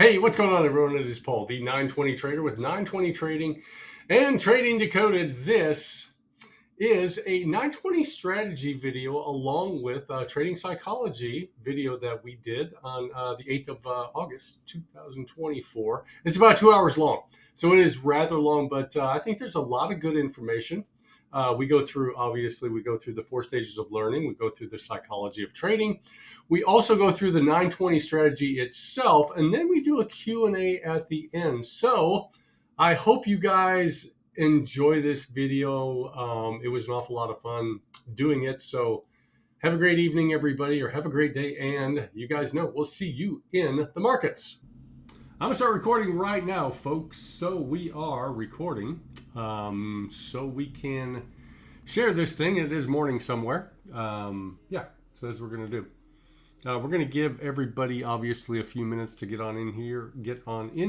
Hey, what's going on, everyone? It is Paul, the 920 Trader with 920 Trading and Trading Decoded. This is a 920 strategy video along with a trading psychology video that we did on the 8th of August, 2024. It's about 2 hours long, so it is rather long, but I think there's a lot of good information. We go through the 4 stages of learning. We go through the psychology of trading. We also go through the 920 strategy itself, and then we do a Q&A at the end. So I hope you guys enjoy this video. It was an awful lot of fun doing it. So have a great evening, everybody, or have a great day. And you guys know we'll see you in the markets. I'm going to start recording right now, folks. So we are recording so we can share this thing. It is morning somewhere. So that's what we're going to do. We're going to give everybody, obviously, a few minutes to get on in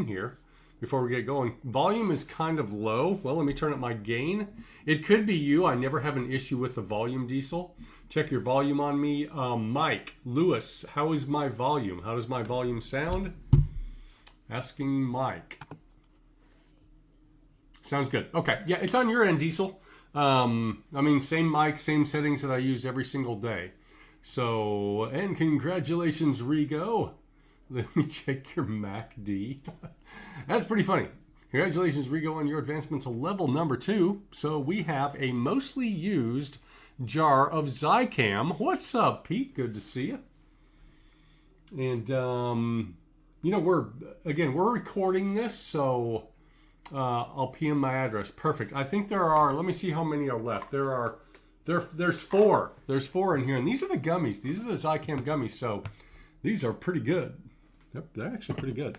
here before we get going. Volume is kind of low. Well, let me turn up my gain. It could be you. I never have an issue with the volume, Diesel. Check your volume on me. Mike, Lewis, how is my volume? How does my volume sound? Asking Mike. Sounds good. Okay. Yeah, it's on your end, Diesel. Same mic, same settings that I use every single day. So, and congratulations, Rigo. Let me check your MACD. That's pretty funny. Congratulations, Rigo, on your advancement to level number 2. So we have a mostly used jar of Zycam. What's up, Pete? Good to see you. And, we're recording this, so I'll PM my address. Perfect. I think there are, let me see how many are left. There's 4. There's 4 in here, and these are the gummies. These are the Zycam gummies, so these are pretty good. They're actually pretty good.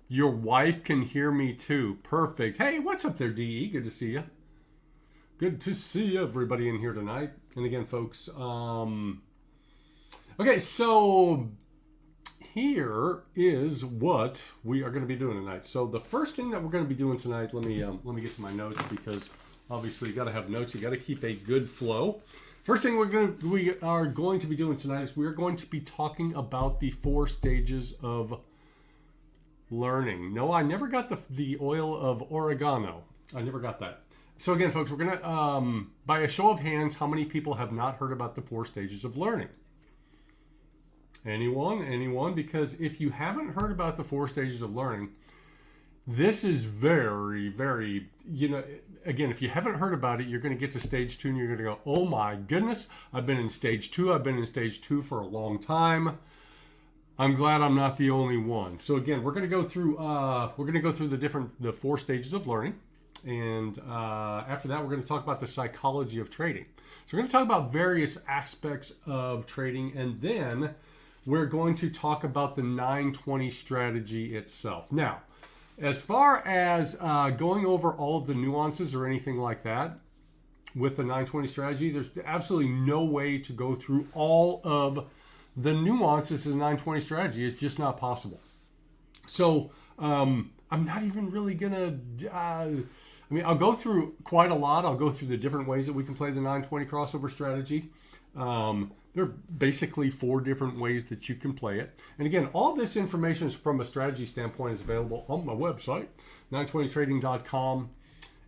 Your wife can hear me too. Perfect. Hey, what's up there, DE? Good to see you. Good to see everybody in here tonight. And again, folks, okay, so here is what we are going to be doing tonight. So the first thing that we're going to be doing tonight, let me get to my notes, because obviously you got to have notes. You got to keep a good flow. First thing we are going to be doing tonight is we're going to be talking about the 4 stages of learning. No, I never got the oil of oregano. I never got that. So again, folks, we're going to, by a show of hands, how many people have not heard about the 4 stages of learning? Anyone? Because if you haven't heard about the 4 stages of learning, this is very, very, again, if you haven't heard about it, you're going to get to stage 2 and you're going to go, oh my goodness, I've been in stage 2. I've been in stage 2 for a long time. I'm glad I'm not the only one. So again, we're going to go through the 4 stages of learning. And after that, we're going to talk about the psychology of trading. So we're going to talk about various aspects of trading, and then we're going to talk about the 920 strategy itself. Now, as far as going over all of the nuances or anything like that with the 920 strategy, there's absolutely no way to go through all of the nuances of the 920 strategy. It's just not possible. So I'm not even really going to... I'll go through quite a lot. I'll go through the different ways that we can play the 920 crossover strategy. There are basically 4 different ways that you can play it. And again, all this information is from a strategy standpoint is available on my website, 920trading.com.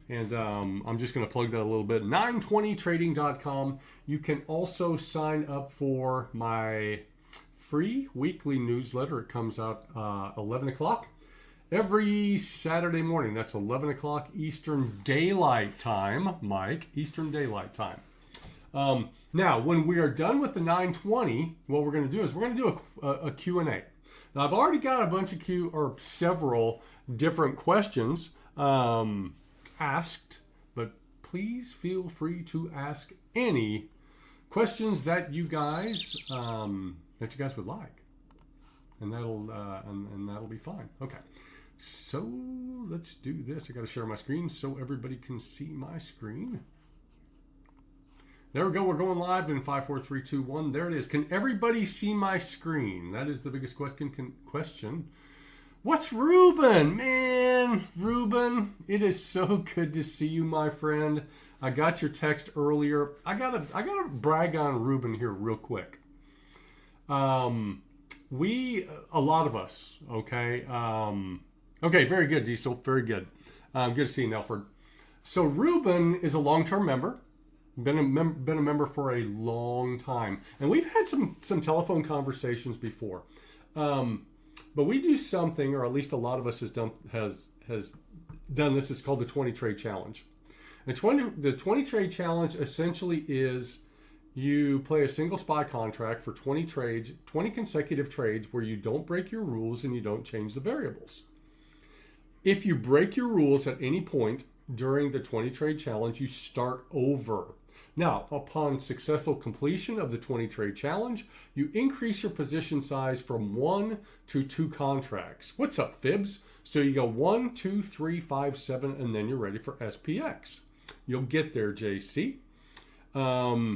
And I'm just going to plug that a little bit. 920trading.com. You can also sign up for my free weekly newsletter. It comes out 11 o'clock every Saturday morning. That's 11 o'clock Eastern Daylight Time, Mike. Eastern Daylight Time. Now, when we are done with the 920, what we're going to do is we're going to do a Q&A. Now, I've already got a bunch of several different questions asked, but please feel free to ask any questions that you guys would like, and that'll be fine. Okay, so let's do this. I got to share my screen so everybody can see my screen. There we go. We're going live in 5, 4, 3, 2, 1. There it is. Can everybody see my screen? That is the biggest question. What's Ruben? Man, Ruben, it is so good to see you, my friend. I got your text earlier. I gotta brag on Ruben here real quick. A lot of us, okay? Okay, very good, Diesel. Very good. Good to see you, Nelford. So Ruben is a long-term member. Been a member for a long time, and we've had some telephone conversations before. But we do something, or at least a lot of us has done this. It's called the 20 trade challenge. The 20 trade challenge essentially is you play a single SPY contract for 20 trades, 20 consecutive trades where you don't break your rules and you don't change the variables. If you break your rules at any point during the 20 trade challenge, you start over. Now, upon successful completion of the 20 trade challenge, you increase your position size from 1 to 2 contracts. What's up, Fibs? So you go 1, 2, 3, 5, 7, and then you're ready for SPX. You'll get there, JC. No.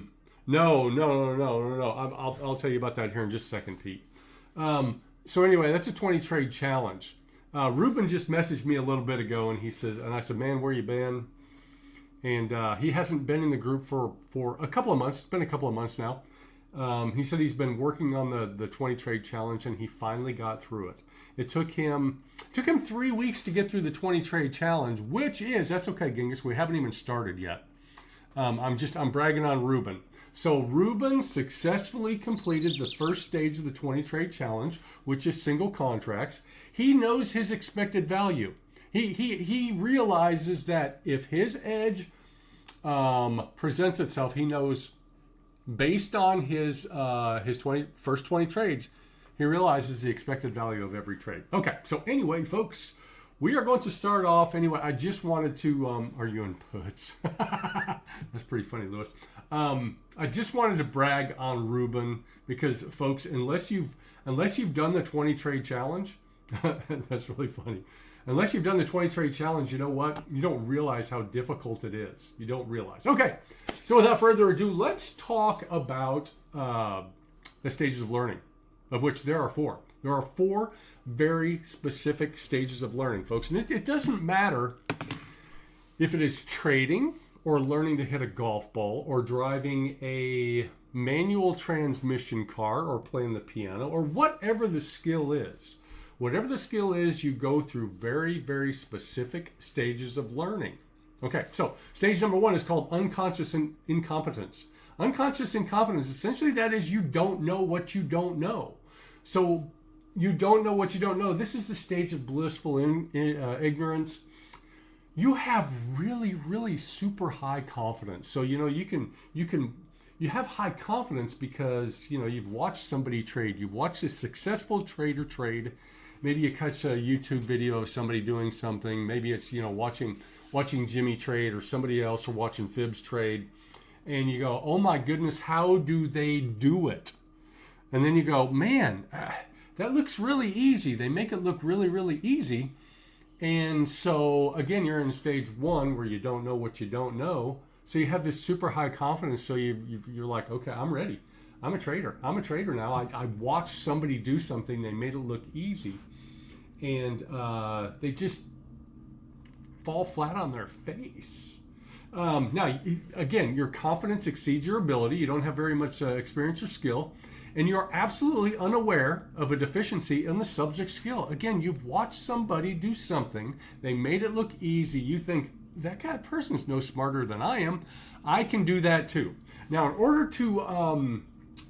I'll tell you about that here in just a second, Pete. So anyway, that's a 20 trade challenge. Ruben just messaged me a little bit ago, and I said, man, where you been? And he hasn't been in the group for a couple of months. It's been a couple of months now. He said he's been working on the 20 trade challenge, and he finally got through it. It took him 3 weeks to get through the 20 trade challenge, that's okay, Genghis. We haven't even started yet. I'm bragging on Ruben. So Ruben successfully completed the first stage of the 20 trade challenge, which is single contracts. He knows his expected value. He realizes that if his edge presents itself, he knows based on his first 20 trades, he realizes the expected value of every trade. Okay, so anyway, folks, we are going to start off. Anyway, I just wanted to, are you in puts? That's pretty funny, Lewis. I just wanted to brag on Ruben because, folks, unless you've done the 20 trade challenge, that's really funny. Unless you've done the 20 trade challenge, you know what? You don't realize how difficult it is. You don't realize. Okay, so without further ado, let's talk about the stages of learning, of which there are 4. There are 4 very specific stages of learning, folks. And it doesn't matter if it is trading or learning to hit a golf ball or driving a manual transmission car or playing the piano or whatever the skill is. Whatever the skill is, you go through very, very specific stages of learning. Okay, so stage number 1 is called unconscious incompetence. Unconscious incompetence, essentially that is you don't know what you don't know. So you don't know what you don't know. This is the stage of blissful ignorance. You have really, really super high confidence. So, you have high confidence because, you've watched somebody trade. You've watched a successful trader trade. Maybe you catch a YouTube video of somebody doing something. Maybe it's, watching Jimmy trade or somebody else or watching Fibs trade. And you go, oh my goodness, how do they do it? And then you go, man, that looks really easy. They make it look really, really easy. And so, again, you're in stage 1 where you don't know what you don't know. So you have this super high confidence. So you're like, okay, I'm ready. I'm a trader. I'm a trader now. I watched somebody do something. They made it look easy. And they just fall flat on their face. Now, again, your confidence exceeds your ability. You don't have very much experience or skill. And you're absolutely unaware of a deficiency in the subject skill. Again, you've watched somebody do something. They made it look easy. You think, that person's no smarter than I am. I can do that too. Now, in order to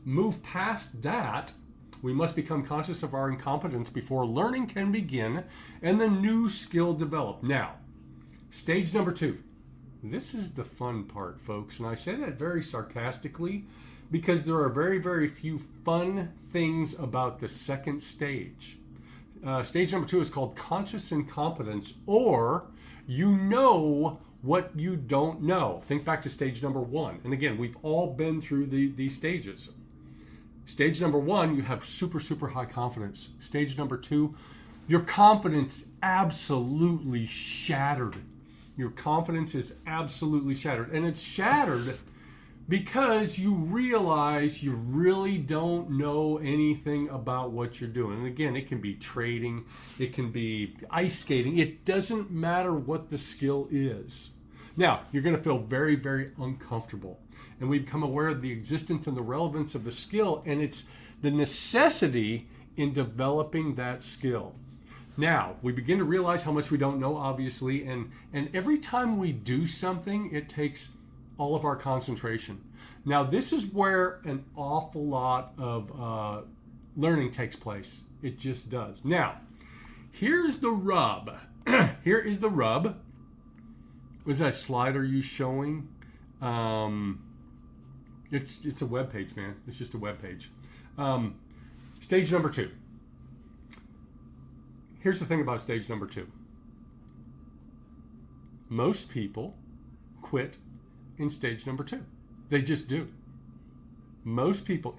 move past that, we must become conscious of our incompetence before learning can begin and the new skill develop. Now, stage number 2. This is the fun part, folks. And I say that very sarcastically because there are very, very few fun things about the second stage. Stage number 2 is called conscious incompetence, or you know what you don't know. Think back to stage number 1. And again, we've all been through these stages. Stage number 1, you have super, super high confidence. Stage number 2, your confidence absolutely shattered. Your confidence is absolutely shattered. And it's shattered because you realize you really don't know anything about what you're doing. And again, it can be trading, it can be ice skating. It doesn't matter what the skill is. Now, you're going to feel very, very uncomfortable. And we become aware of the existence and the relevance of the skill. And it's the necessity in developing that skill. Now, we begin to realize how much we don't know, obviously, and every time we do something, it takes all of our concentration. Now, this is where an awful lot of learning takes place. It just does. Now, here's the rub. Here is the rub. Was that slide are you showing? It's a web page, man. It's just a web page. Stage number 2. Here's the thing about stage number 2. Most people quit in stage number 2. They just do. Most people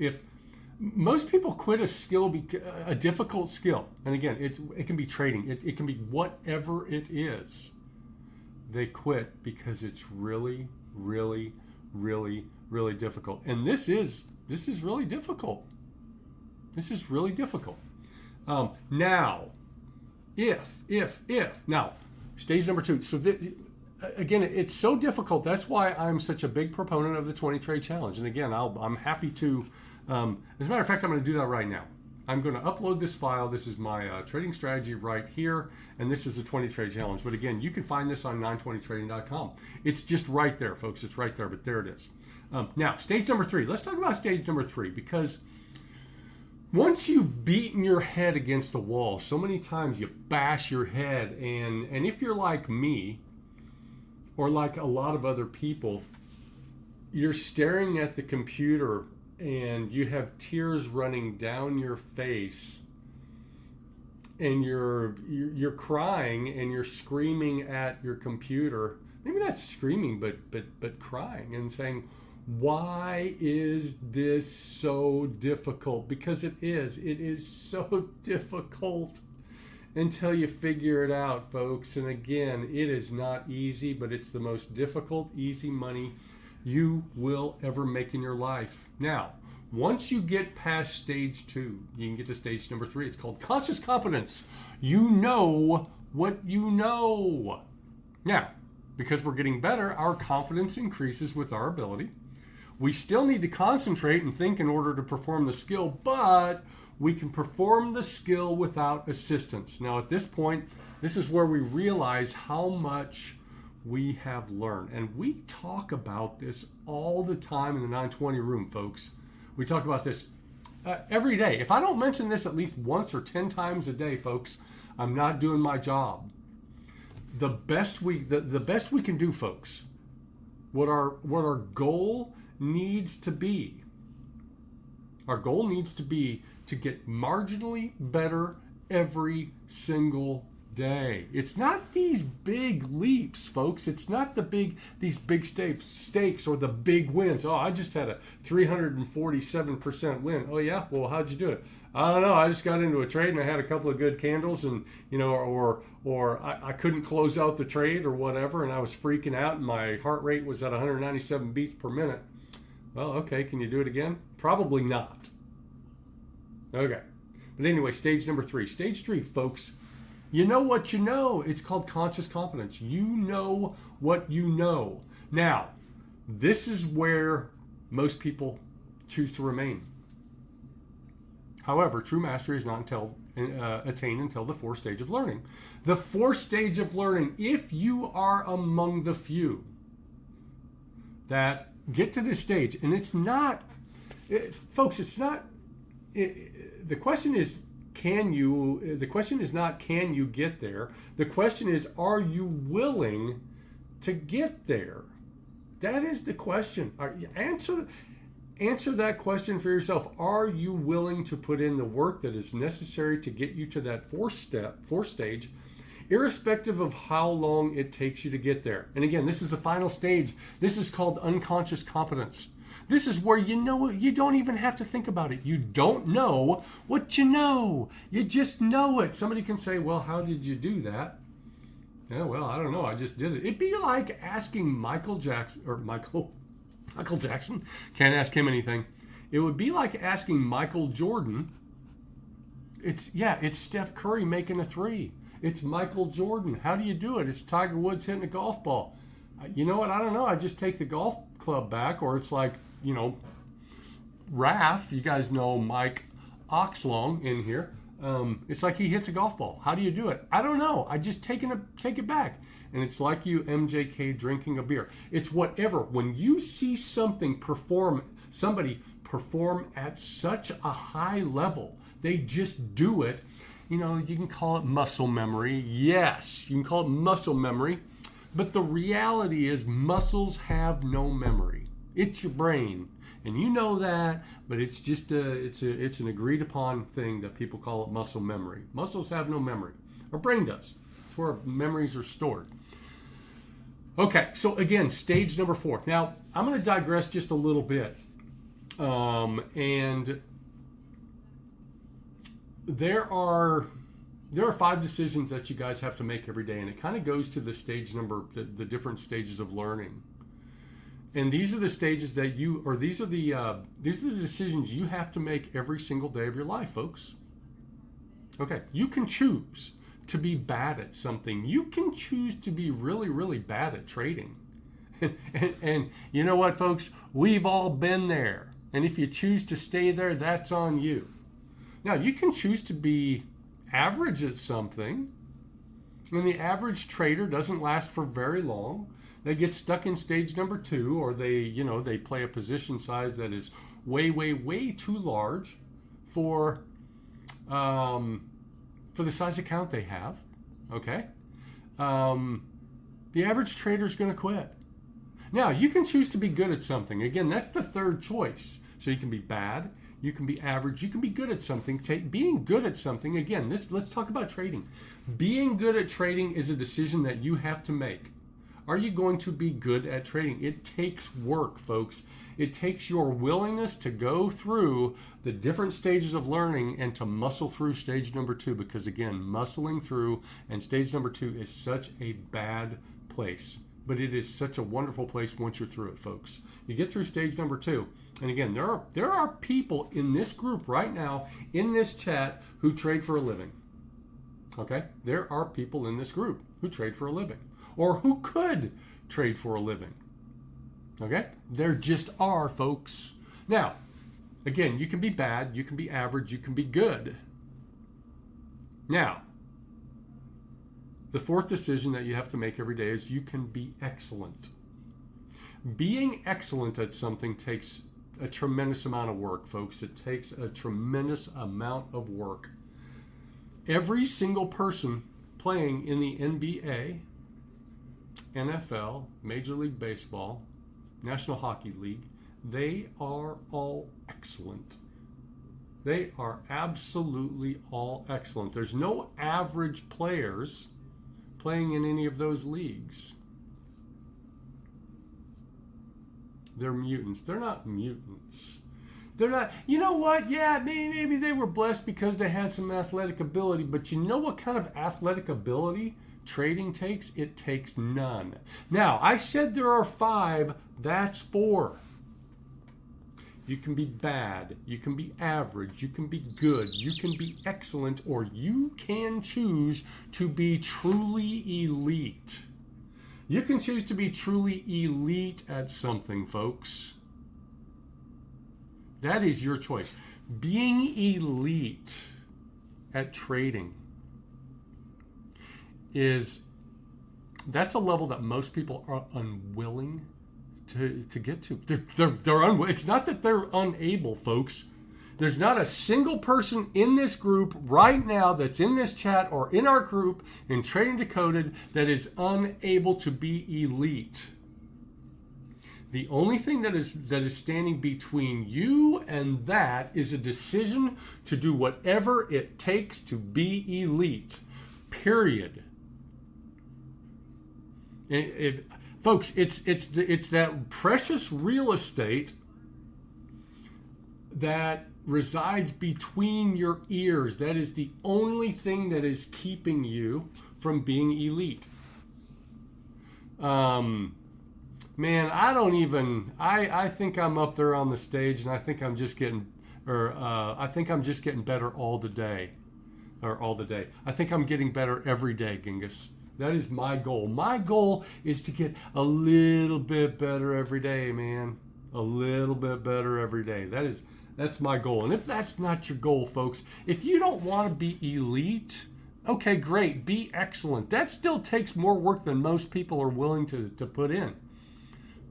quit a skill, a difficult skill, and again, it can be trading. It can be whatever it is. They quit because it's really, really, really, really difficult. And this is really difficult. This is really difficult. Now, now, stage number 2. So again, it's so difficult. That's why I'm such a big proponent of the 20 trade challenge. And again, I'm happy to, as a matter of fact, I'm going to do that right now. I'm going to upload this file. This is my trading strategy right here. And this is the 20 trade challenge. But again, you can find this on 920trading.com. It's just right there, folks. It's right there, but there it is. Now, stage number 3. Let's talk about stage number 3, because once you've beaten your head against the wall so many times, you bash your head, and if you're like me or like a lot of other people, you're staring at the computer and you have tears running down your face, and you're crying and you're screaming at your computer. Maybe not screaming, but crying and saying, why is this so difficult? Because it is so difficult until you figure it out, folks. And again, it is not easy, but it's the most difficult, easy money you will ever make in your life. Now, once you get past stage 2, you can get to stage number 3. It's called conscious competence. You know what you know. Now, because we're getting better, our confidence increases with our ability. We still need to concentrate and think in order to perform the skill, but we can perform the skill without assistance. Now, at this point, this is where we realize how much we have learned. And we talk about this all the time in the 920 room, folks. We talk about this every day. If I don't mention this at least once or 10 times a day, folks, I'm not doing my job. The best we can do, folks, what our goal needs to be. Our goal needs to be to get marginally better every single day. It's not these big leaps, folks. It's not these big stakes or the big wins. Oh, I just had a 347% win. Oh yeah? Well, how'd you do it? I don't know. I just got into a trade and I had a couple of good candles, and or I couldn't close out the trade or whatever, and I was freaking out and my heart rate was at 197 beats per minute. Well, okay, can you do it again? Probably not. Okay. But anyway, stage number 3. Stage 3, folks, you know what you know. It's called conscious competence. You know what you know. Now, this is where most people choose to remain. However, true mastery is not attained until the 4th stage of learning. The 4th stage of learning, if you are among the few that get to this stage, and it's not, folks, it's not, the question is, the question is not, can you get there? The question is, are you willing to get there? That is the question. Answer that question for yourself. Are you willing to put in the work that is necessary to get you to that 4th stage, irrespective of how long it takes you to get there? And again, this is the final stage. This is called unconscious competence. This is where you know it. You don't even have to think about it. You don't know what you know. You just know it. Somebody can say, well, how did you do that? Yeah, well, I don't know. I just did it. It'd be like asking Michael Jackson. Can't ask him anything. It would be like asking Michael Jordan. It's Steph Curry making a 3. It's Michael Jordan. How do you do it? It's Tiger Woods hitting a golf ball. You know what? I don't know. I just take the golf club back. Or it's like, Raph. You guys know Mike ox long in here. It's like he hits a golf ball. How do you do it? I don't know. I just take it back. And it's like you MJK drinking a beer. It's whatever. When you see somebody perform at such a high level, they just do it. You know, you can call it muscle memory. Yes, you can call it muscle memory. But the reality is muscles have no memory. It's your brain. And you know that, but it's just it's an agreed upon thing that people call it muscle memory. Muscles have no memory. Our brain does. It's where memories are stored. Okay, so again, stage number 4. Now, I'm going to digress just a little bit. And there are 5 decisions that you guys have to make every day, and it kind of goes to the stage number, the different stages of learning. And these are the stages that these are the decisions you have to make every single day of your life, folks. Okay, you can choose to be bad at something. You can choose to be really, really bad at trading. And you know what, folks? We've all been there. And if you choose to stay there, that's on you. Now, you can choose to be average at something. And the average trader doesn't last for very long. They get stuck in stage number 2, or they play a position size that is way, way, way too large for the size account they have. Okay, the average trader is going to quit. Now, you can choose to be good at something. Again, that's the third choice. So you can be bad, you can be average, you can be good at something. Being good at something, again, let's talk about trading. Being good at trading is a decision that you have to make. Are you going to be good at trading? It takes work, folks. It takes your willingness to go through the different stages of learning and to muscle through stage number 2, because again, muscling through and stage number 2 is such a bad place, but it is such a wonderful place once you're through it, folks. You get through stage number 2, and again, there are people in this group right now, in this chat, who trade for a living. Okay? There are people in this group who trade for a living, or who could trade for a living. Okay? There just are, folks. Now, again, you can be bad, you can be average, you can be good. Now, the 4th decision that you have to make every day is you can be excellent. Being excellent at something takes a tremendous amount of work, folks. It takes a tremendous amount of work. Every single person playing in the NBA, NFL, Major League Baseball, National Hockey League, they are all excellent. They are absolutely all excellent. There's no average players playing in any of those leagues. They're mutants. They're not mutants. They're not, you know what? Yeah, maybe they were blessed because they had some athletic ability, but you know what kind of athletic ability trading takes? It takes none. Now, I said there are 5, that's 4. You can be bad, you can be average, you can be good, you can be excellent, or you can choose to be truly elite. You can choose to be truly elite at something, folks. That is your choice. Being elite at trading that's a level that most people are unwilling to get to. It's not that they're unable, folks. There's not a single person in this group right now that's in this chat or in our group in Trading Decoded that is unable to be elite. The only thing that is standing between you and that is a decision to do whatever it takes to be elite. Period. Folks, it's that precious real estate that resides between your ears. That is the only thing that is keeping you from being elite. Man, I think I'm up there on the stage, and I think I'm just getting better all the day. I think I'm getting better every day, Genghis. That is my goal. My goal is to get a little bit better every day, man. A little bit better every day. That's my goal. And if that's not your goal, folks, if you don't want to be elite, okay, great. Be excellent. That still takes more work than most people are willing to put in.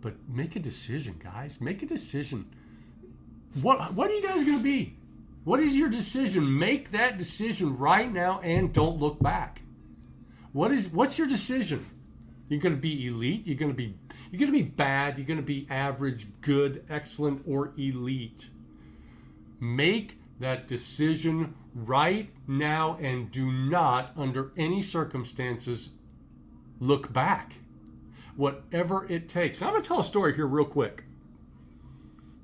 But make a decision, guys. Make a decision. What are you guys going to be? What is your decision? Make that decision right now and don't look back. What's your decision? You're going to be elite, you're going to be bad, you're going to be average, good, excellent, or elite. Make that decision right now and do not, under any circumstances, look back. Whatever it takes. Now I'm going to tell a story here real quick.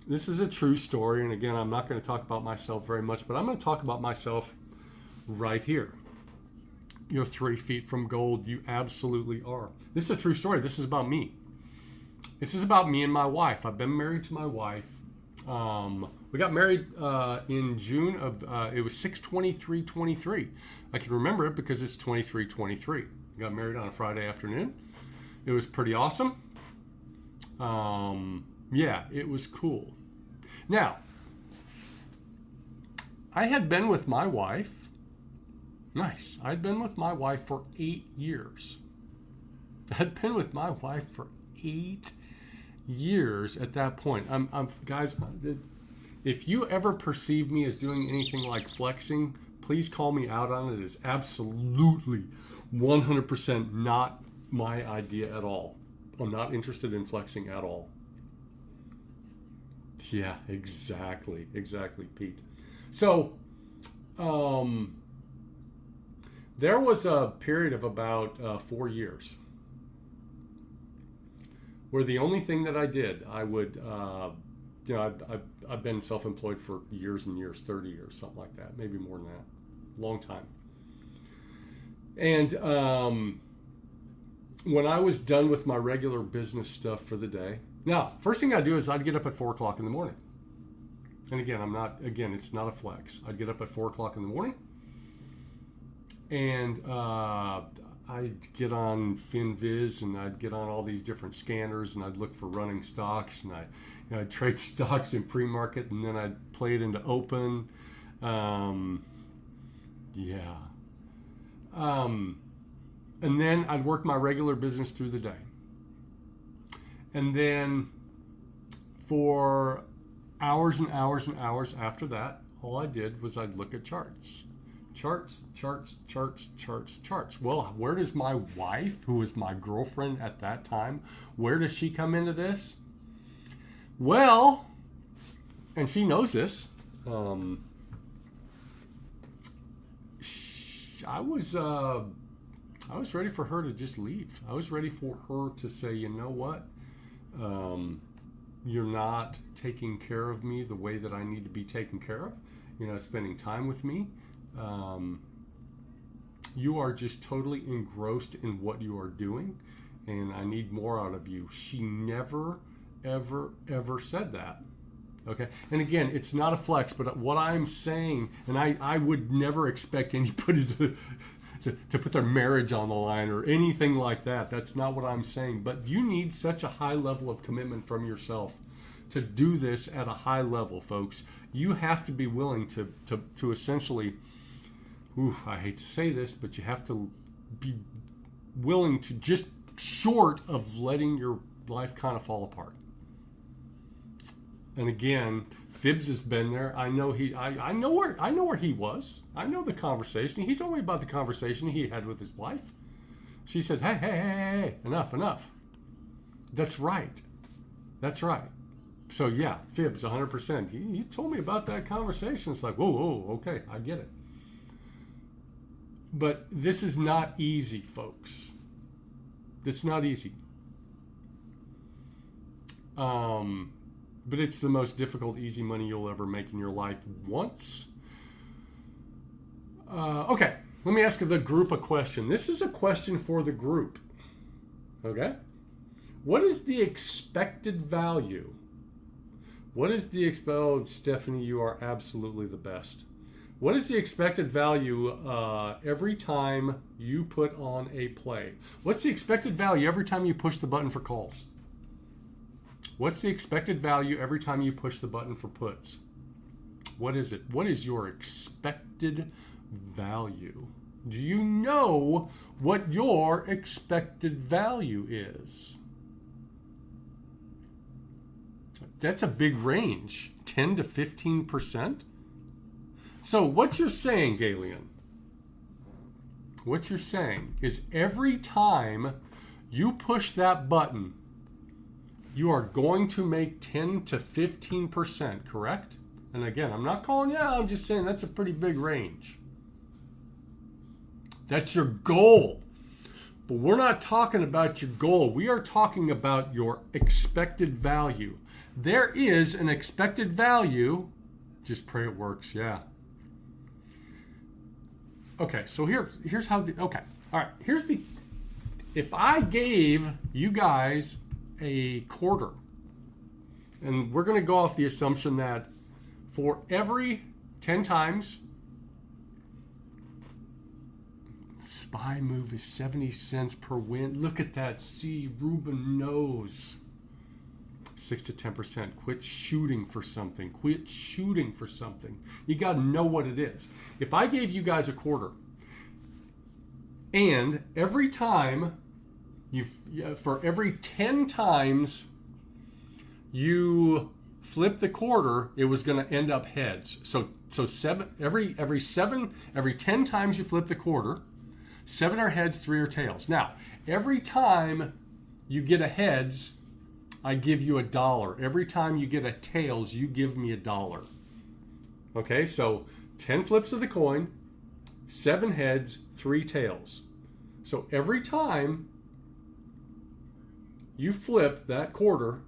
This is a true story, and again, I'm not going to talk about myself very much, but I'm going to talk about myself right here. You're 3 feet from gold. You absolutely are. This is a true story. This is about me. This is about me and my wife. I've been married to my wife. We got married in June of, it was 6/23/23. I can remember it because it's 23/23. We got married on a Friday afternoon. It was pretty awesome. Yeah, it was cool. Now, I had been with my wife. Nice. I'd been with my wife for 8 years. I'd been with my wife for 8 years at that point. Guys, if you ever perceive me as doing anything like flexing, please call me out on it. It is absolutely 100% not my idea at all. I'm not interested in flexing at all. Yeah, exactly, Pete. So, there was a period of about 4 years where the only thing that I did, I would, I've been self-employed for years and years, 30 years, something like that, maybe more than that, long time. And when I was done with my regular business stuff for the day, now, first thing I'd do is I'd get up at 4 o'clock in the morning. And again, it's not a flex. I'd get up at 4 o'clock in the morning. And I'd get on FinViz and I'd get on all these different scanners and I'd look for running stocks and I'd trade stocks in pre-market and then I'd play it into open. And then I'd work my regular business through the day. And then for hours and hours and hours after that, all I did was I'd look at charts. Charts. Well, where does my wife, who was my girlfriend at that time, where does she come into this? Well, and she knows this. I was ready for her to just leave. I was ready for her to say, you know what? You're not taking care of me the way that I need to be taken care of. You're not spending time with me. You are just totally engrossed in what you are doing, and I need more out of you. She never, ever, ever said that. Okay? And again, it's not a flex, but what I'm saying, and I would never expect anybody to put their marriage on the line or anything like that. That's not what I'm saying. But you need such a high level of commitment from yourself to do this at a high level, folks. You have to be willing to essentially, I hate to say this, but you have to be willing to just short of letting your life kind of fall apart. And again, Phibbs has been there. I know I know where he was. I know the conversation. He told me about the conversation he had with his wife. She said, hey, enough. That's right. So yeah, Phibbs, 100%. He told me about that conversation. It's like, whoa, okay, I get it. But this is not easy, folks. It's not easy. But it's the most difficult, easy money you'll ever make in your life once. Okay, let me ask the group a question. This is a question for the group. Okay? What is the expected value? Oh, Stephanie, you are absolutely the best. What is the expected value every time you put on a play? What's the expected value every time you push the button for calls? What's the expected value every time you push the button for puts? What is it? What is your expected value? Do you know what your expected value is? That's a big range, 10 to 15%. So what you're saying, Galen, what you're saying is every time you push that button, you are going to make 10 to 15%, correct? And again, I'm not calling you out, I'm just saying that's a pretty big range. That's your goal. But we're not talking about your goal. We are talking about your expected value. There is an expected value. Just pray it works, yeah. Okay, so here's how okay. All right, if I gave you guys a quarter, and we're going to go off the assumption that for every 10 times, SPY move is 70 cents per win. Look at that. See, Ruben knows. 6 to 10%. Quit shooting for something. Quit shooting for something. You got to know what it is. If I gave you guys a quarter, and every time for every 10 times you flip the quarter, it was going to end up heads. So every 10 times you flip the quarter, 7 are heads, 3 are tails. Now, every time you get a heads, I give you $1. Every time you get a tails, you give me $1. Okay, so 10 flips of the coin, 7 heads, 3 tails. So every time you flip that quarter,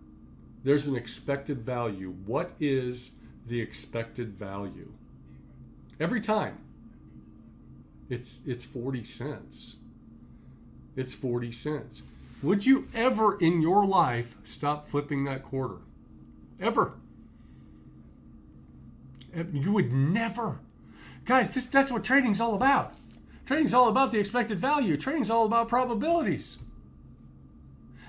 there's an expected value. What is the expected value? Every time. It's 40 cents. It's 40 cents. Would you ever in your life stop flipping that quarter? Ever? You would never. Guys, that's what trading's all about. Trading's all about the expected value. Trading's all about probabilities.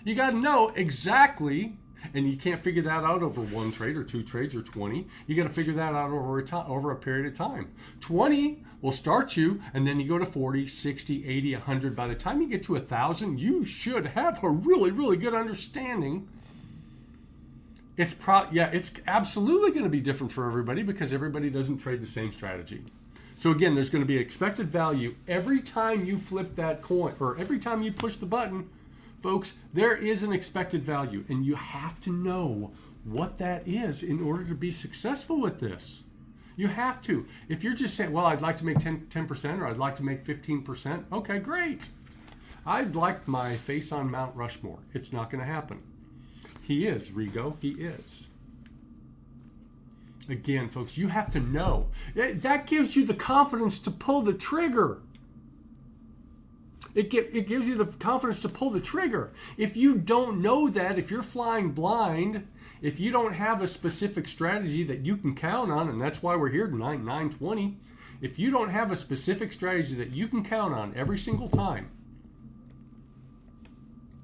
You got to know exactly, and you can't figure that out over 1 trade or 2 trades or 20. You got to figure that out over a period of time. 20 will start you, and then you go to 40, 60, 80, 100. By the time you get to 1,000, you should have a really, really good understanding. It's absolutely going to be different for everybody because everybody doesn't trade the same strategy. So again, there's going to be expected value every time you flip that coin, or every time you push the button. Folks, there is an expected value, and you have to know what that is in order to be successful with this. You have to. If you're just saying, well, I'd like to make 10% or I'd like to make 15%, okay, great. I'd like my face on Mount Rushmore. It's not going to happen. He is, Rigo, he is. Again, folks, you have to know. That gives you the confidence to pull the trigger. It gives you the confidence to pull the trigger. If you don't know that, if you're flying blind, if you don't have a specific strategy that you can count on, and that's why we're here tonight, 9:20, if you don't have a specific strategy that you can count on every single time,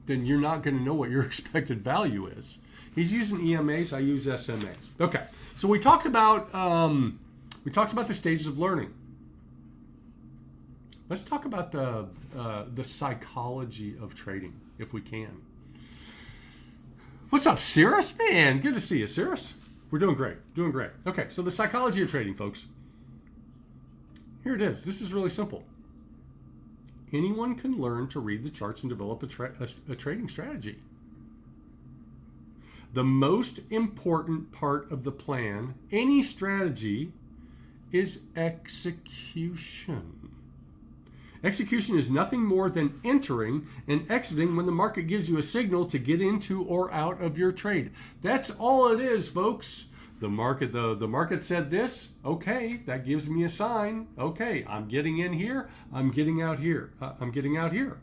then you're not going to know what your expected value is. He's using EMAs, I use SMAs. Okay, so we talked about the stages of learning. Let's talk about the psychology of trading, if we can. What's up, Cirrus? Man, good to see you, Cirrus. We're doing great, doing great. Okay, so the psychology of trading, folks. Here it is. This is really simple. Anyone can learn to read the charts and develop a trading strategy. The most important part of the plan, any strategy, is execution. Execution is nothing more than entering and exiting when the market gives you a signal to get into or out of your trade. That's all it is, folks. The market said this. Okay, that gives me a sign. Okay, I'm getting in here. I'm getting out here. I'm getting out here.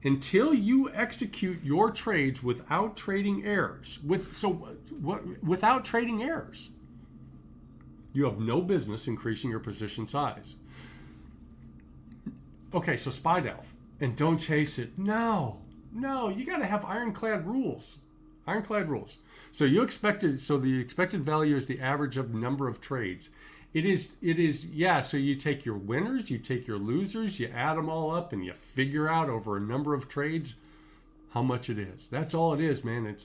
Until you execute your trades without trading errors, without trading errors, you have no business increasing your position size. Okay, so SPY delve, and don't chase it. No, you got to have ironclad rules. Ironclad rules. So the expected value is the average of the number of trades. It is, yeah, so you take your winners, you take your losers, you add them all up, and you figure out over a number of trades how much it is. That's all it is, man.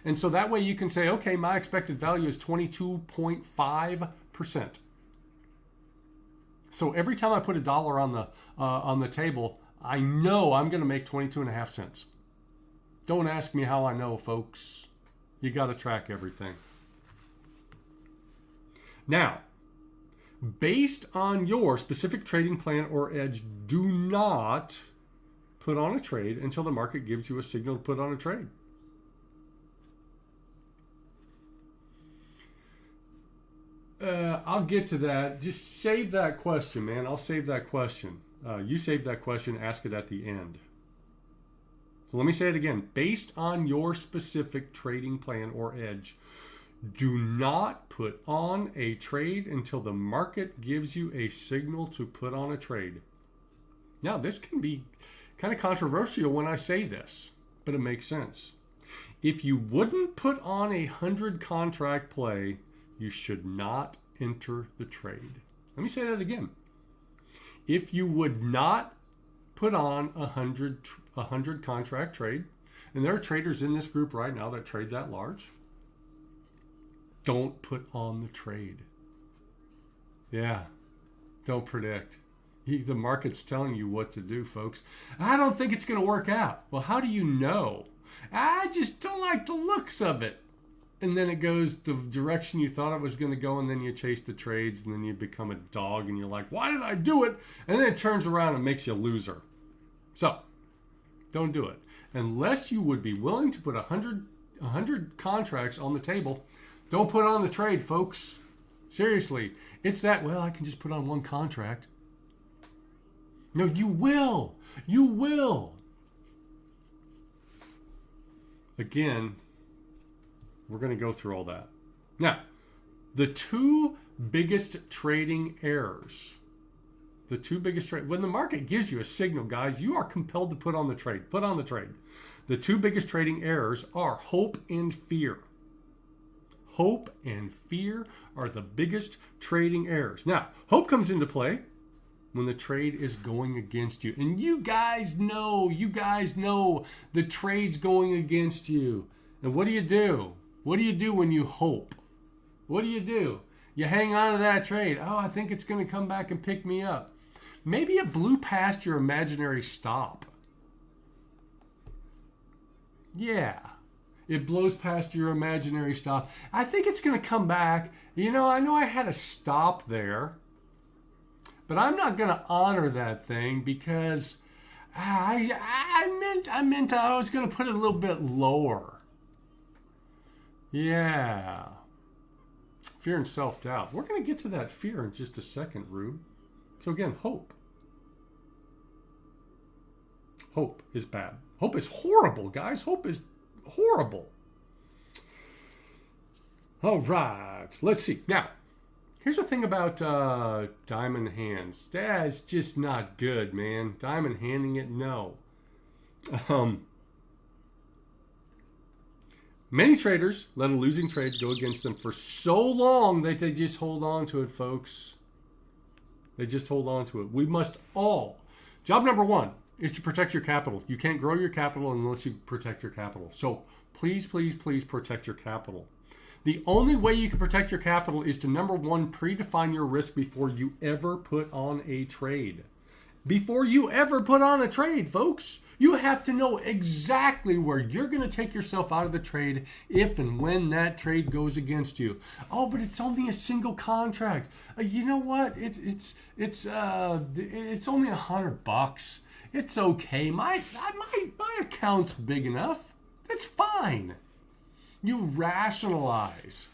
And so that way you can say, okay, my expected value is 22.5%. So every time I put a dollar on the table, I know I'm going to make 22.5 cents. Don't ask me how I know, folks. You got to track everything. Now, based on your specific trading plan or edge, do not put on a trade until the market gives you a signal to put on a trade. I'll get to that. Just save that question, man. I'll save that question. You save that question, ask it at the end. So let me say it again. Based on your specific trading plan or edge, do not put on a trade until the market gives you a signal to put on a trade. Now, this can be kind of controversial when I say this, but it makes sense. If you wouldn't put on a 100 contract play, you should not enter the trade. Let me say that again. If you would not put on a 100 contract trade, and there are traders in this group right now that trade that large, don't put on the trade. Yeah, don't predict. The market's telling you what to do, folks. I don't think it's going to work out. Well, how do you know? I just don't like the looks of it. And then it goes the direction you thought it was going to go, and then you chase the trades, and then you become a dog, and you're like, why did I do it? And then it turns around and makes you a loser. So, don't do it. Unless you would be willing to put 100 contracts on the table, don't put on the trade, folks. Seriously. It's that, well, I can just put on one contract. No, you will. You will. Again, we're going to go through all that. Now, the two biggest trading errors. When the market gives you a signal, guys, you are compelled to put on the trade. Put on the trade. The two biggest trading errors are hope and fear. Hope and fear are the biggest trading errors. Now, hope comes into play when the trade is going against you. And you guys know the trade's going against you. And what do you do? What do you do when you hope? What do? You hang on to that trade. Oh, I think it's going to come back and pick me up. Maybe it blew past your imaginary stop. Yeah, it blows past your imaginary stop. I think it's going to come back. I know I had a stop there, but I'm not going to honor that thing because I meant I was going to put it a little bit lower. Yeah. Fear and self-doubt. We're going to get to that fear in just a second, Rube. So again, hope. Hope is bad. Hope is horrible, guys. Hope is horrible. All right. Let's see. Now, here's the thing about diamond hands. That's just not good, man. Diamond handing it, no. Many traders let a losing trade go against them for so long that they just hold on to it, folks. They just hold on to it. We must all. Job number one is to protect your capital. You can't grow your capital unless you protect your capital. So please, please, please protect your capital. The only way you can protect your capital is to, number one, predefine your risk before you ever put on a trade. Before you ever put on a trade, folks. You have to know exactly where you're going to take yourself out of the trade if and when that trade goes against you. Oh, but it's only a single contract. You know what? It's only $100. It's okay. My account's big enough. That's fine. You rationalize.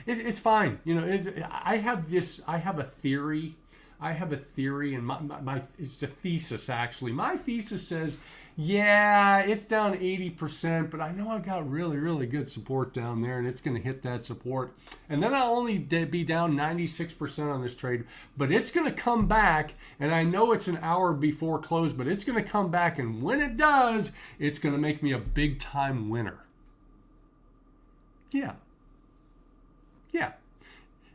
It's fine. I have a theory. And it's a thesis, actually. My thesis says, yeah, it's down 80%, but I know I got really, really good support down there, and it's going to hit that support. And then I'll only be down 96% on this trade, but it's going to come back, and I know it's an hour before close, but it's going to come back, and when it does, it's going to make me a big-time winner. Yeah. Yeah.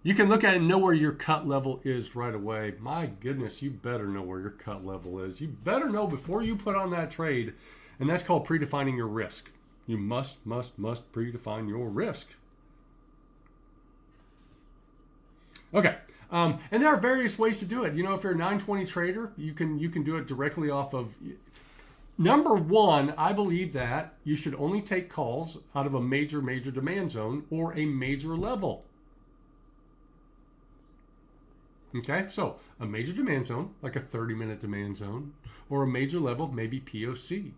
You can look at it and know where your cut level is right away. My goodness, you better know where your cut level is. You better know before you put on that trade. And that's called predefining your risk. You must predefine your risk. Okay. And there are various ways to do it. You know, if you're a 920 trader, you can do it directly off of. Number one, I believe that you should only take calls out of a major demand zone or a major level. Okay, so a major demand zone, like a 30-minute demand zone, or a major level, maybe POC.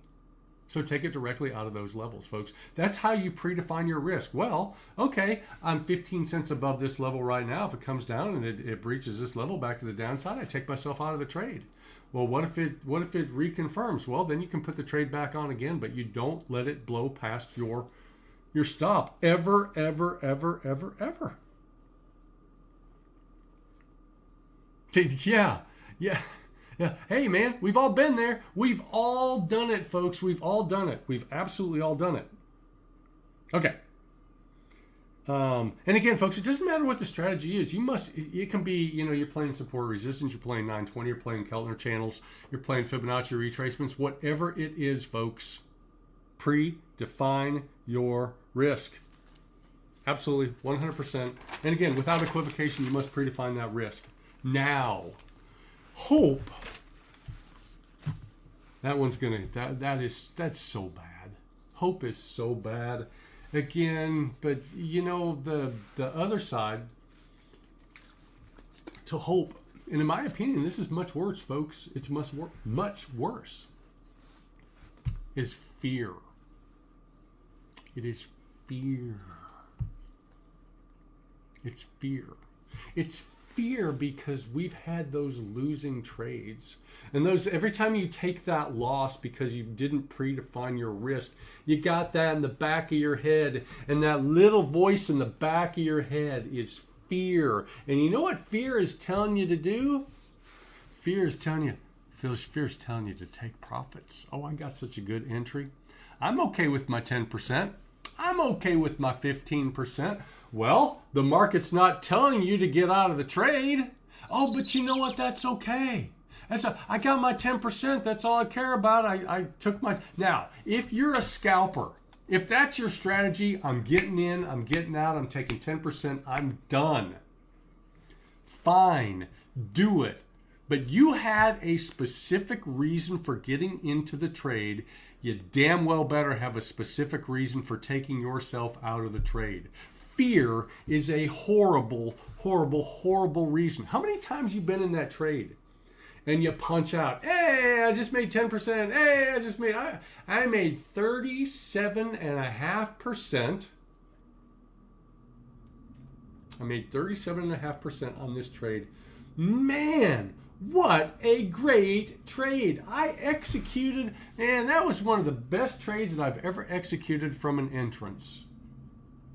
So take it directly out of those levels, folks. That's how you predefine your risk. Well, okay, I'm 15 cents above this level right now. If it comes down and it breaches this level back to the downside, I take myself out of the trade. Well, what if it reconfirms? Well, then you can put the trade back on again, but you don't let it blow past your stop ever. Yeah. Hey, man, we've all been there. We've all done it, folks. We've all done it. We've absolutely all done it. Okay. And again, folks, it doesn't matter what the strategy is. It can be, you're playing support resistance, you're playing 920, you're playing Keltner channels, you're playing Fibonacci retracements, whatever it is, folks, predefine your risk. Absolutely, 100%. And again, without equivocation, you must predefine that risk. Now, hope. That's so bad. Hope is so bad. Again, but the other side to hope, and in my opinion, this is much worse, folks. It's much worse. Is fear. It is fear. It's fear. It's fear because we've had those losing trades, and those every time you take that loss because you didn't predefine your risk, you got that in the back of your head, and that little voice in the back of your head is fear. And you know what fear is telling you to do? Fear is telling you to take profits. Oh, I got such a good entry. I'm okay with my 10%. I'm okay with my 15%. Well, the market's not telling you to get out of the trade. Oh, but you know what? That's okay. I got my 10%. That's all I care about. I took my... Now, if you're a scalper, if that's your strategy, I'm getting in, I'm getting out, I'm taking 10%, I'm done. Fine. Do it. But you had a specific reason for getting into the trade. You damn well better have a specific reason for taking yourself out of the trade. Fear is a horrible reason. How many times you been in that trade and you punch out, hey, I just made 10%. Hey, I made 37.5%. I made 37.5% on this trade. Man, what a great trade. I executed, and that was one of the best trades that I've ever executed from an entrance.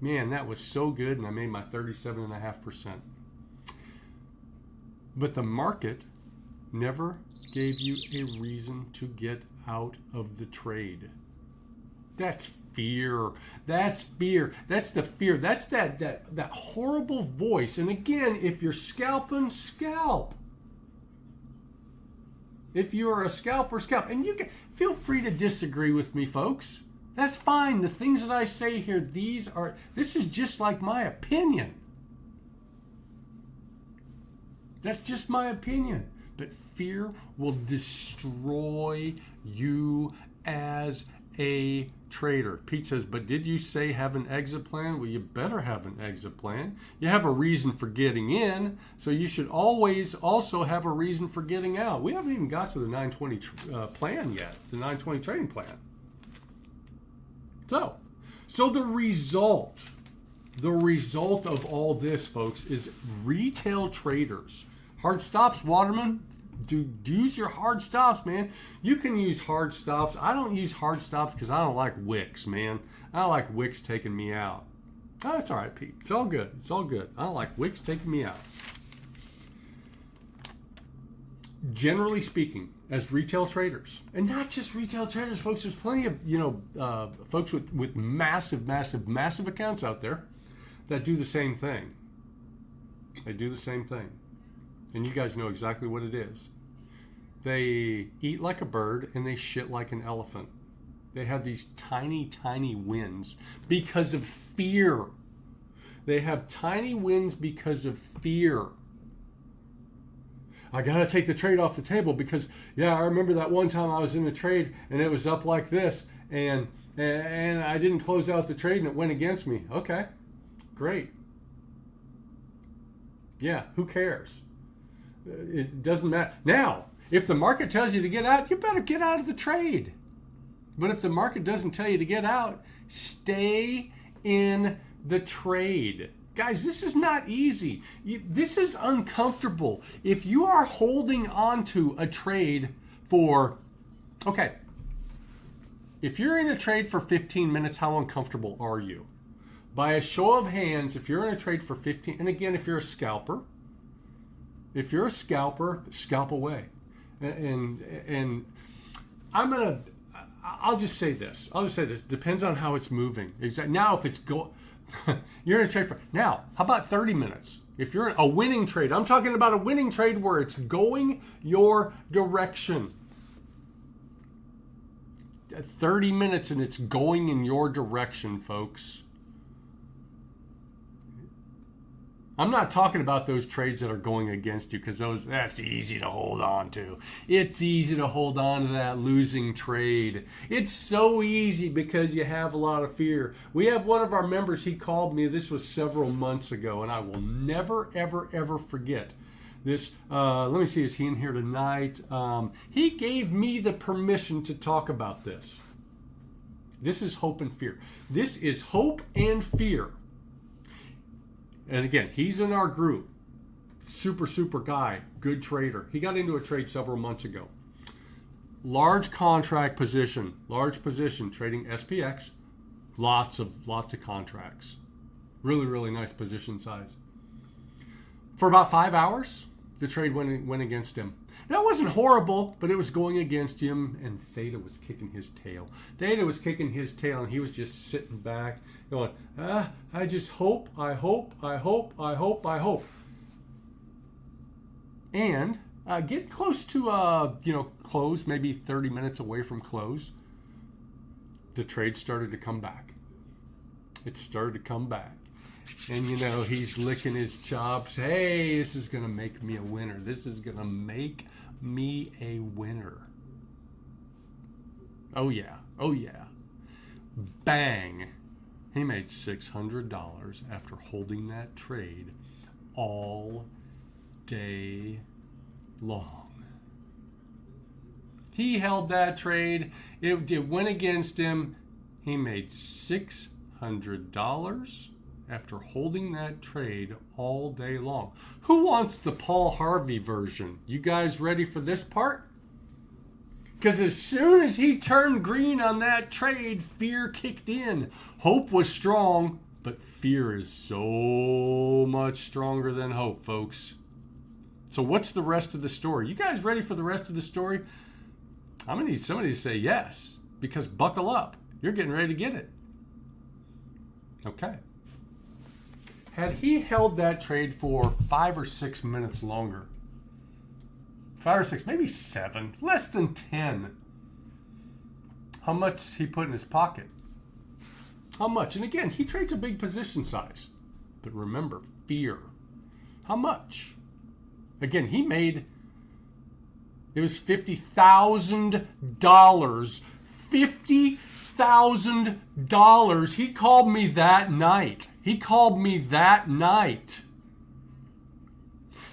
Man, that was so good, and I made my 37.5%. But the market never gave you a reason to get out of the trade. That's fear. That's fear. That's the fear. That's that horrible voice. And again, if you're scalping, scalp. If you're a scalper, scalp. And you can feel free to disagree with me, folks. That's fine. The things that I say here, this is just like my opinion. That's just my opinion. But fear will destroy you as a trader. Pete says, but did you say have an exit plan? Well, you better have an exit plan. You have a reason for getting in, so you should always also have a reason for getting out. We haven't even got to the 920 plan yet, the 920 trading plan. So the result of all this, folks, is retail traders. Hard stops, Waterman. Use your hard stops, man. You can use hard stops. I don't use hard stops because I don't like wicks, man. I don't like wicks taking me out. Oh, that's all right, Pete. It's all good. It's all good. I don't like wicks taking me out. Generally speaking, as retail traders, and not just retail traders, folks. There's plenty of folks with massive accounts out there that do the same thing. They do the same thing, and you guys know exactly what it is. They eat like a bird and they shit like an elephant. They have these tiny wins because of fear. They have tiny wins because of fear. I got to take the trade off the table because, yeah, I remember that one time I was in a trade and it was up like this and I didn't close out the trade and it went against me. Okay, great. Yeah, who cares? It doesn't matter. Now, if the market tells you to get out, you better get out of the trade. But if the market doesn't tell you to get out, stay in the trade. Guys, this is not easy. This is uncomfortable. If you are holding on to a trade for, okay, if you're in a trade for 15 minutes, how uncomfortable are you? By a show of hands, if you're in a trade for 15, and again, if you're a scalper, scalp away. And I'll just say this. Depends on how it's moving. Exactly. Now, if it's you're in a trade for, now, how about 30 minutes? If you're in a winning trade, I'm talking about a winning trade where it's going your direction. 30 minutes and it's going in your direction, folks. I'm not talking about those trades that are going against you because that's easy to hold on to. It's easy to hold on to that losing trade. It's so easy because you have a lot of fear. We have one of our members, he called me, this was several months ago, and I will never, ever forget this. Let me see, is he in here tonight? He gave me the permission to talk about this. This is hope and fear. This is hope and fear. And again, he's in our group. Super guy, good trader. He got into a trade several months ago. Large contract position, trading SPX. Lots of contracts. Really nice position size. For about 5 hours, the trade went against him. Now, it wasn't horrible, but it was going against him, and Theta was kicking his tail. And he was just sitting back, going, I just hope. And getting close to, close, maybe 30 minutes away from close, the trade started to come back. It started to come back. And, he's licking his chops. Hey, this is going to make me a winner. This is going to make me a winner. Oh, yeah. Bang. He made $600 after holding that trade all day long. He held that trade. It went against him. He made $600 after holding that trade all day long. Who wants the Paul Harvey version? You guys ready for this part? Because as soon as he turned green on that trade, fear kicked in. Hope was strong, but fear is so much stronger than hope, folks. So what's the rest of the story? You guys ready for the rest of the story? I'm going to need somebody to say yes, because buckle up. You're getting ready to get it. Okay. Had he held that trade for 5 or 6 minutes longer, 5 or 6, maybe 7, less than 10, how much he put in his pocket? How much? And again, he trades a big position size. But remember, fear. How much? Again, it was $50,000. $50,000. He called me that night.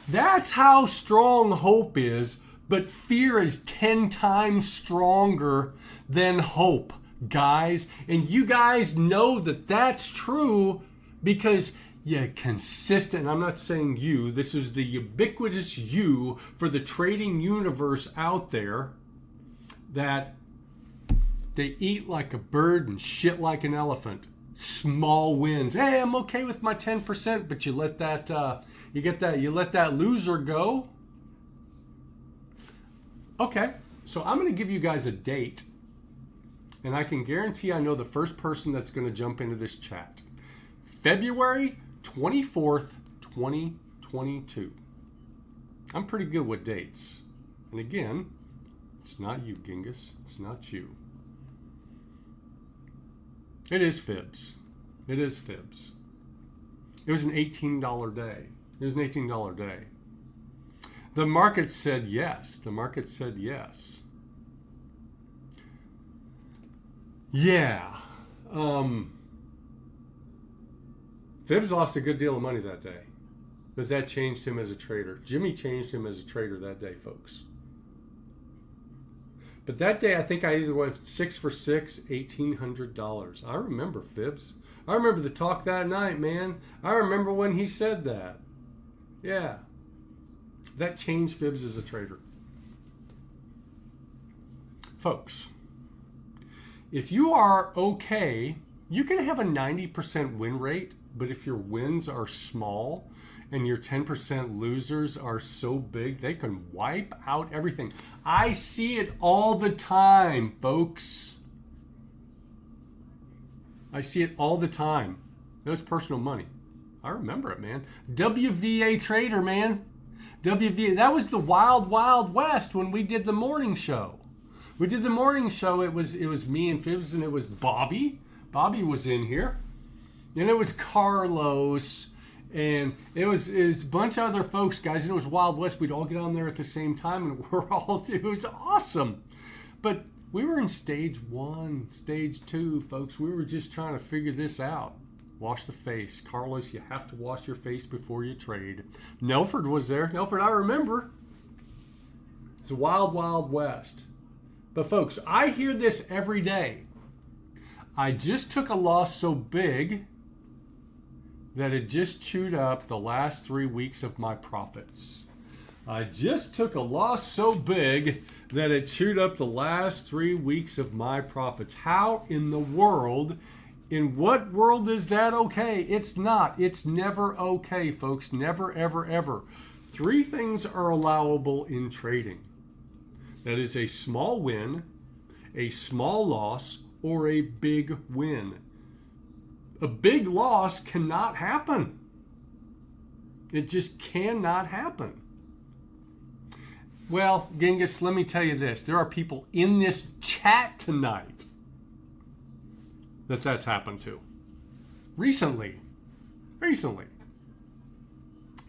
That's how strong hope is, but fear is 10 times stronger than hope, guys. And you guys know that that's true because you're consistent. I'm not saying you. This is the ubiquitous you for the trading universe out there that they eat like a bird and shit like an elephant. Small wins. Hey, I'm okay with my 10%, but you let that you let that loser go. Okay, So I'm going to give you guys a date, and I can guarantee I know the first person that's going to jump into this chat. February 24th, 2022. I'm pretty good with dates. And again, it's not you, Genghis. It's not you. It is fibs. It is fibs. It was an $18 day. It was an $18 day. The market said yes. The market said yes. Yeah. Fibs lost a good deal of money that day. But that changed him as a trader. Jimmy changed him as a trader that day, folks. But that day, I think I either went 6 for 6, $1,800. I remember fibs. I remember the talk that night, man. I remember when he said that. Yeah. That changed fibs as a trader. Folks, if you are okay, you can have a 90% win rate, but if your wins are small and your 10% losers are so big, they can wipe out everything. I see it all the time, folks. I see it all the time. Those personal money. I remember it, man. WVA trader, man. WVA. That was the wild, wild west when we did the morning show. We did the morning show. It was me and Fibs, and it was Bobby. Bobby was in here. And it was Carlos. And it was a bunch of other folks, guys. And it was Wild West. We'd all get on there at the same time, and it was awesome. But we were in stage 1, stage 2, folks. We were just trying to figure this out. Wash the face. Carlos, you have to wash your face before you trade. Nelford was there. Nelford, I remember. It's a wild, wild west. But folks, I hear this every day. I just took a loss so big that it just chewed up the last 3 weeks of my profits. I just took a loss so big that it chewed up the last 3 weeks of my profits. How in the world, in what world is that okay? It's not. It's never okay, folks. Never, ever, ever. 3 things are allowable in trading. That is a small win, a small loss, or a big win. A big loss cannot happen. It just cannot happen. Well, Genghis, let me tell you this. There are people in this chat tonight that's happened to. Recently.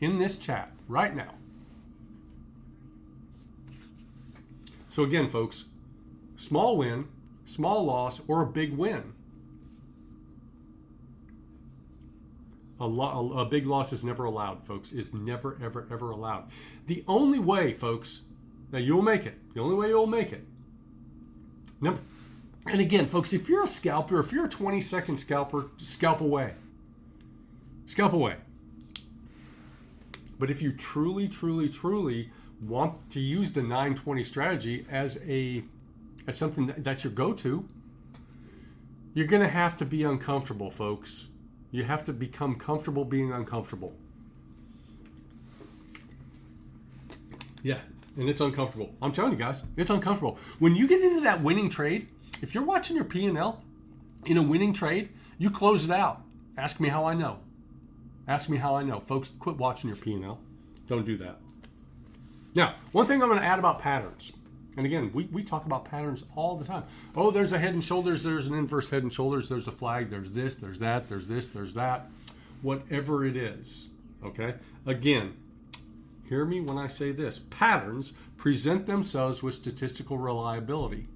In this chat, right now. So again, folks, small win, small loss, or a big win. A big loss is never allowed, folks. Is never, ever, ever allowed. The only way, folks, that you'll make it, the only way you'll make it. And again, folks, if you're a scalper, if you're a 20-second scalper, scalp away. Scalp away. But if you truly, truly, truly want to use the 920 strategy as something that's your go-to, you're going to have to be uncomfortable, folks. You have to become comfortable being uncomfortable. Yeah, and it's uncomfortable. I'm telling you guys, it's uncomfortable. When you get into that winning trade, if you're watching your P&L in a winning trade, you close it out. Ask me how I know. Ask me how I know. Folks, quit watching your P&L. Don't do that. Now, one thing I'm going to add about patterns. And again, we talk about patterns all the time. Oh, there's a head and shoulders. There's an inverse head and shoulders. There's a flag. There's this. There's that. There's this. There's that. Whatever it is. Okay? Again, hear me when I say this. Patterns present themselves with statistical reliability.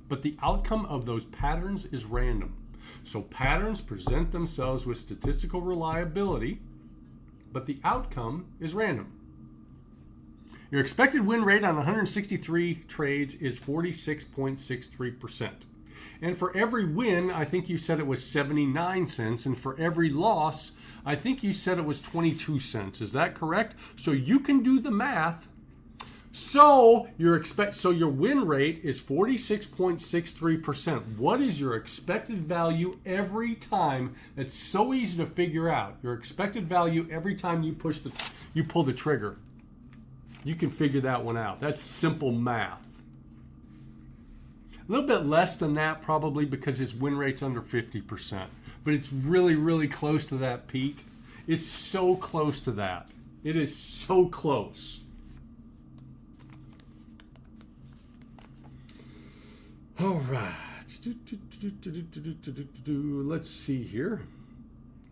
But the outcome of those patterns is random. So patterns present themselves with statistical reliability, but the outcome is random. Your expected win rate on 163 trades is 46.63%. And for every win, I think you said it was 79 cents. And for every loss, I think you said it was 22 cents. Is that correct? So you can do the math. So your win rate is 46.63%. What is your expected value every time? It's so easy to figure out. Your expected value every time you pull the trigger. You can figure that one out. That's simple math. A little bit less than that probably because his win rate's under 50%. But it's really, really close to that, Pete. It's so close to that. It is so close. All right. Let's see here.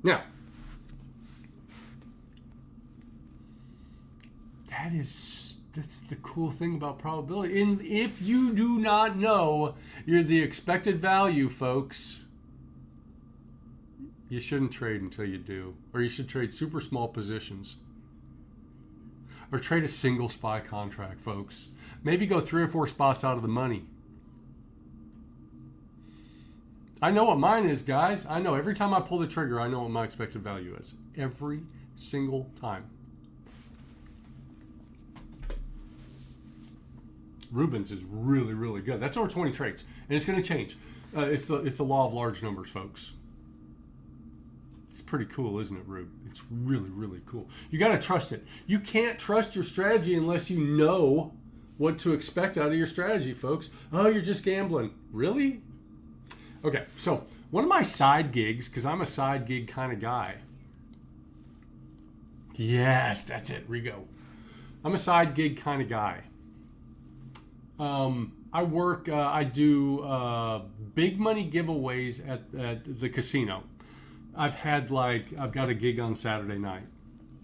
Now, that's the cool thing about probability. And if you do not know you're the expected value, folks, you shouldn't trade until you do. Or you should trade super small positions. Or trade a single SPY contract, folks. Maybe go 3 or 4 spots out of the money. I know what mine is, guys. I know every time I pull the trigger, I know what my expected value is. Every single time. Rubens is really, really good. That's over 20 trades. And it's going to change. It's the law of large numbers, folks. It's pretty cool, isn't it, Rube? It's really, really cool. You got to trust it. You can't trust your strategy unless you know what to expect out of your strategy, folks. Oh, you're just gambling. Really? Okay, so one of my side gigs, because I'm a side gig kind of guy. Yes, that's it, Rigo. I'm a side gig kind of guy. I do big money giveaways at the casino. I've got a gig on Saturday night.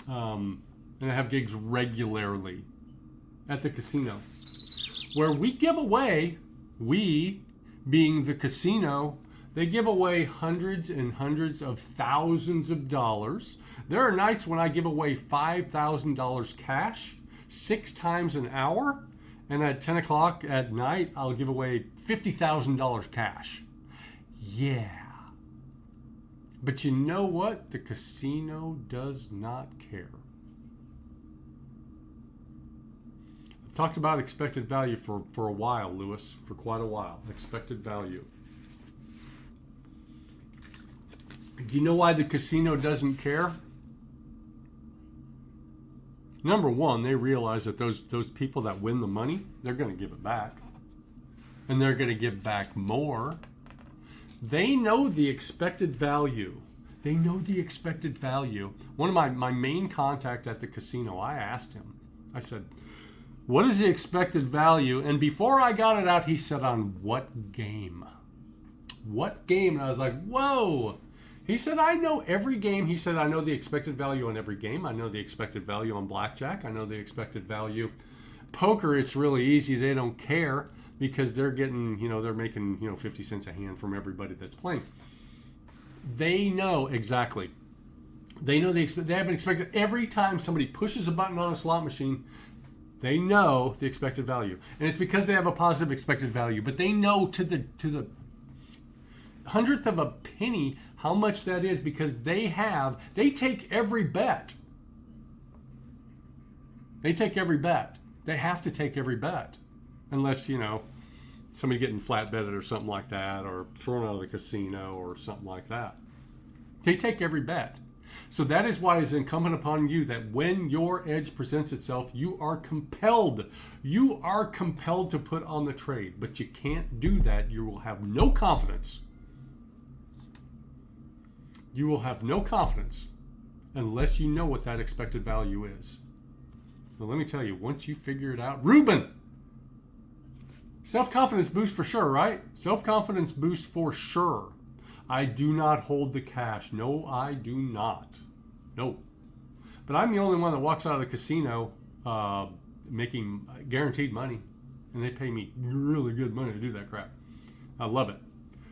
And I have gigs regularly at the casino where we give away, we being the casino, they give away hundreds and hundreds of thousands of dollars. There are nights when I give away $5,000 cash 6 times an hour. And at 10 o'clock at night, I'll give away $50,000 cash. Yeah. But you know what? The casino does not care. I've talked about expected value for a while, Lewis, for quite a while. Expected value. Do you know why the casino doesn't care? Number one, they realize that those people that win the money, they're going to give it back. And they're going to give back more. They know the expected value. They know the expected value. One of my main contact at the casino, I asked him, I said, what is the expected value? And before I got it out, he said, on what game? What game? And I was like, whoa. He said, I know every game. He said, I know the expected value on every game. I know the expected value on blackjack. I know the expected value. Poker, it's really easy. They don't care because they're getting, they're making, 50 cents a hand from everybody that's playing. They know exactly. They know they have an expected, every time somebody pushes a button on a slot machine, they know the expected value. And it's because they have a positive expected value, but they know to the 100th of a penny how much that is because they take every bet. They take every bet. They have to take every bet. Unless, somebody getting flat betted or something like that, or thrown out of the casino or something like that. They take every bet. So that is why it's incumbent upon you that when your edge presents itself, you are compelled. You are compelled to put on the trade. But you can't do that. You will have no confidence. You will have no confidence unless you know what that expected value is. So let me tell you, once you figure it out, Ruben, self-confidence boost for sure, right? Self-confidence boost for sure. I do not hold the cash. No, I do not. No. But I'm the only one that walks out of the casino making guaranteed money. And they pay me really good money to do that crap. I love it.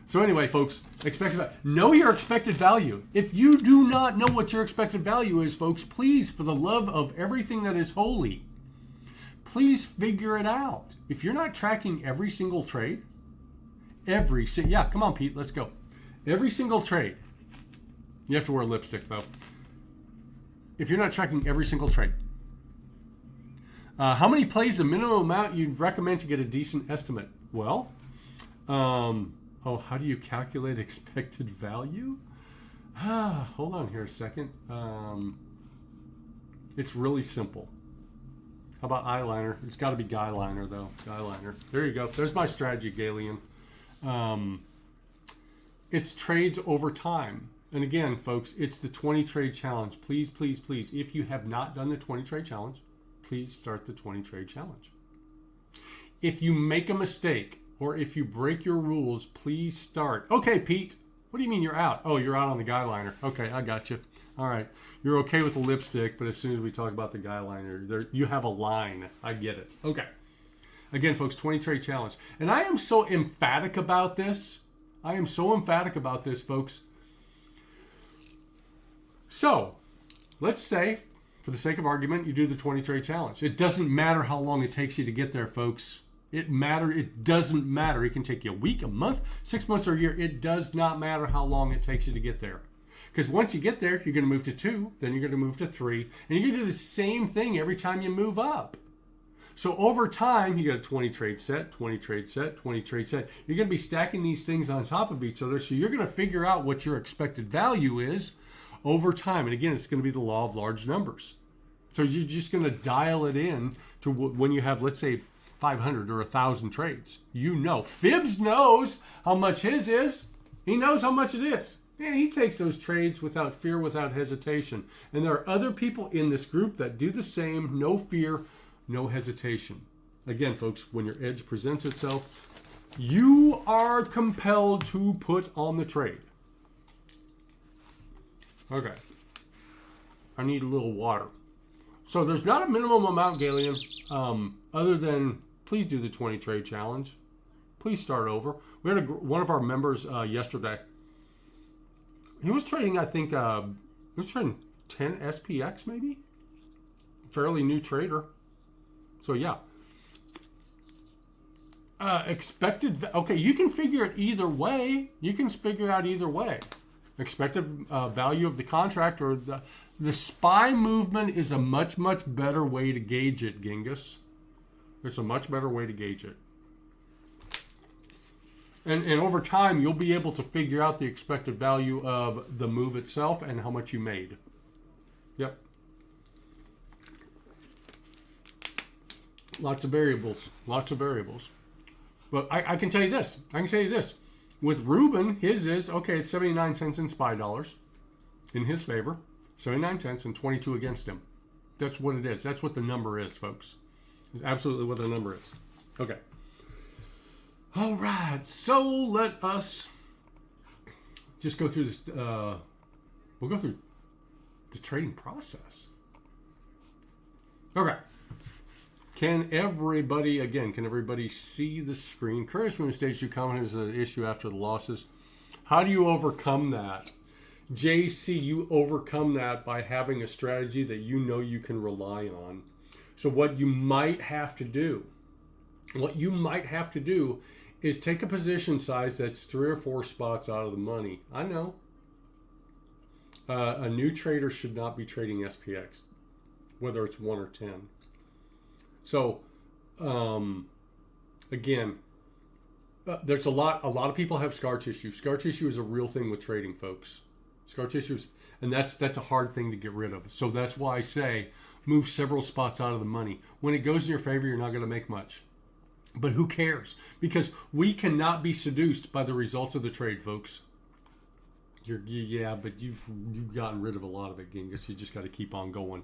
So anyway, folks, know your expected value. If you do not know what your expected value is, folks, please, for the love of everything that is holy, please figure it out. If you're not tracking every single trade, come on, Pete, let's go. Every single trade. You have to wear lipstick, though. If you're not tracking every single trade. How many plays the minimum amount you'd recommend to get a decent estimate? Well, how do you calculate expected value? Hold on here a second. It's really simple. How about eyeliner? It's got to be guy liner, though. Guy liner. There you go. There's my strategy, Galian. It's trades over time. And again, folks, it's the 20 trade challenge. Please, please, please, if you have not done the 20 trade challenge, please start the 20 trade challenge. If you make a mistake or if you break your rules, please start. Okay, Pete, what do you mean you're out? Oh, you're out on the guy liner. Okay, I got you. All right. You're okay with the lipstick, but as soon as we talk about the guy liner, you have a line. I get it. Okay. Again, folks, 20 trade challenge. And I am so emphatic about this. Folks. So, let's say, for the sake of argument, you do the 20 trade challenge. It doesn't matter how long it takes you to get there, folks. It doesn't matter. It can take you a week, a month, 6 months, or a year. It does not matter how long it takes you to get there. Because once you get there, you're going to move to 2, then you're going to move to 3, and you're going to do the same thing every time you move up. So over time, you got a 20 trade set, 20 trade set, 20 trade set. You're going to be stacking these things on top of each other, so you're going to figure out what your expected value is over time. And again, it's going to be the law of large numbers. So you're just going to dial it in to when you have, let's say, 500 or 1,000 trades. You know, Phibbs knows how much his is. He knows how much it is. And he takes those trades without fear, without hesitation. And there are other people in this group that do the same. No fear, no hesitation. Again, folks, when your edge presents itself, you are compelled to put on the trade. Okay. I need a little water. So there's not a minimum amount, Galian, other than please do the 20 trade challenge. Please start over. We had one of our members yesterday. He was trading, I think, he was trading 10 SPX maybe? Fairly new trader. So, yeah. Expected, okay, you can figure it either way. You can figure out either way. Expected value of the contract or the SPY movement is a much, much better way to gauge it, Genghis. It's a much better way to gauge it. And over time, you'll be able to figure out the expected value of the move itself and how much you made. Yep. Lots of variables. Lots of variables. But I can tell you this. With Ruben, his is, okay, it's 79 cents in SPY dollars in his favor. 79 cents and 22 against him. That's what it is. That's what the number is, folks. It's absolutely what the number is. Okay. All right, so let us just go through this. We'll go through the trading process. Okay. Can everybody see the screen? Curious when the stage 2 comment is an issue after the losses. How do you overcome that? JC, you overcome that by having a strategy that you know you can rely on. So what you might have to do is take a position size that's 3 or 4 spots out of the money. I know. A new trader should not be trading SPX, whether it's 1 or 10. So, again, there's a lot of people have scar tissue. Scar tissue is a real thing with trading, folks. Scar tissue and that's a hard thing to get rid of. So that's why I say move several spots out of the money. When it goes in your favor, you're not going to make much. But who cares? Because we cannot be seduced by the results of the trade, folks. But you've gotten rid of a lot of it, Genghis. You just got to keep on going.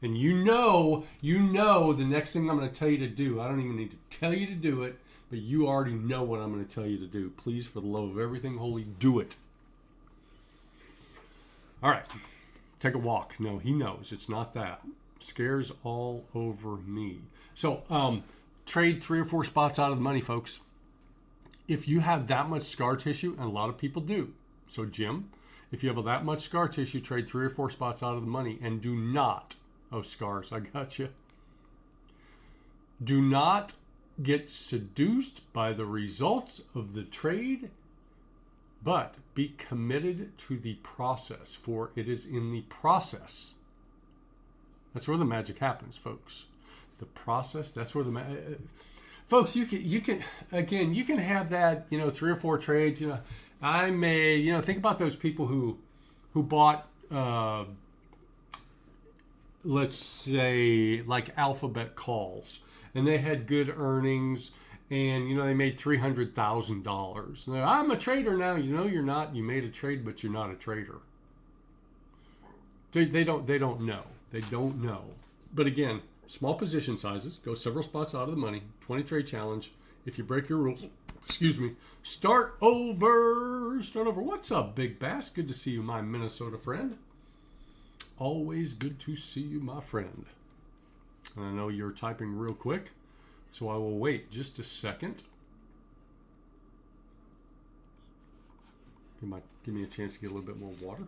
And you know the next thing I'm going to tell you to do. I don't even need to tell you to do it, but you already know what I'm going to tell you to do. Please, for the love of everything holy, do it. All right. Take a walk. No, he knows. It's not that. Scares all over me. So, trade 3 or 4 spots out of the money, folks. If you have that much scar tissue, and a lot of people do. So, Jim, if you have that much scar tissue, trade 3 or 4 spots out of the money and do not, scars, I got you. Do not get seduced by the results of the trade, but be committed to the process, for it is in the process. That's where the magic happens, folks. The process, that's where the folks, you can have that, 3 or 4 trades, I may, think about those people who bought let's say like Alphabet Calls, and they had good earnings, and they made $300,000. I'm a trader now. You're not. You made a trade, but you're not a trader. They don't know. They don't know. But again, small position sizes, go several spots out of the money. 20 trade challenge. If you break your rules, start over. What's up, Big Bass? Good to see you, my Minnesota friend. Always good to see you, my friend. And I know you're typing real quick, so I will wait just a second. Give me a chance to get a little bit more water.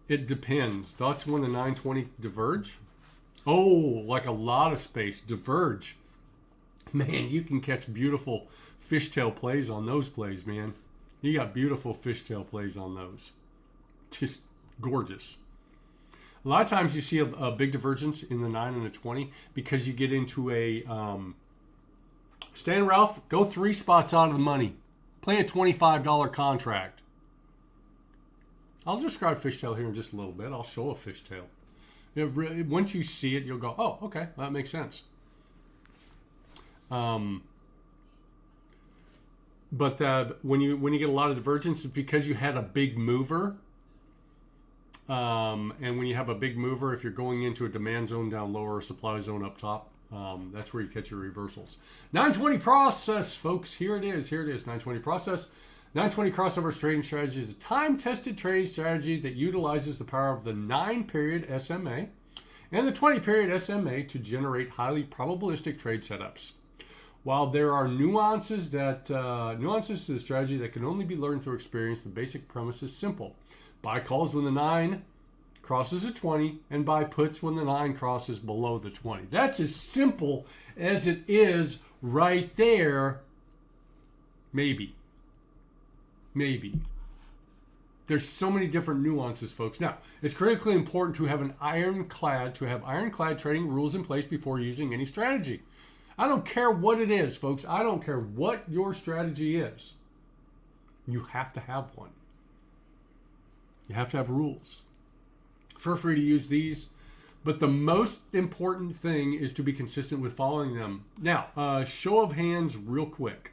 It depends. That's when the 920 diverge. Oh, like a lot of space. Diverge. Man, you can catch beautiful fishtail plays on those plays, man. You got beautiful fishtail plays on those. Just gorgeous. A lot of times you see a big divergence in the 9 and the 20 because you get into a Stan Ralph, go 3 spots out of the money. Play a $25 contract. I'll describe fishtail here in just a little bit. I'll show a fishtail. Once you see it, you'll go, oh, okay, that makes sense. But when you get a lot of divergence, it's because you had a big mover. And when you have a big mover, if you're going into a demand zone down lower, or supply zone up top, that's where you catch your reversals. 920 process, folks. Here it is. 920 process. 920 crossovers trading strategy is a time-tested trading strategy that utilizes the power of the 9-period SMA and the 20-period SMA to generate highly probabilistic trade setups. While there are nuances to the strategy that can only be learned through experience, the basic premise is simple. Buy calls when the 9 crosses a 20, and buy puts when the 9 crosses below the 20. That's as simple as it is right there. Maybe. There's so many different nuances, folks. Now, it's critically important to have ironclad trading rules in place before using any strategy. I don't care what it is, folks. I don't care what your strategy is. You have to have one. You have to have rules. Feel free to use these, but the most important thing is to be consistent with following them. Now, show of hands real quick.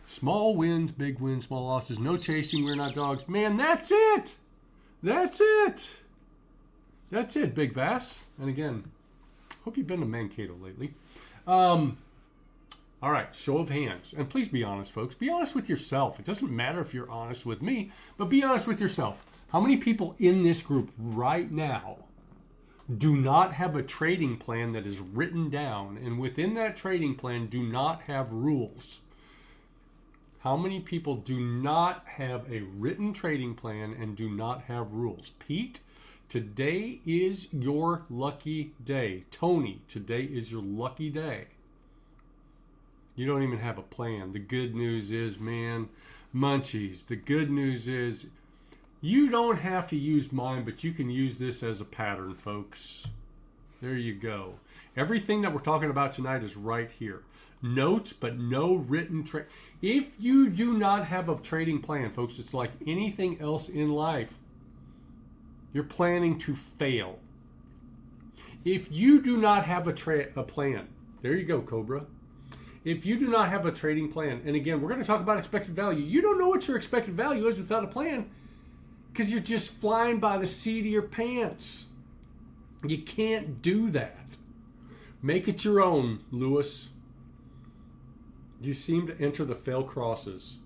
Small wins, big wins, small losses, no chasing, we're not dogs. Man, that's it. That's it, Big Bass. And again, hope you've been to Mankato lately. All right, show of hands. And please be honest, folks. Be honest with yourself. It doesn't matter if you're honest with me, but be honest with yourself. How many people in this group right now do not have a trading plan that is written down, and within that trading plan do not have rules? How many people do not have a written trading plan and do not have rules? Pete, today is your lucky day. Tony, today is your lucky day. You don't even have a plan. The good news is, man, Munchies, the good news is you don't have to use mine, but you can use this as a pattern, folks. There you go. Everything that we're talking about tonight is right here. Notes, but no written trade. If you do not have a trading plan, folks, it's like anything else in life. You're planning to fail. If you do not have a plan, there you go, Cobra. If you do not have a trading plan, and again, we're going to talk about expected value. You don't know what your expected value is without a plan because you're just flying by the seat of your pants. You can't do that. Make it your own, Lewis. You seem to enter the fail crosses.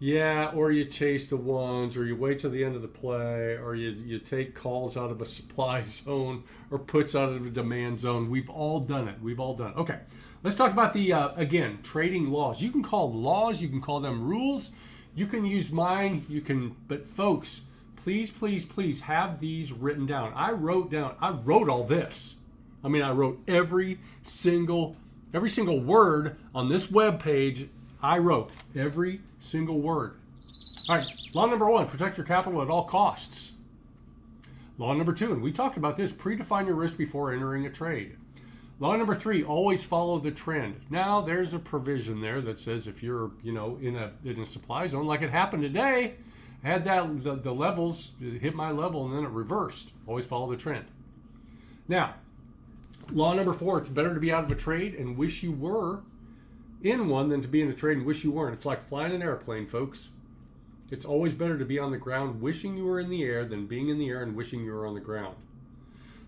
Yeah, or you chase the ones, or you wait till the end of the play, or you take calls out of a supply zone, or puts out of a demand zone. We've all done it. Okay, let's talk about the, again, trading laws. You can call them laws, you can call them rules, you can use mine, but folks, please have these written down. I wrote all this. I wrote every single word on this web page. I wrote every single word. All right, law number 1, protect your capital at all costs. Law number 2, and we talked about this, predefine your risk before entering a trade. Law number 3, always follow the trend. Now, there's a provision there that says if you're, in a supply zone, like it happened today, I had the levels, it hit my level, and then it reversed. Always follow the trend. Now, law number 4, it's better to be out of a trade and wish you were in one than to be in a trade and wish you weren't. It's like flying an airplane, folks. It's always better to be on the ground wishing you were in the air than being in the air and wishing you were on the ground.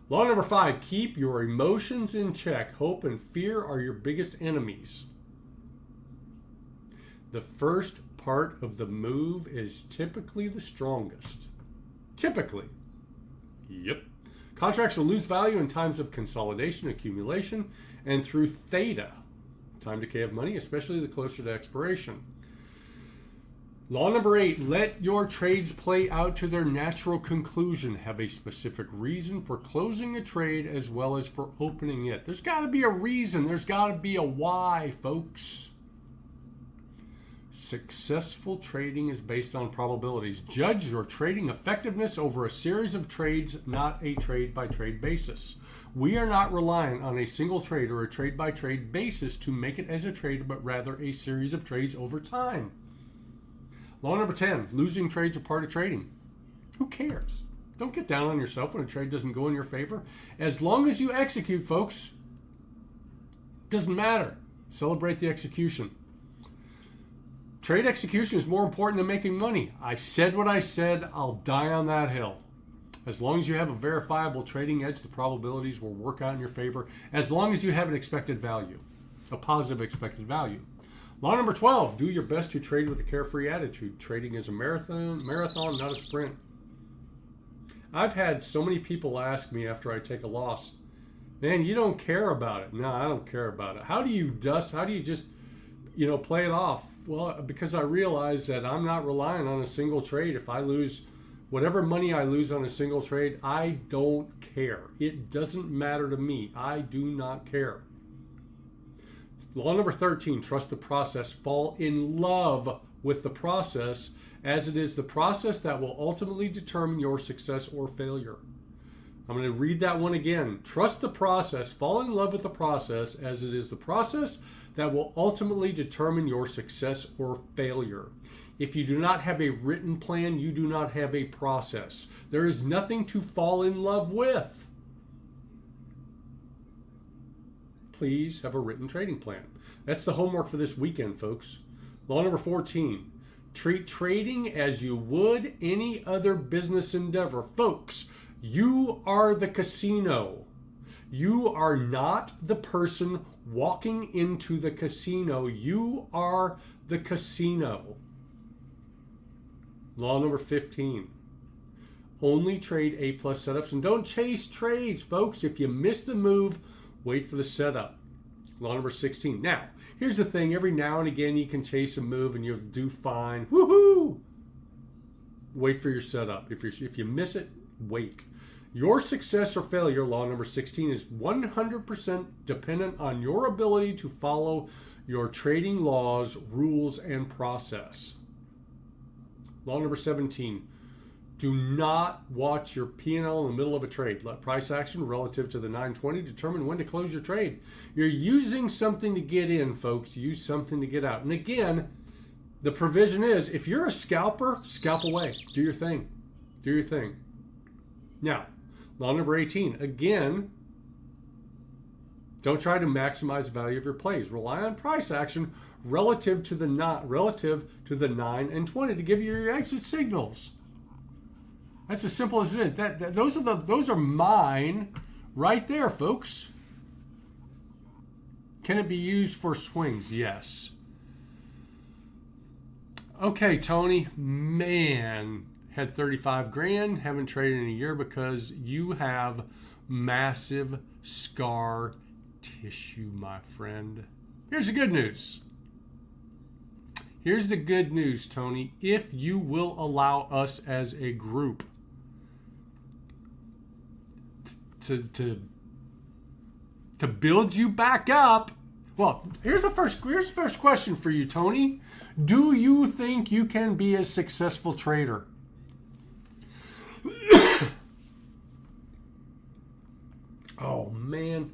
Law number 5, keep your emotions in check. Hope and fear are your biggest enemies. The first part of the move is typically the strongest. Typically. Yep. Contracts will lose value in times of consolidation, accumulation, and through theta, time decay of money, especially the closer to expiration. Law number 8, let your trades play out to their natural conclusion. Have a specific reason for closing a trade as well as for opening it. There's got to be a reason. There's got to be a why, folks. Successful trading is based on probabilities. Judge your trading effectiveness over a series of trades, not a trade-by-trade basis. We are not relying on a single trade or a trade-by-trade basis to make it as a trade, but rather a series of trades over time. Law number 10, losing trades are part of trading. Who cares? Don't get down on yourself when a trade doesn't go in your favor. As long as you execute, folks, doesn't matter. Celebrate the execution. Trade execution is more important than making money. I said what I said. I'll die on that hill. As long as you have a verifiable trading edge, the probabilities will work out in your favor. As long as you have an expected value, a positive expected value. Law number 12, do your best to trade with a carefree attitude. Trading is a marathon, not a sprint. I've had so many people ask me after I take a loss, man, you don't care about it. No, I don't care about it. How do you just play it off? Well, because I realize that I'm not relying on a single trade. If I lose whatever money I lose on a single trade, I don't care. It doesn't matter to me. I do not care. Law number 13, trust the process. Fall in love with the process, as it is the process that will ultimately determine your success or failure. I'm going to read that one again. Trust the process. Fall in love with the process, as it is the process that will ultimately determine your success or failure. If you do not have a written plan, you do not have a process. There is nothing to fall in love with. Please have a written trading plan. That's the homework for this weekend, folks. Law number 14, treat trading as you would any other business endeavor. Folks, you are the casino. You are not the person walking into the casino. You are the casino. Law number 15, only trade A-plus setups and don't chase trades, folks. If you miss the move, wait for the setup. Law number 16. Now, here's the thing. Every now and again, you can chase a move and you'll do fine. Woohoo! Wait for your setup. If you miss it, wait. Your success or failure, law number 16, is 100% dependent on your ability to follow your trading laws, rules, and process. Law number 17. Do not watch your P&L in the middle of a trade. Let price action relative to the 920 determine when to close your trade. You're using something to get in, folks. Use something to get out. And again, the provision is, if you're a scalper, scalp away. Do your thing. Do your thing. Now, law number 18. Again, don't try to maximize the value of your plays. Rely on price action relative to the 9 and 20 to give you your exit signals. That's as simple as it is. Those are mine right there, folks. Can it be used for swings? Yes. Okay, Tony. Man, had 35 grand. Haven't traded in a year because you have massive scar tissue, my friend. Here's the good news. Here's the good news, Tony. If you will allow us as a group to build you back up. Well, here's the first question for you, Tony. Do you think you can be a successful trader? Oh man,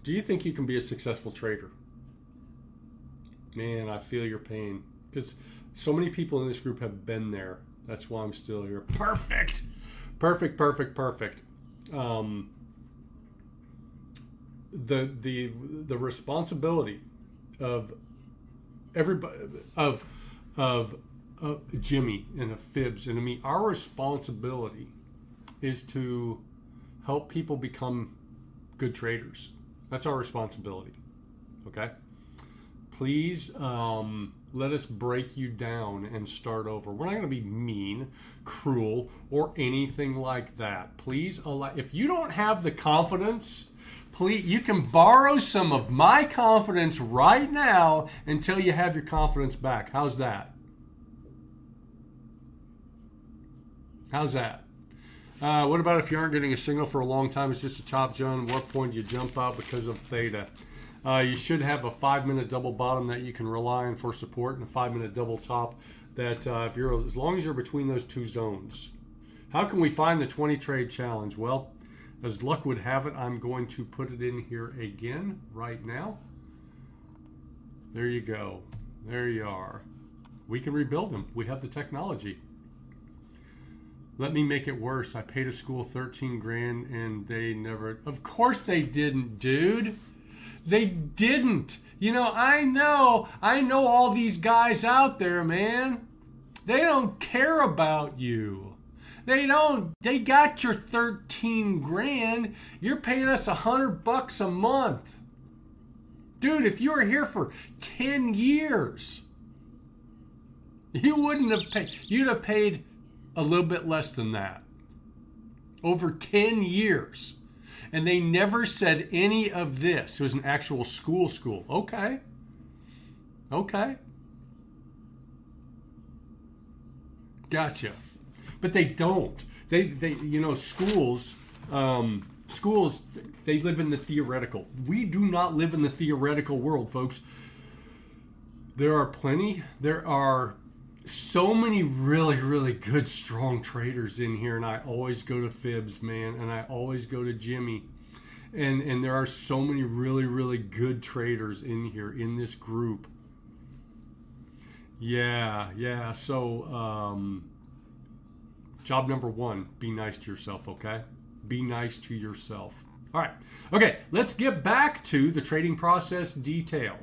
Do you think you can be a successful trader? Man, I feel your pain. Because so many people in this group have been there. That's why I'm still here. Perfect. Perfect, perfect, perfect. The responsibility of everybody, of Jimmy and of Fibs and of me, our responsibility is to help people become good traders. That's our responsibility. Okay? Please let us break you down and start over. We're not going to be mean, cruel, or anything like that. Please allow. If you don't have the confidence, please, you can borrow some of my confidence right now until you have your confidence back. How's that? How's that? What about if you aren't getting a signal for a long time? It's just a top zone. What point do you jump out because of theta? You should have a 5-minute double bottom that you can rely on for support and a 5-minute double top that if you're, as long as you're between those two zones. How can we find the 20 trade challenge? Well, as luck would have it, I'm going to put it in here again right now. There you go. There you are. We can rebuild them. We have the technology. Let me make it worse. I paid a school 13 grand and they never, of course they didn't, dude. They didn't. You know all these guys out there, man. They don't care about you. They got your 13 grand. You're paying us $100 a month. Dude, if you were here for 10 years, you wouldn't have paid. You'd have paid a little bit less than that. Over 10 years. And they never said any of this. It was an actual school. Okay. Gotcha. But they don't. They schools, they live in the theoretical. We do not live in the theoretical world, folks. There are so many really, really good, strong traders in here, and I always go to Fibs, man, and I always go to Jimmy. And there are so many really, really good traders in here, in this group. Yeah. So, job number 1, be nice to yourself, okay? Be nice to yourself. All right. Okay, let's get back to the trading process detail.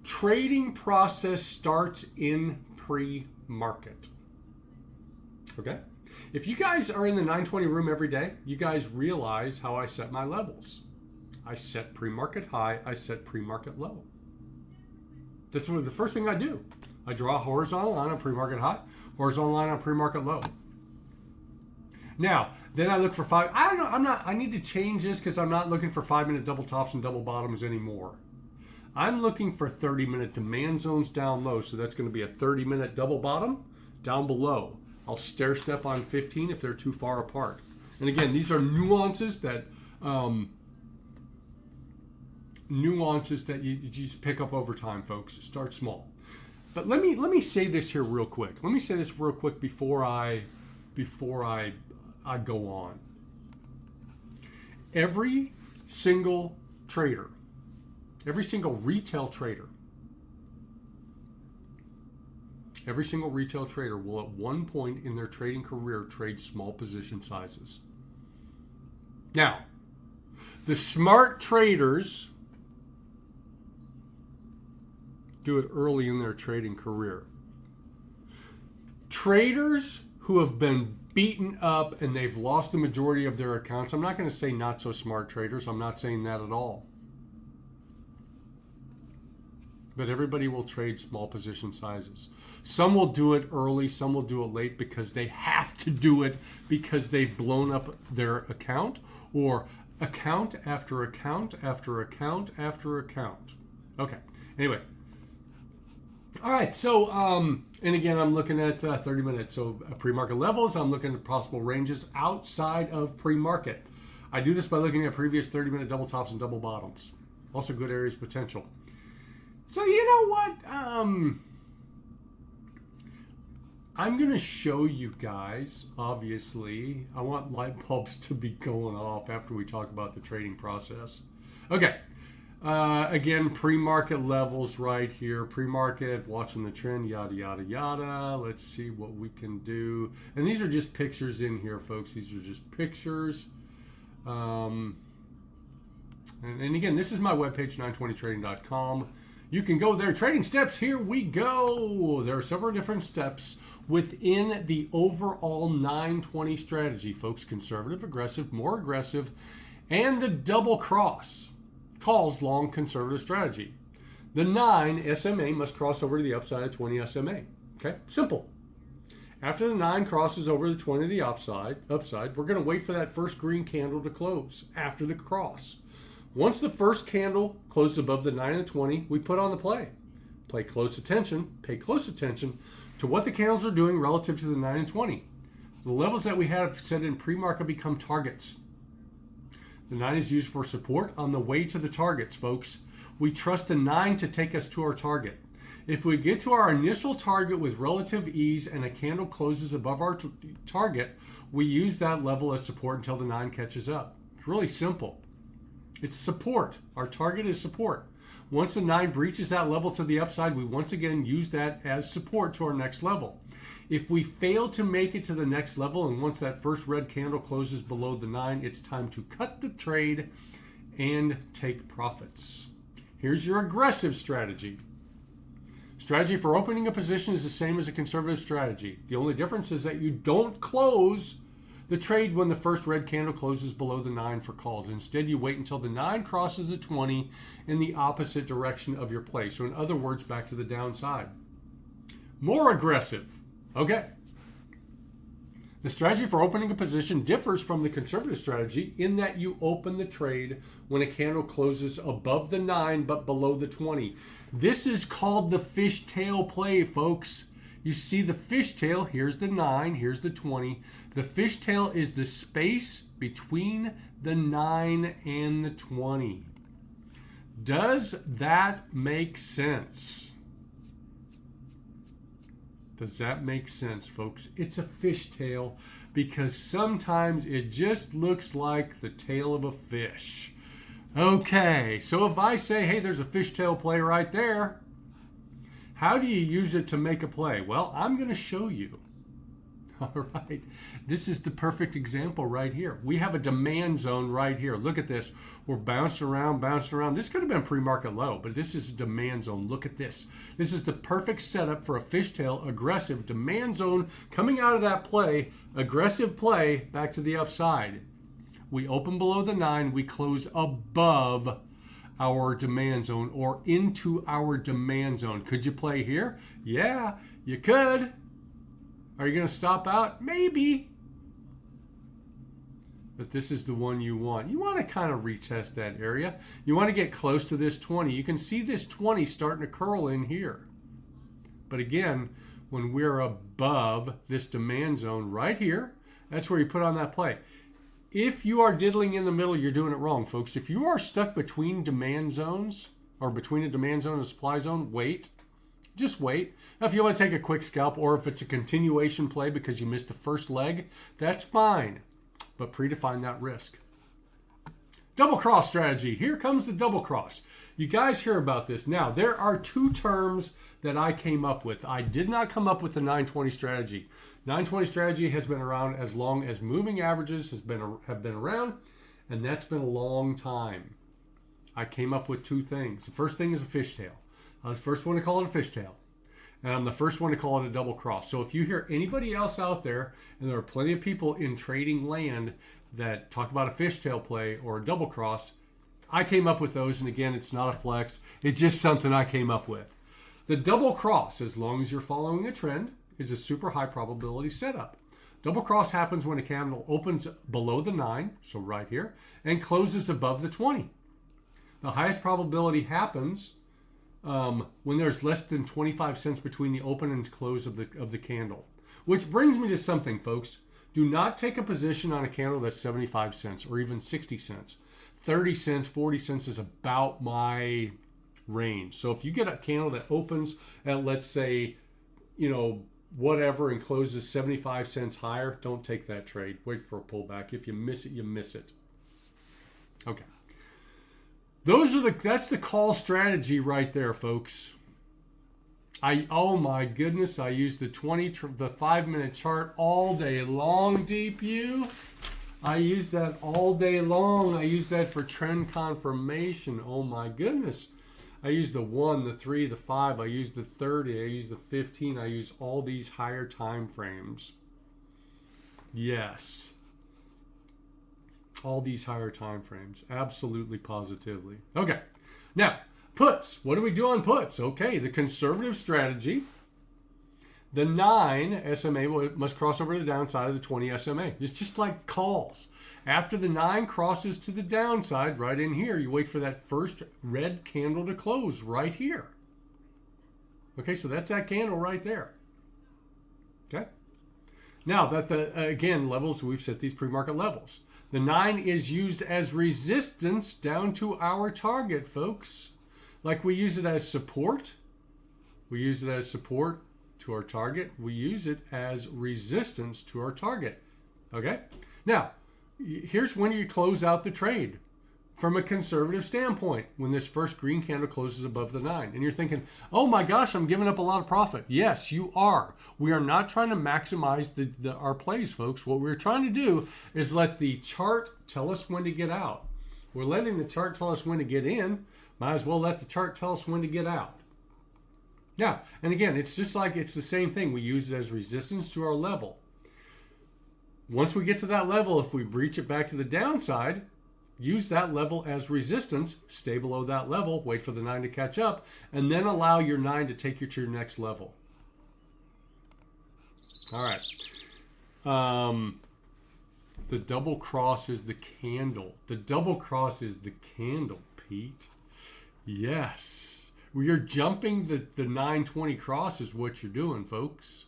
Trading process starts in pre-market. Okay? If you guys are in the 920 room every day, you guys realize how I set my levels. I set pre-market high, I set pre-market low. That's the first thing I do. I draw a horizontal line on pre-market high, horizontal line on pre-market low. Now, then I look for I need to change this because I'm not looking for 5-minute double tops and double bottoms anymore. I'm looking for 30-minute demand zones down low. So that's going to be a 30-minute double bottom down below. I'll stair step on 15 if they're too far apart. And again, these are nuances that you just pick up over time, folks. Start small. But let me say this here real quick. Let me say this real quick before I go on. Every single trader, every single retail trader will at one point in their trading career trade small position sizes. Now, the smart traders do it early in their trading career. Traders who have been beaten up and they've lost the majority of their accounts, I'm not going to say not so smart traders, I'm not saying that at all. But everybody will trade small position sizes. Some will do it early, some will do it late because they have to do it because they've blown up their account, or account after account after account after account. Okay, anyway. All right, so, and again, I'm looking at 30 minutes. So pre-market levels, I'm looking at possible ranges outside of pre-market. I do this by looking at previous 30-minute double tops and double bottoms. Also good areas of potential. So you know what? I'm going to show you guys, obviously. I want light bulbs to be going off after we talk about the trading process. Okay. Again, pre-market levels right here. Pre-market, watching the trend, yada, yada, yada. Let's see what we can do. And these are just pictures in here, folks. These are just pictures. And again, this is my webpage, 920trading.com. You can go there. Trading steps, here we go. There are several different steps within the overall 920 strategy, folks. Conservative, aggressive, more aggressive, and the double cross calls long conservative strategy. The 9 SMA must cross over to the upside of 20 SMA. Okay, simple. After the 9 crosses over the 20 to the upside, we're going to wait for that first green candle to close after the cross. Once the first candle closes above the 9 and the 20, we put on the play. Pay close attention to what the candles are doing relative to the 9 and 20. The levels that we have set in pre-market become targets. The 9 is used for support on the way to the targets, folks. We trust the 9 to take us to our target. If we get to our initial target with relative ease and a candle closes above our target, we use that level as support until the 9 catches up. It's really simple. It's support. Our target is support. Once the 9 breaches that level to the upside, we once again use that as support to our next level. If we fail to make it to the next level, and once that first red candle closes below the 9, it's time to cut the trade and take profits. Here's your aggressive strategy. Strategy for opening a position is the same as a conservative strategy. The only difference is that you don't close the trade when the first red candle closes below the 9 for calls. Instead, you wait until the 9 crosses the 20 in the opposite direction of your play. So in other words, back to the downside. More aggressive. Okay. The strategy for opening a position differs from the conservative strategy in that you open the trade when a candle closes above the 9 but below the 20. This is called the fishtail play, folks. You see the fishtail, here's the 9, here's the 20. The fishtail is the space between the 9 and the 20. Does that make sense? Does that make sense, folks? It's a fishtail because sometimes it just looks like the tail of a fish. Okay, so if I say, hey, there's a fishtail play right there, how do you use it to make a play? Well, I'm going to show you. All right, this is the perfect example right here. We have a demand zone right here. Look at this. We're bouncing around, bouncing around. This could have been pre-market low, but this is a demand zone. Look at this. This is the perfect setup for a fishtail, aggressive demand zone coming out of that play, aggressive play back to the upside. We open below the 9, we close above our demand zone or into our demand zone. Could you play here? Yeah, you could. Are you going to stop out? Maybe. But this is the one you want. You want to kind of retest that area. You want to get close to this 20. You can see this 20 starting to curl in here. But again, when we're above this demand zone right here, that's where you put on that play. If you are diddling in the middle, you're doing it wrong, folks. If you are stuck between demand zones or between a demand zone and a supply zone, wait. Just wait. Now, if you want to take a quick scalp or if it's a continuation play because you missed the first leg, that's fine. But predefine that risk. Double cross strategy. Here comes the double cross. You guys hear about this. Now, there are 2 terms that I came up with. I did not come up with the 920 strategy. 920 strategy has been around as long as moving averages have been around, and that's been a long time. I came up with 2 things. The first thing is a fishtail. I was the first one to call it a fishtail. And I'm the first one to call it a double cross. So if you hear anybody else out there, and there are plenty of people in trading land that talk about a fishtail play or a double cross, I came up with those. And again, it's not a flex. It's just something I came up with. The double cross, as long as you're following a trend, is a super high probability setup. Double cross happens when a candle opens below the 9, so right here, and closes above the 20. The highest probability happens when there's less than 25 cents between the open and close of the candle. Which brings me to something, folks. Do not take a position on a candle that's 75 cents or even 60 cents. 30 cents, 40 cents is about my range. So if you get a candle that opens at, let's say, whatever, and closes 75 cents higher, don't take that trade. Wait for a pullback. If you miss it, you miss it. Okay. That's the call strategy right there, folks. Oh my goodness, I use the 5-minute chart all day long, DeepU. I use that all day long. I use that for trend confirmation. Oh my goodness. I use the 1, the 3, the 5. I use the 30. I use the 15. I use all these higher time frames. Yes. All these higher time frames. Absolutely, positively. Okay. Now, puts. What do we do on puts? Okay, the conservative strategy. The 9 SMA must cross over to the downside of the 20 SMA. It's just like calls. After the 9 crosses to the downside, right in here, you wait for that first red candle to close right here. Okay, so that's that candle right there. Okay. Now, again, levels, we've set these pre-market levels. The 9 is used as resistance down to our target, folks. Like we use it as support. We use it as support to our target. We use it as resistance to our target. Okay? Now, here's when you close out the trade from a conservative standpoint, when this first green candle closes above the 9. And you're thinking, oh my gosh, I'm giving up a lot of profit. Yes, you are. We are not trying to maximize our plays, folks. What we're trying to do is let the chart tell us when to get out. We're letting the chart tell us when to get in. Might as well let the chart tell us when to get out. Yeah, and again, it's just like it's the same thing. We use it as resistance to our level. Once we get to that level, if we breach it back to the downside, use that level as resistance, stay below that level, wait for the 9 to catch up, and then allow your 9 to take you to your next level. All right. The double cross is the candle. The double cross is the candle, Pete. Yes. You're jumping the 920 cross is what you're doing, folks.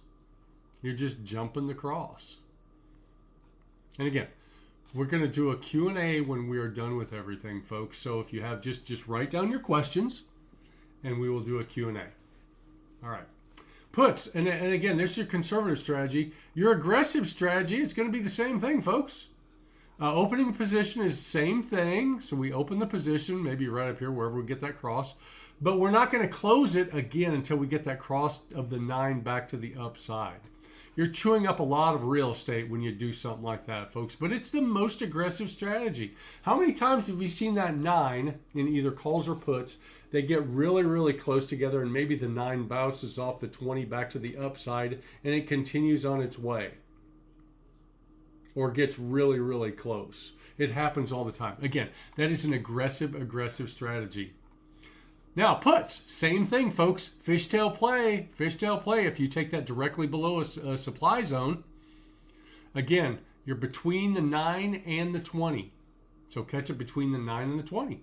You're just jumping the cross. And again, we're going to do a Q&A when we are done with everything, folks. So if you have, just write down your questions, and we will do a Q&A. All right. Puts, and again, there's your conservative strategy. Your aggressive strategy, it's going to be the same thing, folks. Opening position is the same thing. So we open the position, maybe right up here, wherever we get that cross. But we're not going to close it again until we get that cross of the 9 back to the upside. You're chewing up a lot of real estate when you do something like that, folks. But it's the most aggressive strategy. How many times have you seen that 9 in either calls or puts? They get really, really close together, and maybe the 9 bounces off the 20 back to the upside, and it continues on its way. Or gets really, really close. It happens all the time. Again, that is an aggressive strategy. Now, puts, same thing, folks. Fishtail play. Fishtail play. If you take that directly below a supply zone, again, you're between the 9 and the 20. So catch it between the 9 and the 20.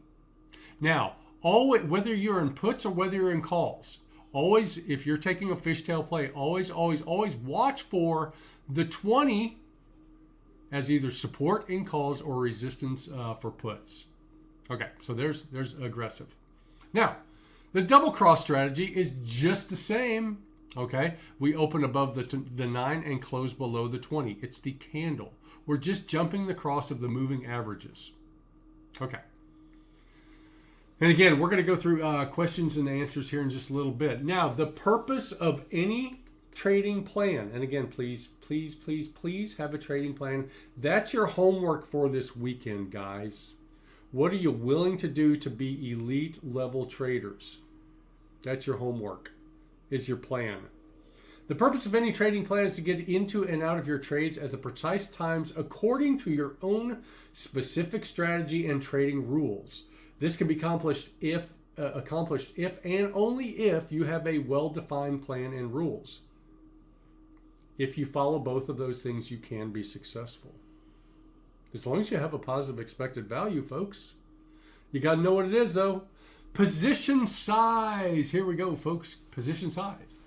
Now, whether you're in puts or whether you're in calls, always, if you're taking a fishtail play, always watch for the 20 as either support in calls or resistance for puts. Okay, so there's aggressive. Now, the double cross strategy is just the same. Okay, we open above the 9 and close below the 20. It's the candle. We're just jumping the cross of the moving averages. Okay. And again, we're going to go through questions and answers here in just a little bit. Now, the purpose of any trading plan, and again, please have a trading plan. That's your homework for this weekend, guys. What are you willing to do to be elite level traders? That's your homework, is your plan. The purpose of any trading plan is to get into and out of your trades at the precise times according to your own specific strategy and trading rules. This can be accomplished if and only if you have a well-defined plan and rules. If you follow both of those things, you can be successful. As long as you have a positive expected value, folks. You got to know what it is, though. Position size. Here we go, folks. Position size.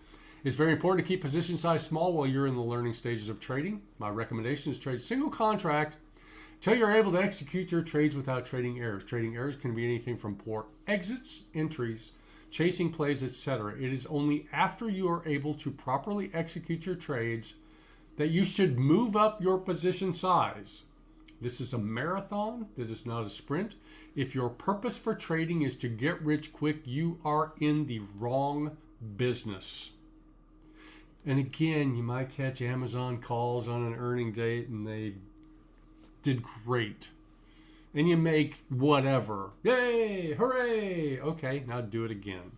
It's very important to keep position size small while you're in the learning stages of trading. My recommendation is trade single contract until you're able to execute your trades without trading errors. Trading errors can be anything from poor exits, entries, chasing plays, etc. It is only after you are able to properly execute your trades that you should move up your position size. This is a marathon. This is not a sprint. If your purpose for trading is to get rich quick, you are in the wrong business. And again, you might catch Amazon calls on an earning date and they did great. And you make whatever. Yay! Hooray! Okay, now do it again.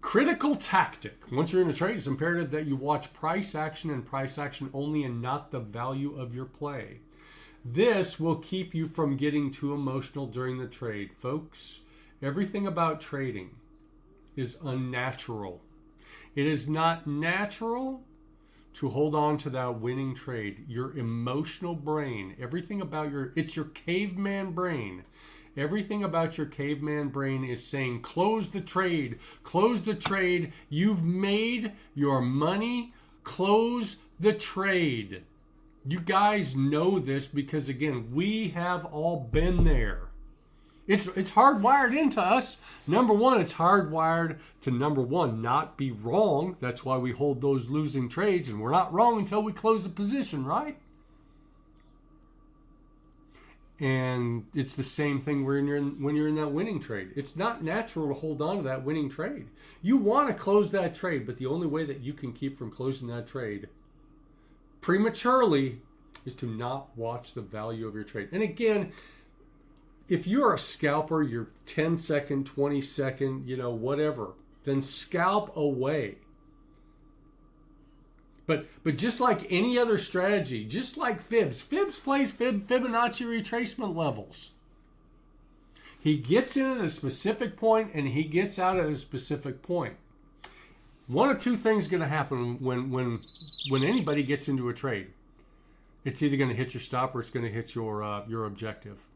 Critical tactic. Once you're in a trade, it's imperative that you watch price action and price action only and not the value of your play. This will keep you from getting too emotional during the trade. Folks, everything about trading is unnatural. It is not natural to hold on to that winning trade. Your emotional brain, everything about it's your caveman brain. Everything about your caveman brain is saying, close the trade, close the trade. You've made your money, close the trade. You guys know this because, again, we have all been there. It's hardwired into us. Number one, it's hardwired to, number one, not be wrong. That's why we hold those losing trades, and we're not wrong until we close the position, right? And it's the same thing when you're in that winning trade. It's not natural to hold on to that winning trade. You want to close that trade, but the only way that you can keep from closing that trade prematurely is to not watch the value of your trade. And again, if you're a scalper, you're 10 second, 20 second, whatever, then scalp away. But just like any other strategy, just like Fibs plays Fibonacci retracement levels. He gets in at a specific point and he gets out at a specific point. One of two things is going to happen when anybody gets into a trade. It's either going to hit your stop or it's going to hit your objective.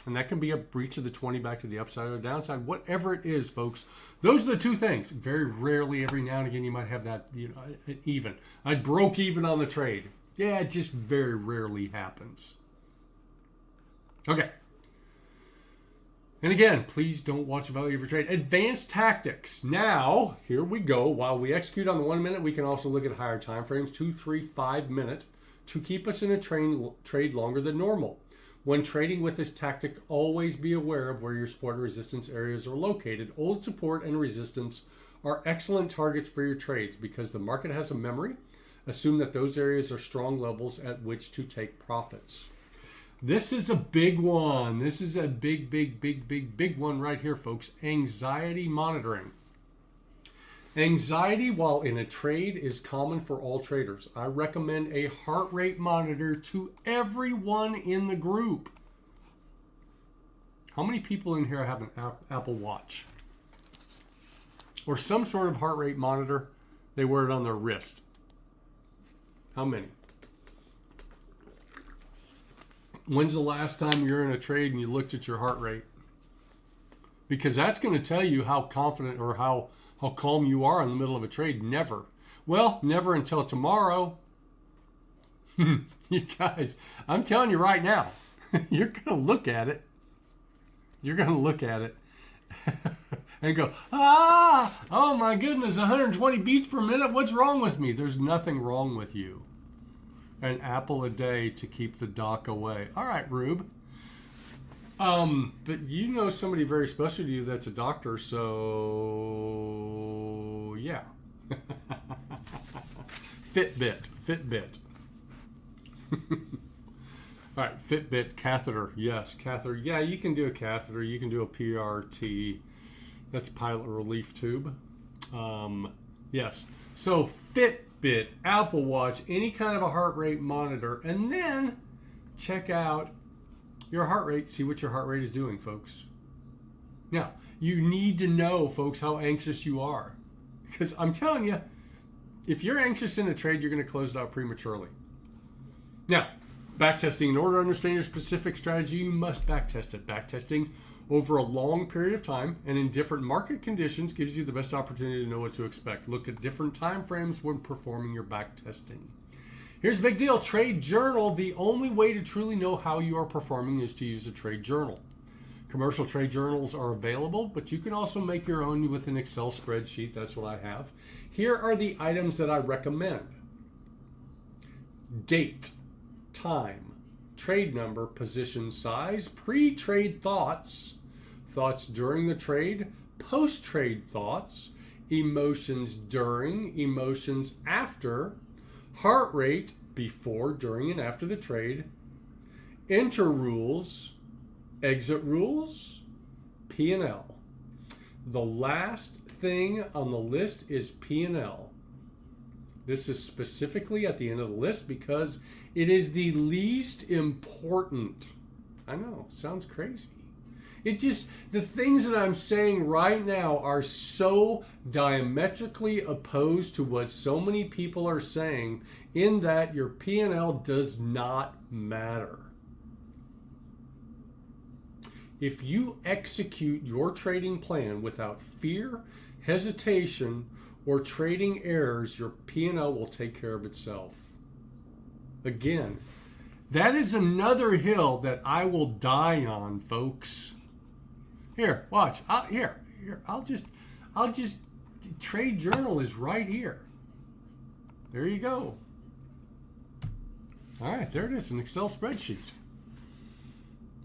And that can be a breach of the 20 back to the upside or the downside, whatever it is, folks. Those are the two things. Very rarely, every now and again, you might have that, even. I broke even on the trade. Yeah, it just very rarely happens. Okay. And again, please don't watch the value of your trade. Advanced tactics. Now, here we go. While we execute on the 1 minute, we can also look at higher time frames, 2, 3, 5 minutes, to keep us in a trade longer than normal. When trading with this tactic, always be aware of where your support and resistance areas are located. Old support and resistance are excellent targets for your trades because the market has a memory. Assume that those areas are strong levels at which to take profits. This is a big one. This is a big one right here, folks. Anxiety monitoring. Anxiety, while in a trade, is common for all traders. I recommend a heart rate monitor to everyone in the group. How many people in here have an Apple Watch? Or some sort of heart rate monitor? They wear it on their wrist. How many? When's the last time you're in a trade and you looked at your heart rate? Because that's going to tell you how confident or how calm you are in the middle of a trade. Never. Well, never until tomorrow. You guys, I'm telling you right now, you're going to look at it. You're going to look at it and go, oh my goodness, 120 beats per minute. What's wrong with me? There's nothing wrong with you. An apple a day to keep the doc away. All right, Rube. But you know somebody very special to you that's a doctor, so yeah. Fitbit. All right, Fitbit catheter. Yes, catheter. Yeah, you can do a catheter. You can do a PRT. That's pilot relief tube. Yes. So Fitbit, Apple Watch, any kind of a heart rate monitor, and then check out your heart rate, see what your heart rate is doing, folks. Now, you need to know, folks, how anxious you are. Because I'm telling you, if you're anxious in a trade, you're going to close it out prematurely. Now, backtesting. In order to understand your specific strategy, you must backtest it. Backtesting over a long period of time and in different market conditions gives you the best opportunity to know what to expect. Look at different time frames when performing your backtesting. Here's the big deal. Trade journal. The only way to truly know how you are performing is to use a trade journal. Commercial trade journals are available, but you can also make your own with an Excel spreadsheet. That's what I have. Here are the items that I recommend. Date, time, trade number, position size, pre-trade thoughts, thoughts during the trade, post-trade thoughts, emotions during, emotions after, heart rate before, during, and after the trade, enter rules, exit rules, P&L. The last thing on the list is P&L. This is specifically at the end of the list because it is the least important. I know, sounds crazy. It just, the things that I'm saying right now are so diametrically opposed to what so many people are saying, in that your P&L does not matter. If you execute your trading plan without fear, hesitation, or trading errors, your P&L will take care of itself. Again, that is another hill that I will die on, folks. Here, watch. I'll just trade journal is right here. There you go. All right, there it is, an Excel spreadsheet.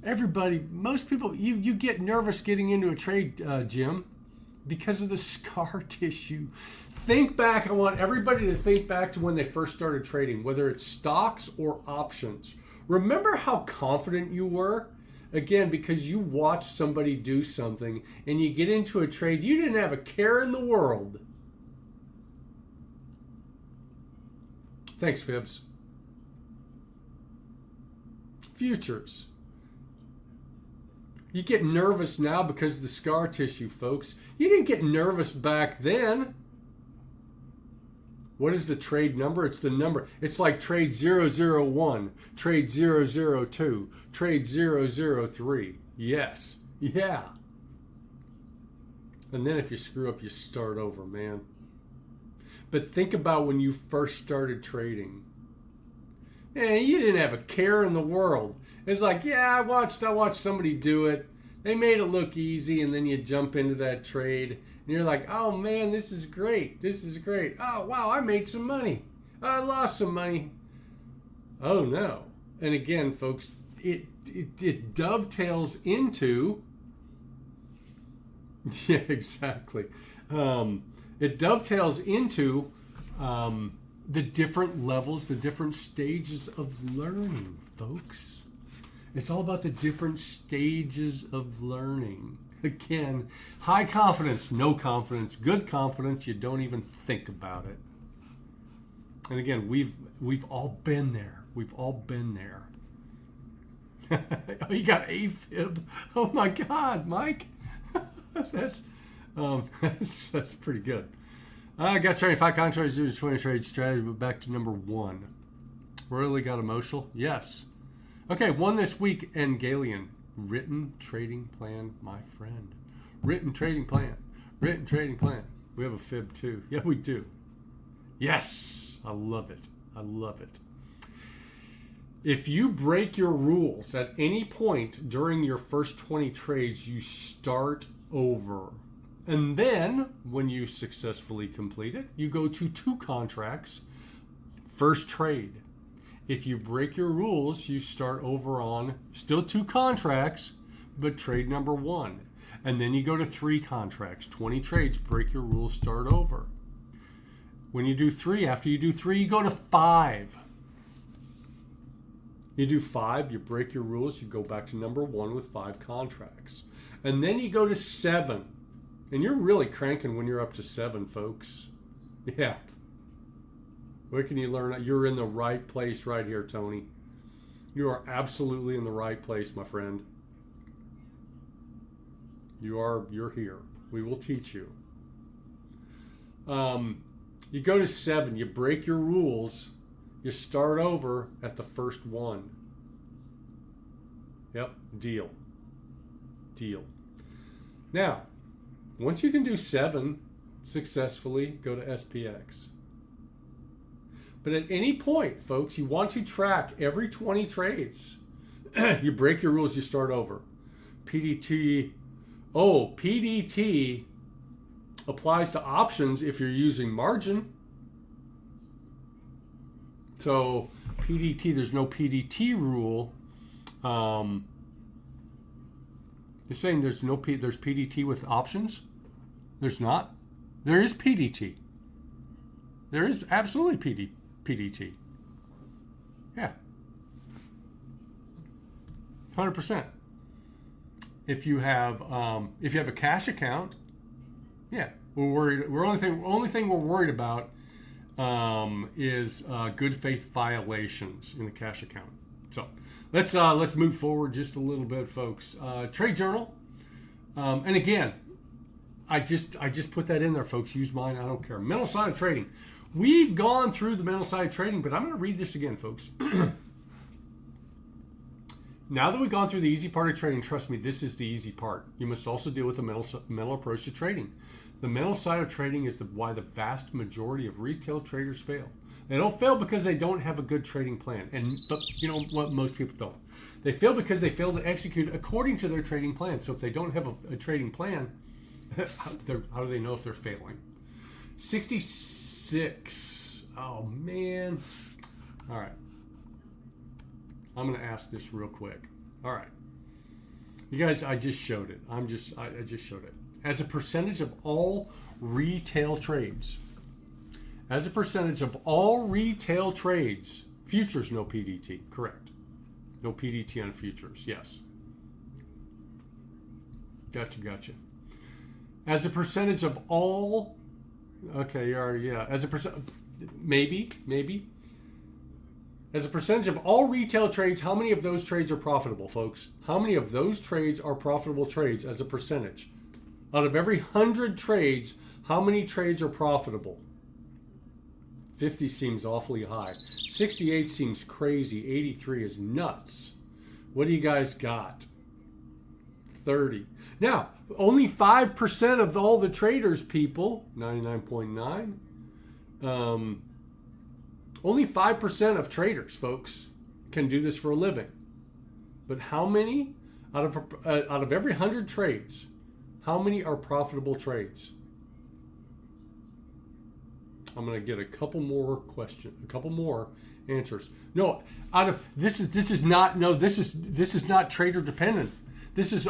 Everybody, most people, you get nervous getting into a trade, Jim, because of the scar tissue. Think back. I want everybody to think back to when they first started trading, whether it's stocks or options. Remember how confident you were? Again, because you watched somebody do something and you get into a trade, you didn't have a care in the world. Thanks, Fibs. Futures. You get nervous now because of the scar tissue, folks. You didn't get nervous back then. What is the trade number? It's the number. It's like trade 001, trade 002, trade 003. Yes. Yeah. And then if you screw up, you start over, man. But think about when you first started trading. Man, you didn't have a care in the world. It's like, yeah, I watched somebody do it. They made it look easy, and then you jump into that trade, and you're like, oh man, this is great. This is great. Oh wow, I made some money. I lost some money. Oh no. And again, folks, it dovetails into yeah, exactly. It dovetails into the different levels, the different stages of learning, folks. It's all about the different stages of learning. Again, high confidence, no confidence, good confidence, you don't even think about it. And again, we've all been there. We've all been there. Oh, you got AFib. Oh my God, Mike. That's pretty good. I got trading 5 contracts, do 20 trade strategy, but back to number 1. Really got emotional? Yes. Okay, one this week, and Galian. Written trading plan, my friend. Written trading plan. Written trading plan. We have a fib too. Yeah, we do. Yes, I love it. I love it. If you break your rules at any point during your first 20 trades, you start over. And then, when you successfully complete it, you go to 2 contracts, first trade. If you break your rules, you start over on still 2 contracts, but trade number 1. And then you go to 3 contracts, 20 trades, break your rules, start over. When you do 3, after you do 3, you go to 5. You do 5, you break your rules, you go back to number 1 with 5 contracts. And then you go to 7. And you're really cranking when you're up to 7, folks. Yeah. Where can you learn? You're in the right place right here, Tony. You are absolutely in the right place, my friend. You're here. We will teach you. You go to 7, you break your rules, you start over at the first 1. Yep, deal. Now, once you can do 7 successfully, go to SPX. But at any point, folks, you want to track every 20 trades. You break your rules, you start over. PDT applies to options if you're using margin. So PDT, there's no PDT rule You're saying there's there's PDT with options? There's not. There is PDT. There is absolutely PDT. Yeah. 100%. If you have a cash account, yeah, we're worried. Only thing we're worried about is good faith violations in the cash account. So let's move forward just a little bit, folks. Trade journal, and again, I just put that in there, folks. Use mine. I don't care. Mental side of trading. We've gone through the mental side of trading, but I'm going to read this again, folks. Now that we've gone through the easy part of trading, trust me, this is the easy part. You must also deal with the mental approach to trading. The mental side of trading is why the vast majority of retail traders fail. They don't fail because they don't have a good trading plan. But you know what? Most people don't. They fail because they fail to execute according to their trading plan. So if they don't have a trading plan, how do they know if they're failing? 66. Oh, man. All right. I'm going to ask this real quick. All right. You guys, I just showed it. I just showed it. As a percentage of all retail trades. As a percentage of all retail trades. Futures, no PDT. Correct. No PDT on futures. Yes. Gotcha. As a percentage of all... Okay, yeah. As a percent... Maybe. As a percentage of all retail trades, how many of those trades are profitable, folks? How many of those trades are profitable trades as a percentage? Out of every 100 trades, how many trades are profitable? 50 seems awfully high. 68 seems crazy. 83 is nuts. What do you guys got? 30. Now, only 5% of all the traders, people, 99.9, only 5% of traders, folks, can do this for a living. But how many out of every 100 trades, how many are profitable trades? I'm going to get a couple more answers. No, this is not trader dependent. This is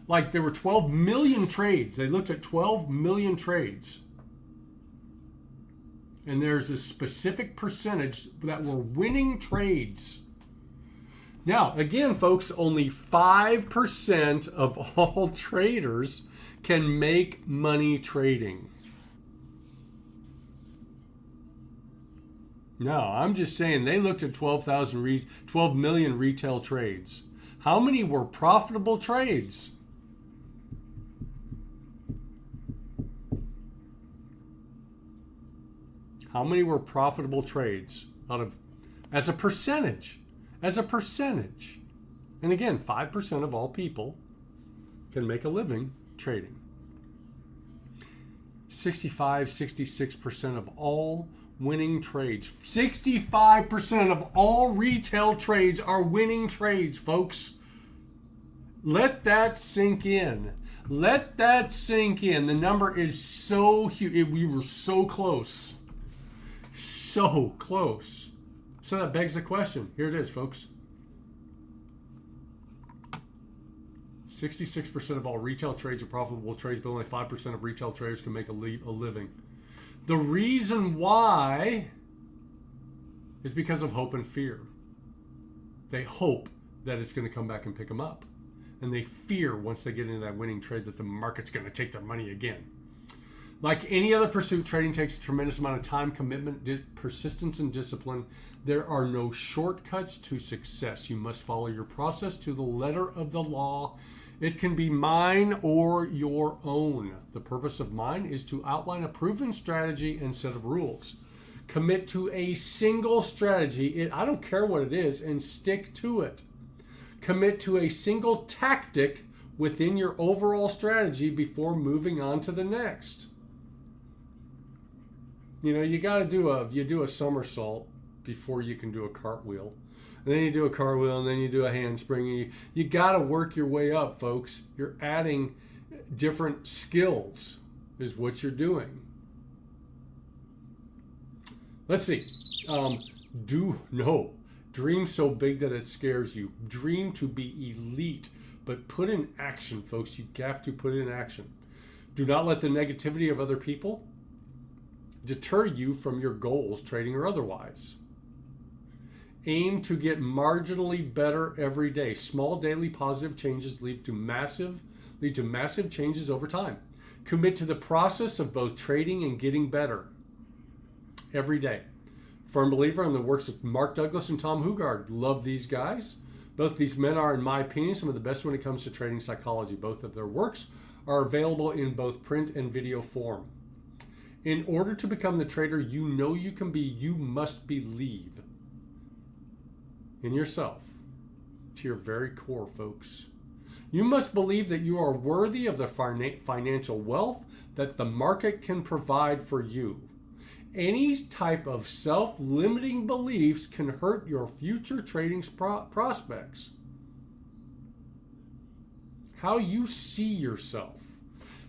like there were 12 million trades. They looked at 12 million trades. And there's a specific percentage that were winning trades. Now, again, folks, only 5% of all traders can make money trading. No, I'm just saying they looked at 12 million retail trades. How many were profitable trades? How many were profitable trades as a percentage? And again, 5% of all people can make a living trading. 66% of all winning trades. 65% of all retail trades are winning trades, folks. Let that sink in. The number is so huge. We were so close. So close. So that begs the question. Here it is, folks. 66% of all retail trades are profitable trades, but only 5% of retail traders can make a living. The reason why is because of hope and fear. They hope that it's going to come back and pick them up. And they fear once they get into that winning trade that the market's going to take their money again. Like any other pursuit, trading takes a tremendous amount of time, commitment, persistence, and discipline. There are no shortcuts to success. You must follow your process to the letter of the law. It can be mine or your own. The purpose of mine is to outline a proven strategy and set of rules. Commit to a single strategy, I don't care what it is, and stick to it. Commit to a single tactic within your overall strategy before moving on to the next. You know, you do a somersault before you can do a cartwheel. And then you do a cartwheel, and then you do a handspring. You got to work your way up, folks. You're adding different skills is what you're doing. Let's see. Dream so big that it scares you. Dream to be elite, but put in action, folks. You have to put in action. Do not let the negativity of other people deter you from your goals, trading or otherwise. Aim to get marginally better every day. Small daily positive changes lead to massive changes over time. Commit to the process of both trading and getting better every day. Firm believer in the works of Mark Douglas and Tom Hugard. Love these guys. Both these men are, in my opinion, some of the best when it comes to trading psychology. Both of their works are available in both print and video form. In order to become the trader you know you can be, you must believe in yourself to your very core, folks. You must believe that you are worthy of the financial wealth that the market can provide for you. Any type of self-limiting beliefs can hurt your future trading prospects. How you see yourself.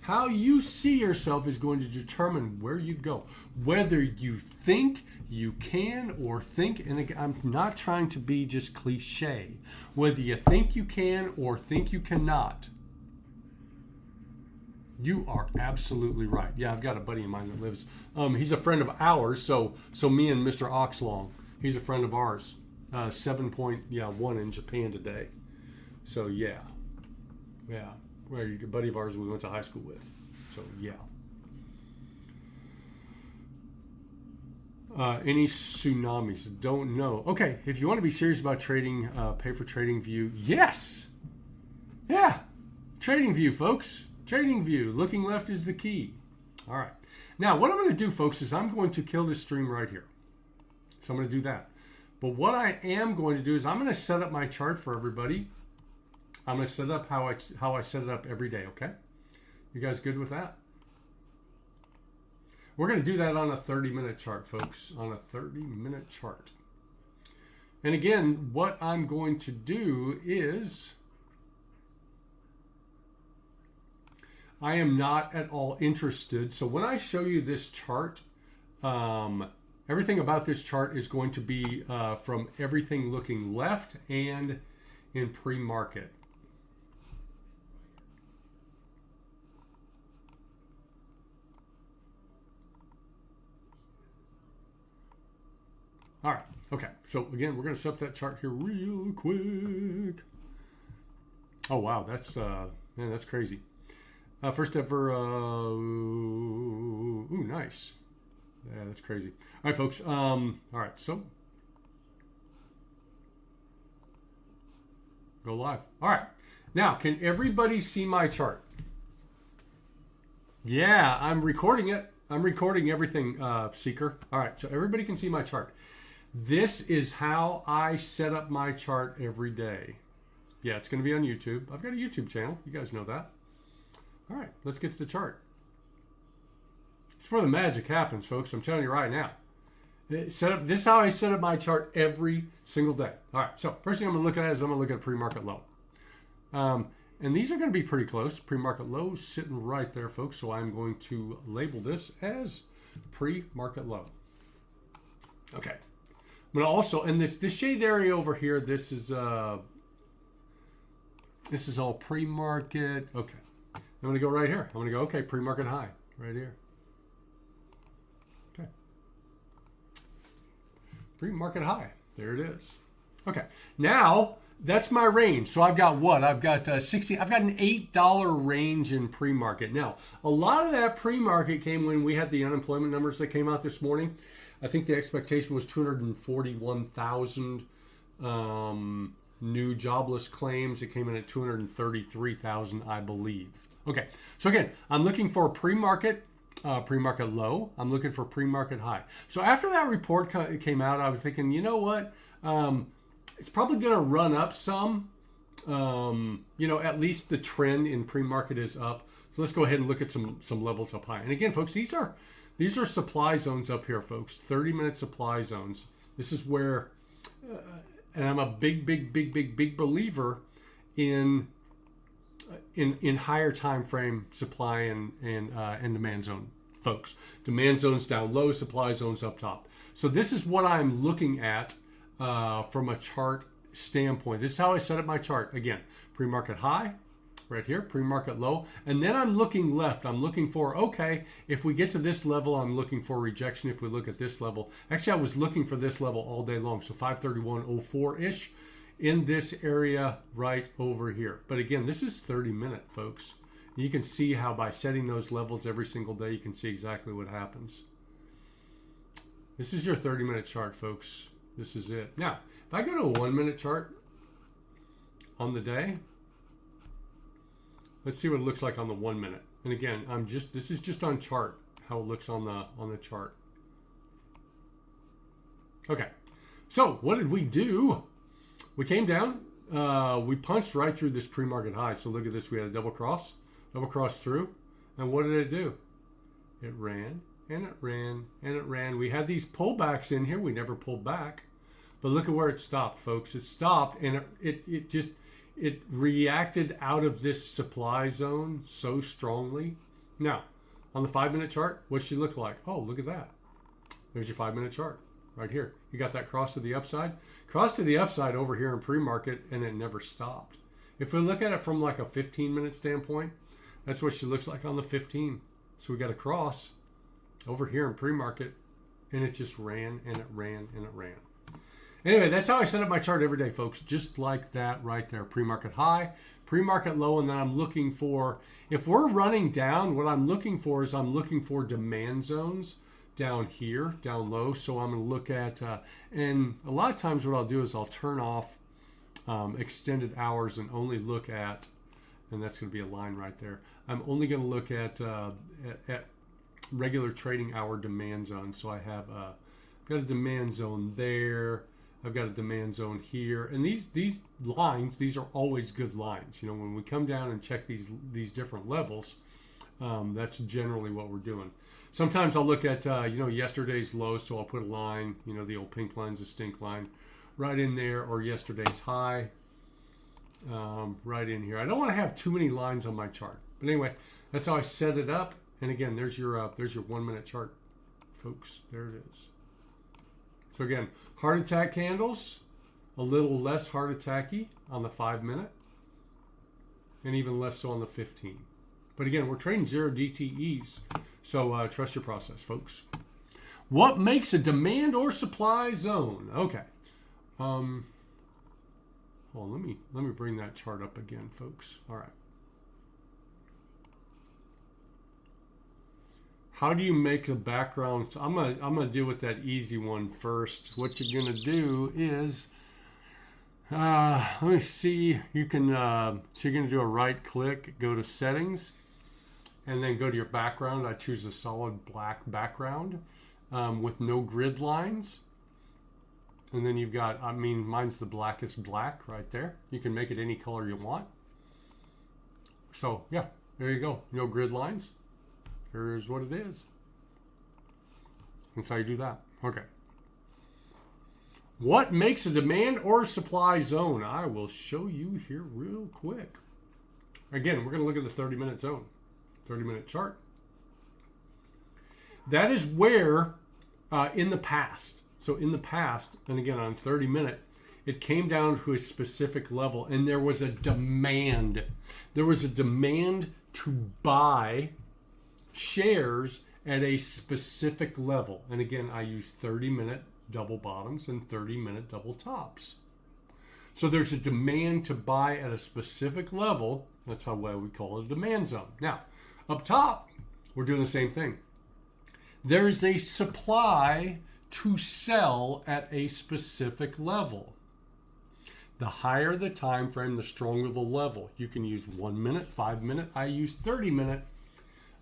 How you see yourself is going to determine where you go. Whether you think you can or think, and again, I'm not trying to be just cliche, whether you think you can or think you cannot, you are absolutely right. Yeah, I've got a buddy of mine that lives, he's a friend of ours, so me and Mr. Oxlong, he's a friend of ours, 7.1 in Japan today. So yeah, well, a buddy of ours we went to high school with, so yeah. Any tsunamis? Don't know. Okay, if you want to be serious about trading, pay for TradingView. Yes! Yeah! TradingView, folks. TradingView. Looking left is the key. All right. Now, what I'm going to do, folks, is I'm going to kill this stream right here. So I'm going to do that. But what I am going to do is I'm going to set up my chart for everybody. I'm going to set up how I set it up every day, okay? You guys good with that? We're going to do that on a 30-minute chart, folks, on a 30-minute chart. And again, what I'm going to do is I am not at all interested. So when I show you this chart, everything about this chart is going to be from everything looking left and in pre-market. All right. Okay. So again, we're going to set up that chart here real quick. Oh, wow. That's, man, that's crazy. First ever, ooh, nice. Yeah, that's crazy. All right, folks. All right. So go live. All right. Now, can everybody see my chart? Yeah, I'm recording it. I'm recording everything, Seeker. All right. So everybody can see my chart. This is how I set up my chart every day. Yeah, it's going to be on YouTube. I've got a YouTube channel. You guys know that. All right, let's get to the chart. It's where the magic happens, folks. I'm telling you right now. This is how I set up my chart every single day. All right, so first thing I'm going to look at is I'm going to look at pre-market low. And these are going to be pretty close. Pre-market low sitting right there, folks. So I'm going to label this as pre-market low. Okay. But also, and this shade area over here, this is all pre-market. Okay, I'm going to go right here. I'm going to go, okay, pre-market high right here. Okay, pre-market high. There it is. Okay, now that's my range. So I've got what? I've got 60. I've got an $8 range in pre-market. Now, a lot of that pre-market came when we had the unemployment numbers that came out this morning. I think the expectation was 241,000 new jobless claims. It came in at 233,000, I believe. Okay, so again, I'm looking for pre-market low. I'm looking for pre-market high. So after that report came out, I was thinking, you know what? It's probably going to run up some. You know, at least the trend in pre-market is up. So let's go ahead and look at some levels up high. And again, folks, these are supply zones up here, folks. 30-minute supply zones. This is where, and I'm a big believer in higher time frame supply and demand zone, folks. Demand zones down low, supply zones up top. So this is what I'm looking at from a chart standpoint. This is how I set up my chart. Again, pre-market high, right here, pre-market low, and then I'm looking left. I'm looking for, okay, if we get to this level, I'm looking for rejection. If we look at this level, actually I was looking for this level all day long, so 531.04-ish in this area right over here. But again, this is 30-minute, folks. You can see how by setting those levels every single day, you can see exactly what happens. This is your 30-minute chart, folks. This is it. Now, if I go to a 1-minute chart on the day, let's see what it looks like on the 1 minute. And again, this is just on chart, how it looks on the chart. Okay, so what did we do? We came down, we punched right through this pre-market high. So look at this, we had a double cross through. And what did it do? It ran, and it ran, and it ran. We had these pullbacks in here. We never pulled back. But look at where it stopped, folks. It stopped, and it reacted out of this supply zone so strongly. Now, on the 5-minute chart, what's she look like? Oh, look at that. There's your 5-minute chart right here. You got that cross to the upside. Cross to the upside over here in pre-market, and it never stopped. If we look at it from like a 15-minute standpoint, that's what she looks like on the 15. So we got a cross over here in pre-market, and it just ran, and it ran, and it ran. Anyway, that's how I set up my chart every day, folks. Just like that right there. Pre-market high, pre-market low, and then I'm looking for, if we're running down, what I'm looking for is I'm looking for demand zones down here, down low. So I'm going to look at, and a lot of times what I'll do is I'll turn off extended hours and only look at, and that's going to be a line right there. I'm only going to look at regular trading hour demand zones. So I have got a demand zone there. I've got a demand zone here, and these lines, these are always good lines. You know, when we come down and check these different levels, that's generally what we're doing. Sometimes I'll look at yesterday's low, so I'll put a line, the old pink line's a stink line, right in there, or yesterday's high, right in here. I don't want to have too many lines on my chart, but anyway, that's how I set it up. And again, there's your 1-minute chart, folks. There it is. So again, heart attack candles, a little less heart attacky on the 5-minute, and even less so on the 15. But again, we're trading 0 DTEs, so trust your process, folks. What makes a demand or supply zone? Okay. Hold on, let me bring that chart up again, folks. All right. How do you make the background? I'm gonna deal with that easy one first. What you're gonna do is, let me see. You can so you're gonna do a right click, go to settings, and then go to your background. I choose a solid black background with no grid lines. And then you've got, mine's the blackest black right there. You can make it any color you want. So yeah, there you go. No grid lines. Here's what it is. That's how you do that. Okay. What makes a demand or supply zone? I will show you here real quick. Again, we're going to look at the 30-minute zone. 30-minute chart. That is where, in the past, and again on 30-minute, it came down to a specific level, and there was a demand. There was a demand to buy shares at a specific level. And again, I use 30-minute double bottoms and 30-minute double tops. So there's a demand to buy at a specific level. That's how we call it a demand zone. Now, up top, we're doing the same thing. There's a supply to sell at a specific level. The higher the time frame, the stronger the level. You can use 1 minute, 5 minute. I use 30-minute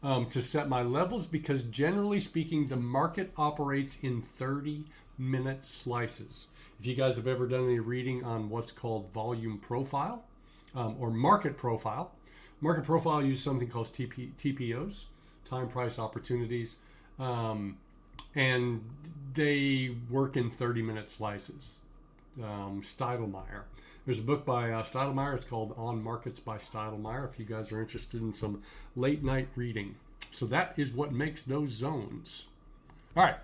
to set my levels because generally speaking, the market operates in 30-minute slices. If you guys have ever done any reading on what's called volume profile or market profile uses something called TPOs, time price opportunities, and they work in 30-minute slices. Stoudemire. There's a book by Stoudemire. It's called On Markets by Stoudemire, if you guys are interested in some late night reading. So that is what makes those zones. All right.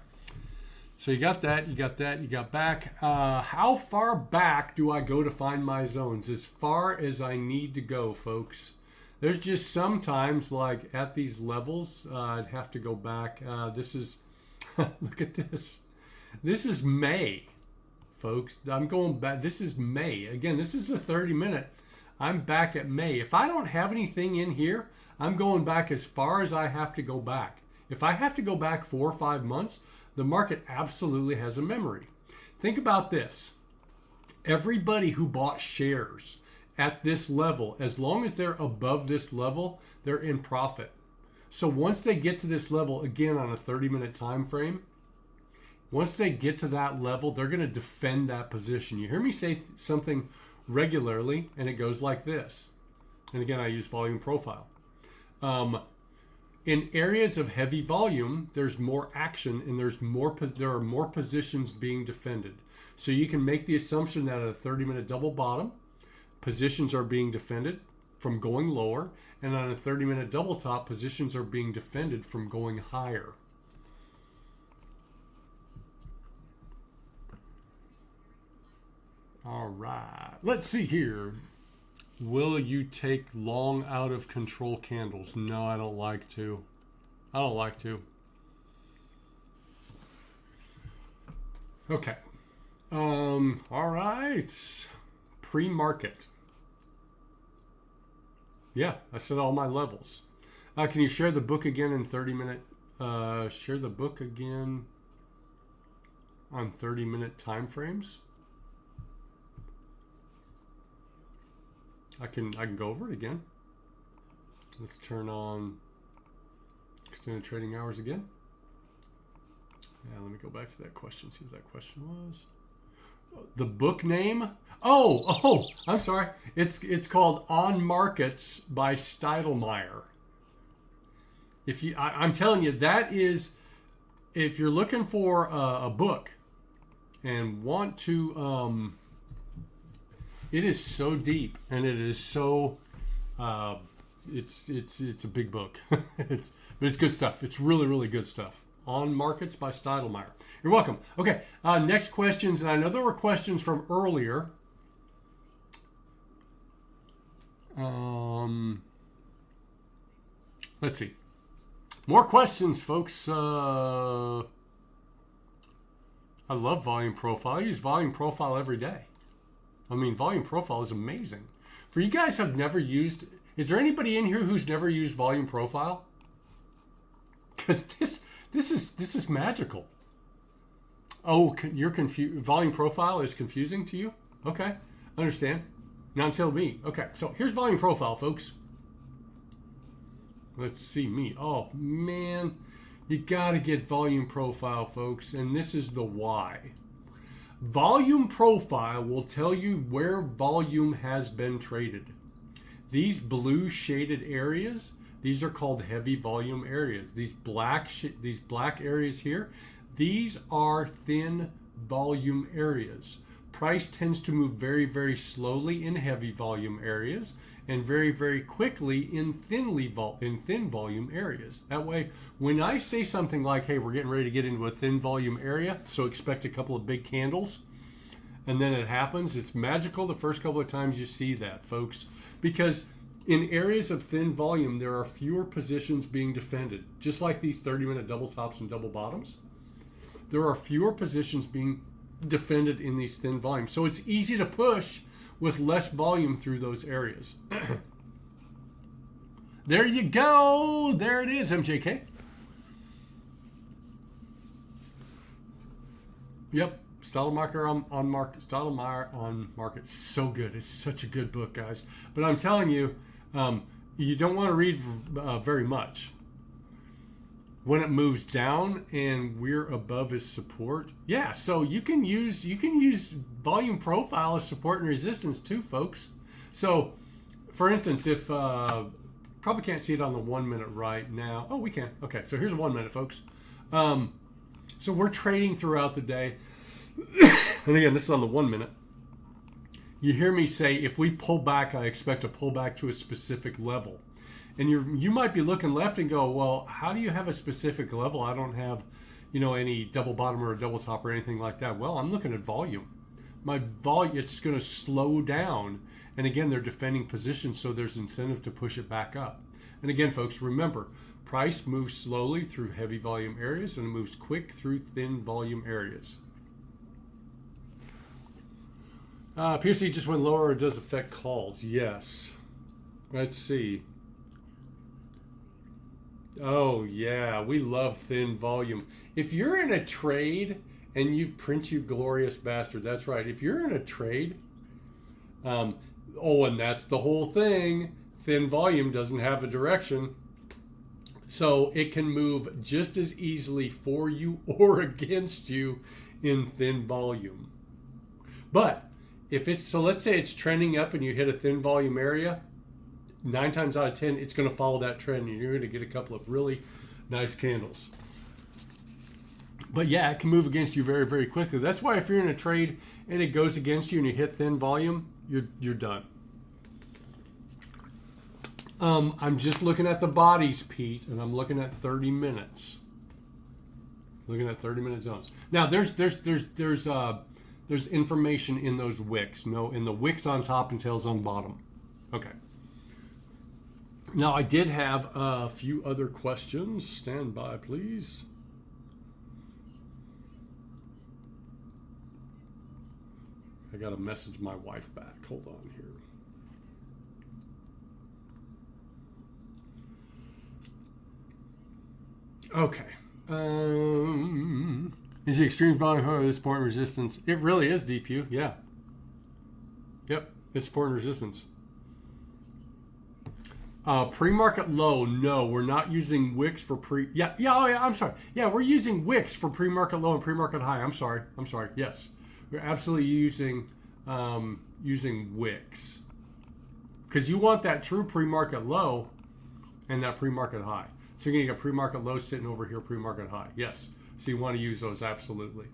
So you got that, you got that, you got back. How far back do I go to find my zones? As far as I need to go, folks. There's just sometimes, like at these levels, I'd have to go back. This is, look at this. This is May, folks. I'm going back. This is May. Again, this is a 30-minute. I'm back at May. If I don't have anything in here, I'm going back as far as I have to go back. If I have to go back 4 or 5 months, the market absolutely has a memory. Think about this. Everybody who bought shares at this level, as long as they're above this level, they're in profit. So once they get to this level, again on a 30-minute time frame, once they get to that level, they're going to defend that position. You hear me say something regularly, and it goes like this. And again, I use volume profile. In areas of heavy volume, there's more action and there are more positions being defended. So you can make the assumption that at a 30-minute double bottom, positions are being defended from going lower, and on a 30-minute double top, positions are being defended from going higher. All right, let's see here. Will you take long out of control candles? No, I don't like to. I don't like to. Okay. All right. Pre-market. Yeah, I said all my levels. Can you share the book again in 30-minute? Share the book again on 30-minute time frames. I can go over it again. Let's turn on extended trading hours again. Yeah, let me go back to that question, see what that question was. The book name? Oh, I'm sorry. It's called On Markets by Steidelmeyer. I'm telling you, that is, if you're looking for a book and want to, it is so deep and it is so, it's a big book. But it's good stuff. It's really, really good stuff. On Markets by Steidelmeyer. You're welcome. Okay, next questions, and I know there were questions from earlier. Let's see. More questions, folks. I love volume profile. I use volume profile every day. I mean, volume profile is amazing. For you guys who have never used, is there anybody in here who's never used volume profile? Because this is magical. Oh, you're confused. Volume profile is confusing to you? Okay, understand. Not until me. Okay, so here's volume profile, folks. Let's see me. Oh man, you gotta get volume profile, folks, and this is the why. Volume profile will tell you where volume has been traded. These blue shaded areas, these are called heavy volume areas. These black areas here, these are thin volume areas. Price tends to move very, very slowly in heavy volume areas and very, very quickly in thin volume areas. That way, when I say something like, hey, we're getting ready to get into a thin volume area, so expect a couple of big candles, and then it happens, it's magical the first couple of times you see that, folks, because in areas of thin volume, there are fewer positions being defended. Just like these 30-minute double tops and double bottoms, there are fewer positions being defended in these thin volumes. So it's easy to push with less volume through those areas. There you go. There it is, MJK. Yep. Steidelmeyer on market. Steidelmeyer on market. So good. It's such a good book, guys. But I'm telling you, you don't want to read very much. When it moves down and we're above its support, yeah. So you can use volume profile as support and resistance too, folks. So, for instance, if probably can't see it on the 1 minute right now. Oh, we can. Okay, so here's 1 minute, folks. So we're trading throughout the day, and again, this is on the 1 minute. You hear me say, if we pull back, I expect to pull back to a specific level. And you might be looking left and go, well, how do you have a specific level? I don't have, any double bottom or a double top or anything like that. Well, I'm looking at volume. My volume, it's going to slow down. And again, they're defending position, so there's incentive to push it back up. And again, folks, remember, price moves slowly through heavy volume areas and it moves quick through thin volume areas. PSC just went lower, or it does affect calls? Yes. Let's see. Oh, yeah, we love thin volume. If you're in a trade, and you print, you glorious bastard, that's right. If you're in a trade, and that's the whole thing, thin volume doesn't have a direction. So it can move just as easily for you or against you in thin volume. But so let's say it's trending up and you hit a thin volume area, 9 times out of 10, it's going to follow that trend and you're going to get a couple of really nice candles. But yeah, it can move against you very, very quickly. That's why if you're in a trade and it goes against you and you hit thin volume, you're done. I'm just looking at the bodies, Pete, and I'm looking at 30 minutes. Looking at 30-minute zones. Now there's information in those wicks. No, in the wicks on top and tails on bottom. Okay. Now I did have a few other questions. Stand by, please. I got to message my wife back. Hold on here. Okay. Is the extremes bottom of this support and resistance? It really is, DPU. Yeah. Yep. It's support and resistance. Pre-market low. No, we're not using wicks for Yeah. Oh, yeah. I'm sorry. Yeah, we're using wicks for pre-market low and pre-market high. I'm sorry. Yes, we're absolutely using wicks because you want that true pre-market low and that pre-market high. So you're going to get pre-market low sitting over here, pre-market high. Yes. So you want to use those absolutely.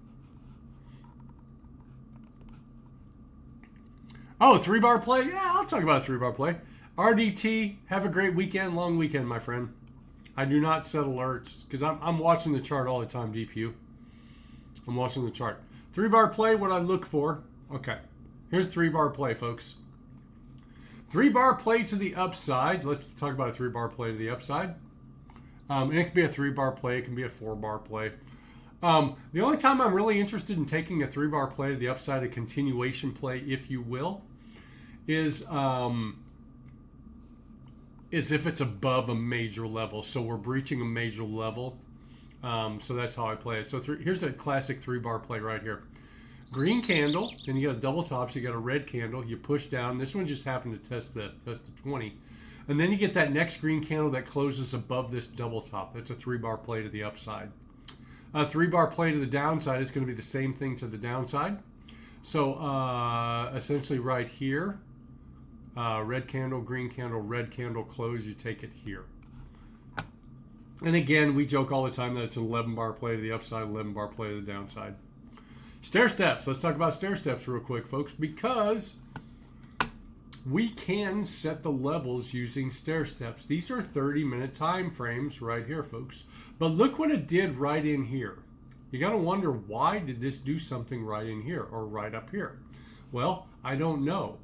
Oh, 3-bar play? Yeah, I'll talk about a 3-bar play. RDT, have a great weekend, long weekend, my friend. I do not set alerts because I'm watching the chart all the time, DPU. I'm watching the chart. 3-bar play, what I look for. Okay, here's 3-bar play, folks. 3-bar play to the upside. Let's talk about a 3-bar play to the upside. And it can be a 3-bar play. It can be a 4-bar play. The only time I'm really interested in taking a 3-bar play to the upside, a continuation play, if you will, is if it's above a major level. So we're breaching a major level. So that's how I play it. So here's a classic 3-bar play right here. Green candle, then you got a double top, so you got a red candle. You push down. This one just happened to test the 20. And then you get that next green candle that closes above this double top. That's a 3-bar play to the upside. A 3-bar play to the downside, it's going to be the same thing to the downside. So essentially right here, red candle, red candle, close, you take it here. And again, we joke all the time that it's an 11-bar play to the upside, 11-bar play to the downside. Stair steps. Let's talk about stair steps real quick, folks, because we can set the levels using stair steps. These are 30-minute time frames right here, folks. But look what it did right in here. You got to wonder, why did this do something right in here or right up here? Well, I don't know.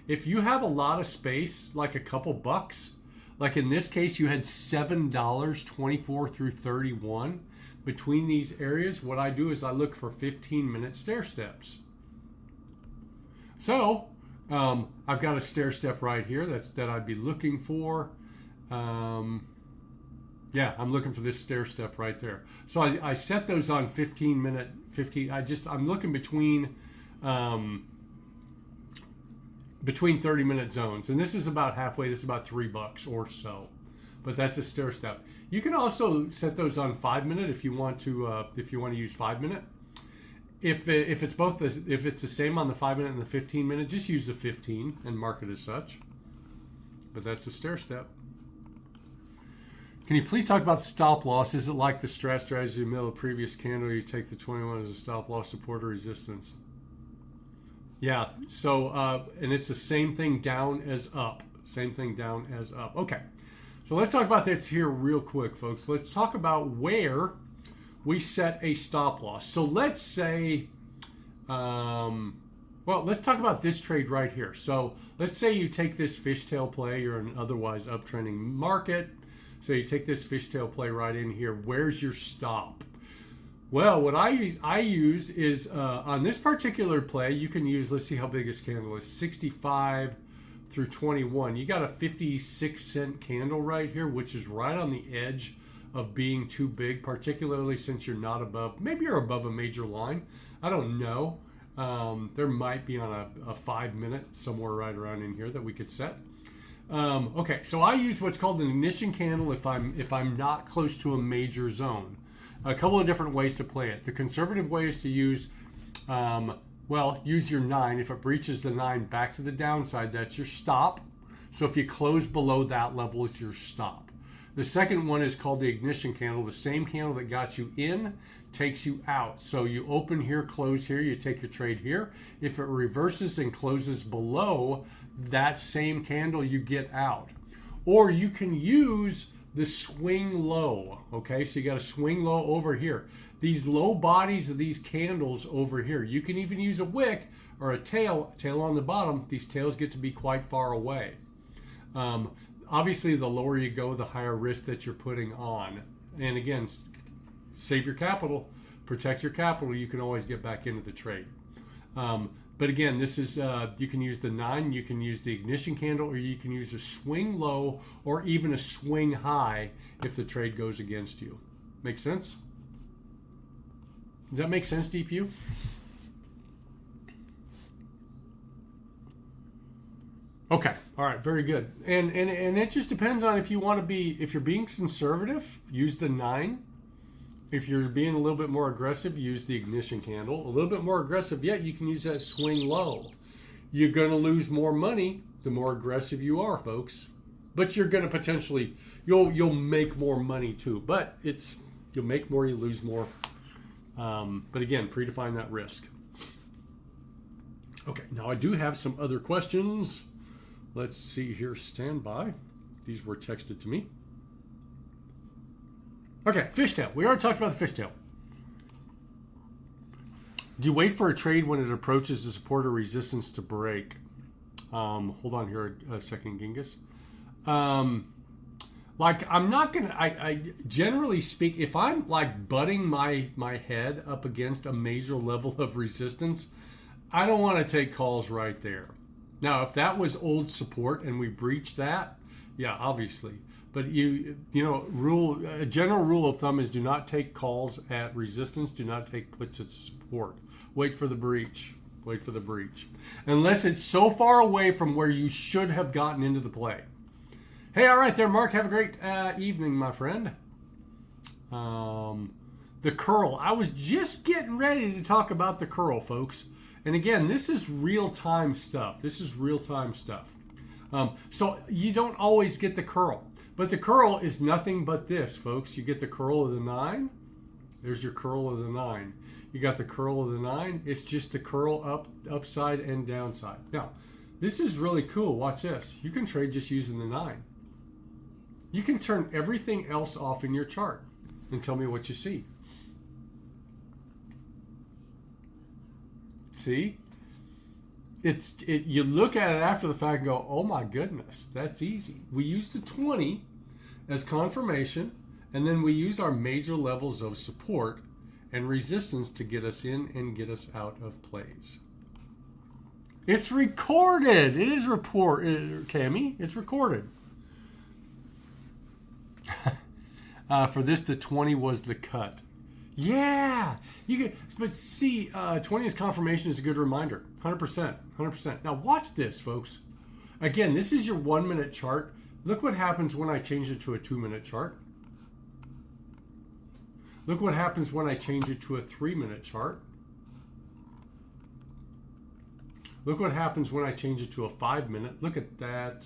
If you have a lot of space, like a couple bucks, like in this case, you had $7, 24 through 31 between these areas, what I do is I look for 15-minute stair steps. So I've got a stair step right here that I'd be looking for. Yeah, I'm looking for this stair step right there. So I set those on 15-minute. I'm looking between 30-minute zones, and this is about halfway. This is about $3 or so, but that's a stair step. You can also set those on 5-minute if you want to use 5-minute. If it's the same on the 5-minute and the 15-minute, just use the 15 and mark it as such. But that's a stair step. Can you please talk about stop loss? Is it like the strategy in the middle of the previous candle? You take the 21 as a stop loss, support, or resistance? Yeah. So and it's the same thing down as up. Same thing down as up. Okay. So let's talk about this here real quick, folks. Let's talk about where we set a stop loss. So let's say, well, let's talk about this trade right here. So let's say you take this fishtail play. You're in an otherwise uptrending market. So you take this fishtail play right in here. Where's your stop? Well, what I use is on this particular play, you can use, let's see how big this candle is, 65 through 21. You got a 56-cent candle right here, which is right on the edge of being too big, particularly since you're not above, maybe you're above a major line. I don't know. There might be on a 5-minute somewhere right around in here that we could set. Okay, so I use what's called an ignition candle if I'm not close to a major zone. A couple of different ways to play it. The conservative way is to use, use your 9. If it breaches the 9 back to the downside, that's your stop. So if you close below that level, it's your stop. The second one is called the ignition candle. The same candle that got you in takes you out. So you open here, close here, you take your trade here. If it reverses and closes below that same candle, you get out. Or you can use the swing low. Okay, so you got a swing low over here. These low bodies of these candles over here. You can even use a wick or a tail on the bottom. These tails get to be quite far away. Obviously, the lower you go, the higher risk that you're putting on. And again, save your capital, protect your capital. You can always get back into the trade. But again, this is, you can use the 9, you can use the ignition candle, or you can use a swing low or even a swing high if the trade goes against you. Make sense? Does that make sense, DPU? Okay, all right, very good. And it just depends on if you want to be, if you're being conservative, use the 9. If you're being a little bit more aggressive, use the ignition candle. A little bit more aggressive yet, you can use that swing low. You're going to lose more money the more aggressive you are, folks. But you're going to potentially, you'll make more money too. But you'll make more, you lose more. But again, predefine that risk. Okay, now I do have some other questions. Let's see here, stand by. These were texted to me. Okay, fishtail. We already talked about the fishtail. Do you wait for a trade when it approaches the support or resistance to break? Hold on here a second, Genghis. Like, I'm not going to, I generally speak, if I'm like butting my head up against a major level of resistance, I don't want to take calls right there. Now, if that was old support and we breached that, yeah, obviously. But a general rule of thumb is do not take calls at resistance. Do not take puts at support. Wait for the breach. Wait for the breach. Unless it's so far away from where you should have gotten into the play. Hey, all right there, Mark. Have a great evening, my friend. The curl. I was just getting ready to talk about the curl, folks. And again, this is real-time stuff. This is real-time stuff. So you don't always get the curl. But the curl is nothing but this, folks. You get the curl of the 9. There's your curl of the 9. You got the curl of the 9. It's just the curl upside and downside. Now, this is really cool. Watch this. You can trade just using the 9. You can turn everything else off in your chart and tell me what you see. See? You look at it after the fact and go, oh my goodness, that's easy. We use the 20 as confirmation, and then we use our major levels of support and resistance to get us in and get us out of plays. It's recorded. It is Cami. It's recorded. For this, the 20 was the cut. Yeah, but see, 20 as confirmation is a good reminder. 100%, 100%. Now watch this, folks. Again, this is your 1-minute chart. Look what happens when I change it to a 2-minute chart. Look what happens when I change it to a 3-minute chart. Look what happens when I change it to a 5-minute. Look at that.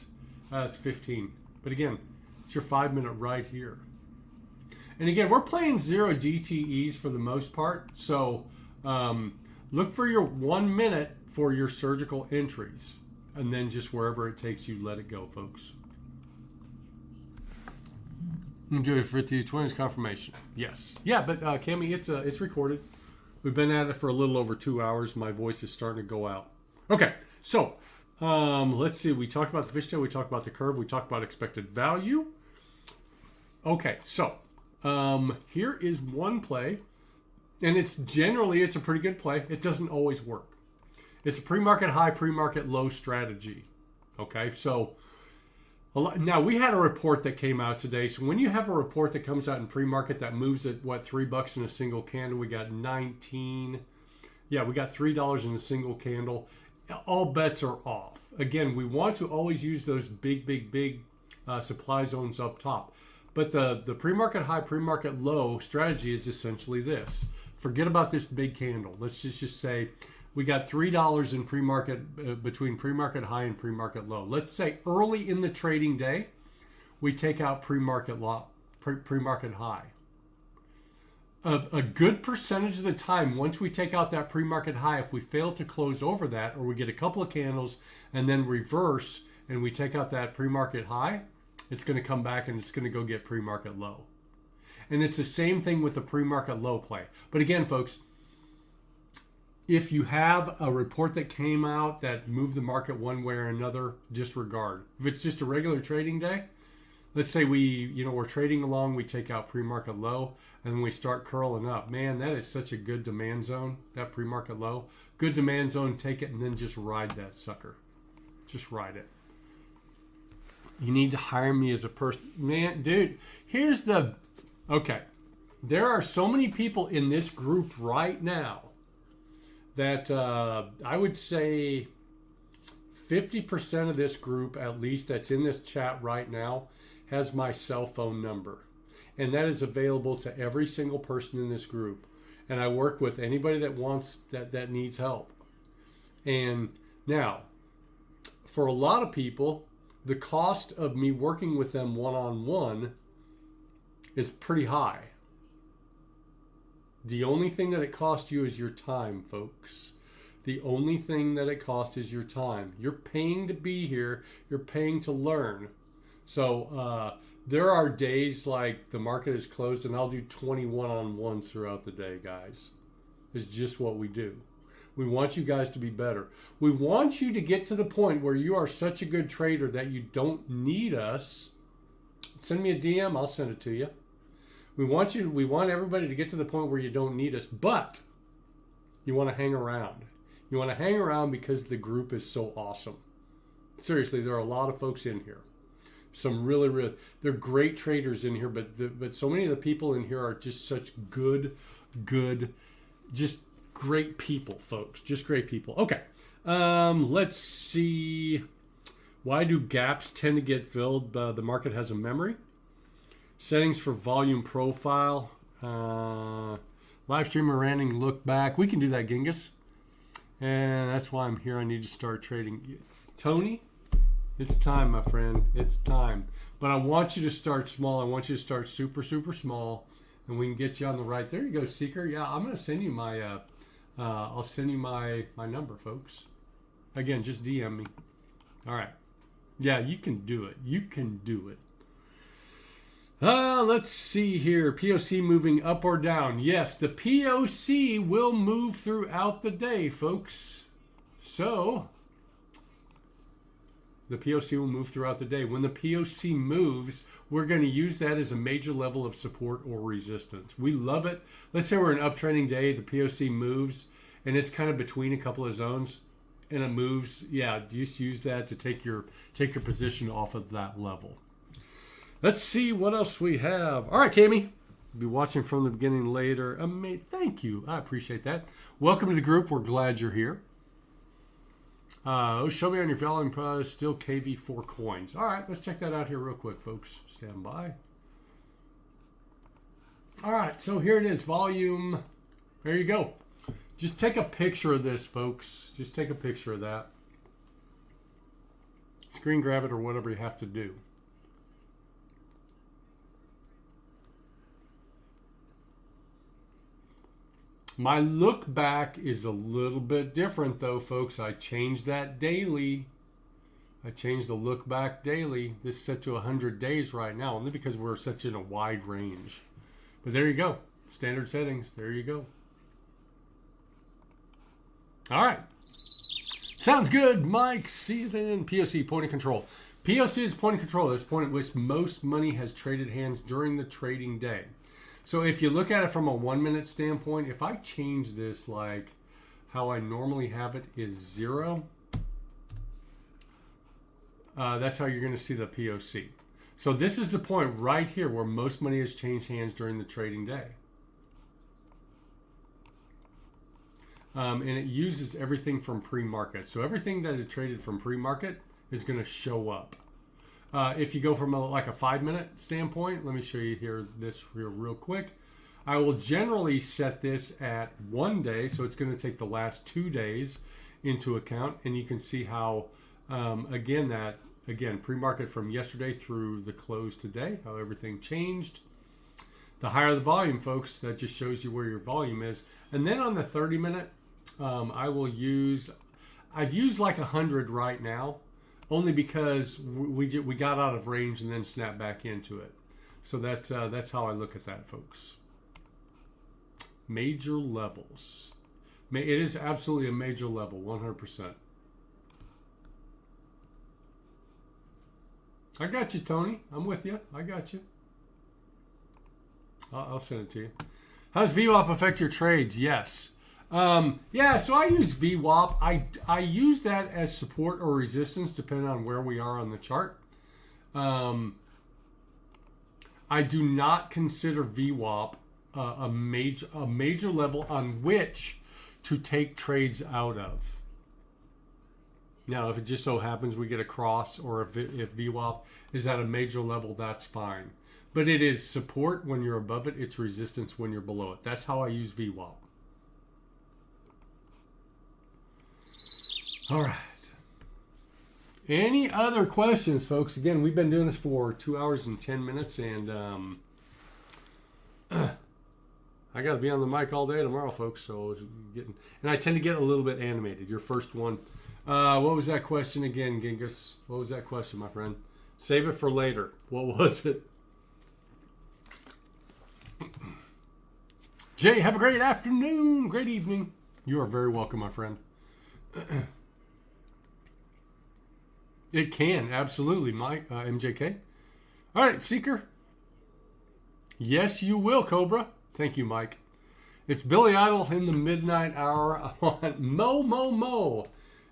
That's 15. But again, it's your 5-minute right here. And again, we're playing 0 DTEs for the most part. So look for your 1 minute for your surgical entries. And then just wherever it takes you, let it go, folks. Do it for 50-20 is confirmation. Yes. Yeah, but Cami, it's recorded. We've been at it for a little over 2 hours. My voice is starting to go out. Okay, so let's see. We talked about the fishtail. We talked about the curve. We talked about expected value. Okay, so here is one play, and it's a pretty good play. It doesn't always work. It's a pre-market high, pre-market low strategy. Okay, so now we had a report that came out today. So when you have a report that comes out in pre-market that moves at what, $3 in a single candle, we got 19. Yeah, we got $3 in a single candle. All bets are off. Again, we want to always use those big supply zones up top. But the pre-market high, pre-market low strategy is essentially this. Forget about this big candle. Let's just say we got $3 in pre-market, between pre-market high and pre-market low. Let's say early in the trading day, we take out pre-market high. A good percentage of the time, once we take out that pre-market high, if we fail to close over that, or we get a couple of candles and then reverse and we take out that pre-market high, it's going to come back and it's going to go get pre-market low. And it's the same thing with the pre-market low play. But again, folks, if you have a report that came out that moved the market one way or another, disregard. If it's just a regular trading day, let's say we're trading along, we take out pre-market low, and then we start curling up. Man, that is such a good demand zone, that pre-market low. Good demand zone, take it, and then just ride that sucker. Just ride it. You need to hire me as a person. Man, dude, okay. There are so many people in this group right now that I would say 50% of this group, at least, that's in this chat right now, has my cell phone number. And that is available to every single person in this group. And I work with anybody that needs help. And now, for a lot of people, the cost of me working with them one-on-one is pretty high. The only thing that it costs you is your time, folks. The only thing that it costs is your time. You're paying to be here. You're paying to learn. So there are days like the market is closed and I'll do 20 one-on-ones throughout the day, guys. It's just what we do. We want you guys to be better. We want you to get to the point where you are such a good trader that you don't need us. Send me a DM. I'll send it to you. We want everybody to get to the point where you don't need us, but you want to hang around. You want to hang around because the group is so awesome. Seriously, there are a lot of folks in here. Some really, they're great traders in here, but so many of the people in here are just such good, just great people, folks. Just great people. Okay, let's see. Why do gaps tend to get filled? The market has a memory. Settings for volume profile. Live streamer ranting look back. We can do that, Genghis. And that's why I'm here. I need to start trading. Tony, it's time, my friend. It's time. But I want you to start small. I want you to start super small. And we can get you on the right. There you go, Seeker. Yeah, I'm going to send you my, I'll send you my number, folks. Again, just DM me. All right. Yeah, you can do it. You can do it. Let's see here. POC moving up or down. Yes, the POC will move throughout the day, folks. So, the POC will move throughout the day. When the POC moves, we're going to use that as a major level of support or resistance. We love it. Let's say we're an uptrending day, the POC moves, and it's kind of between a couple of zones, and it moves. Yeah, just use that to take your position off of that level. Let's see what else we have. All right, Cami. Be watching from the beginning later. Thank you. I appreciate that. Welcome to the group. We're glad you're here. Show me on your volume price. Still KV4 coins. All right, let's check that out here real quick, folks. Stand by. All right, so here it is. Volume. There you go. Just take a picture of this, folks. Just take a picture of that. Screen grab it or whatever you have to do. My look back is a little bit different though, folks. I changed that daily. I changed the look back daily. This is set to 100 days right now, only because we're such in a wide range. But there you go. Standard settings. There you go. All right. Sounds good, Mike. See you then. POC, point of control. POC is point of control. That's the point at which most money has traded hands during the trading day. So if you look at it from a 1 minute standpoint, if I change this like how I normally have it is 0, that's how you're going to see the POC. So this is the point right here where most money has changed hands during the trading day. And it uses everything from pre-market. So everything that is traded from pre-market is going to show up. If you go from like a 5 minute standpoint, let me show you here this real quick. I will generally set this at 1 day, so it's going to take the last 2 days into account, and you can see how again pre-market from yesterday through the close today, how everything changed. The higher the volume, folks, that just shows you where your volume is. And then on the 30 minute, I've used like 100 right now, only because we got out of range and then snapped back into it. So that's how I look at that, folks. Major levels. It is absolutely a major level, 100%. I got you, Tony. I'm with you. I got you. I'll send it to you. How does VWAP affect your trades? Yes. Yeah, so I use VWAP. I use that as support or resistance depending on where we are on the chart. I do not consider VWAP a major level on which to take trades out of. Now, if it just so happens we get a cross, or if VWAP is at a major level, that's fine. But it is support when you're above it. It's resistance when you're below it. That's how I use VWAP. All right. Any other questions, folks? Again, we've been doing this for 2 hours and 10 minutes, and I got to be on the mic all day tomorrow, folks. So and I tend to get a little bit animated. Your first one. What was that question again, Genghis? What was that question, my friend? Save it for later. What was it? Jay, have a great afternoon, great evening. You are very welcome, my friend. It can, absolutely, Mike, MJK. All right, Seeker. Yes, you will, Cobra. Thank you, Mike. It's Billy Idol in the midnight hour. I want Mo, Mo, Mo.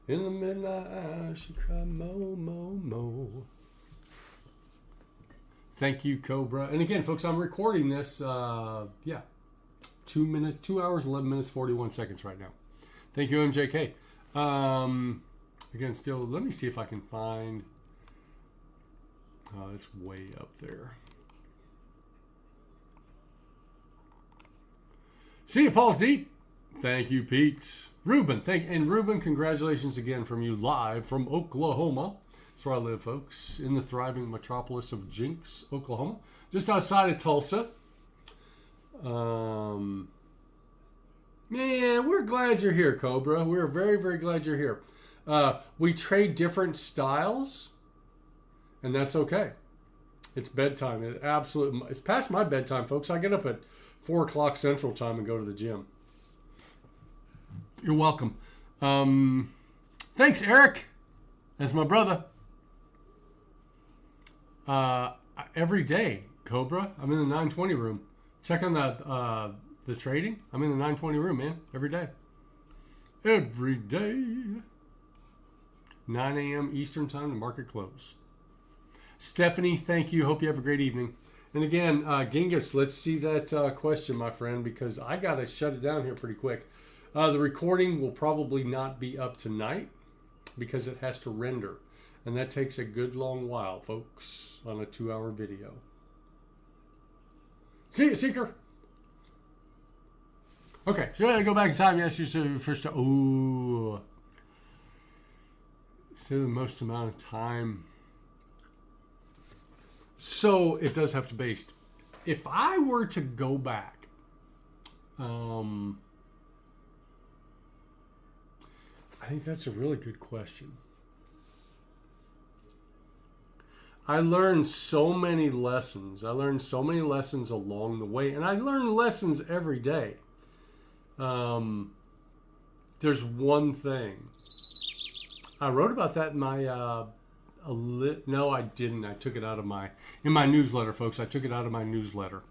In the midnight hour, she cried, Mo, Mo, Mo. Thank you, Cobra. And again, folks, I'm recording this, 2 hours, 11 minutes, 41 seconds right now. Thank you, MJK. Again, still, let me see if I can find, it's way up there. See you, Paul's Deep. Thank you, Pete. Ruben, Ruben, congratulations again from you live from Oklahoma. That's where I live, folks, in the thriving metropolis of Jinx, Oklahoma, just outside of Tulsa. Man, we're glad you're here, Cobra. We're very, very glad you're here. We trade different styles, and that's okay. It's bedtime. It's past my bedtime, folks. I get up at 4 o'clock Central Time and go to the gym. You're welcome. Thanks, Eric. That's my brother. Every day, Cobra. I'm in the 920 room. Check on the trading. I'm in the 920 room, man. Every day. Every day. 9 a.m. Eastern Time to market close. Stephanie, thank you. Hope you have a great evening. And again, Genghis, let's see that question, my friend, because I got to shut it down here pretty quick. The recording will probably not be up tonight because it has to render. And that takes a good long while, folks, on a 2-hour video. See you, Seeker. Okay, so I go back in time. Yes, you said first. Ooh. Say the most amount of time. So it does have to be based. If I were to go back, I think that's a really good question. I learned so many lessons. I learned so many lessons along the way, and I learn lessons every day. There's one thing. I wrote about that in my no, I didn't. I took it out of my newsletter, folks. I took it out of my newsletter.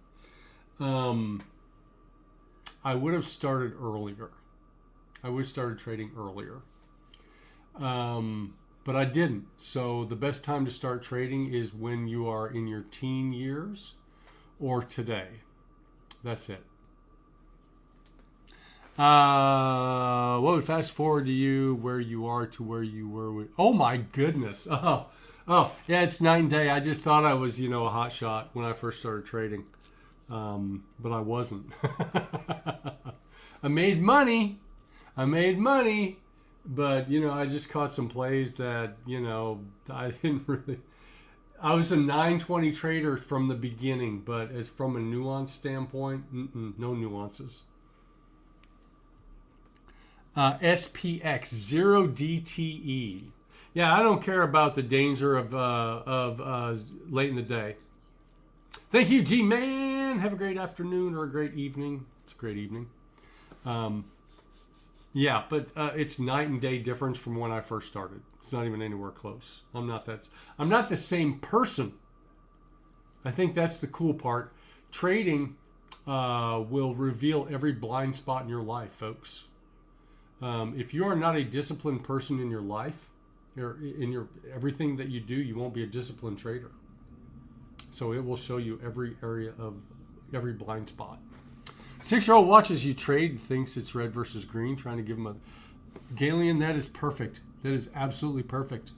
I would have started earlier. I would have started trading earlier. But I didn't. So the best time to start trading is when you are in your teen years or today. That's it. What would fast forward to you where you are to where you were? Oh my goodness. Oh, yeah, it's night and day. I just thought I was, a hot shot when I first started trading. But I wasn't. I made money. But, I just caught some plays that, I didn't really. I was a 920 trader from the beginning, but as from a nuance standpoint, no nuances. SPX 0DTE. Yeah, I don't care about the danger of late in the day. Thank you, G-Man. Have a great afternoon or a great evening. It's a great evening. Yeah, but it's night and day difference from when I first started. It's not even anywhere close. I'm not the same person. I think that's the cool part. Trading will reveal every blind spot in your life, folks. If you are not a disciplined person in your life, or in your everything that you do, you won't be a disciplined trader. So it will show you every area of every blind spot. 6-year-old watches you trade, thinks it's red versus green, trying to give him a Galen. That is perfect. That is absolutely perfect.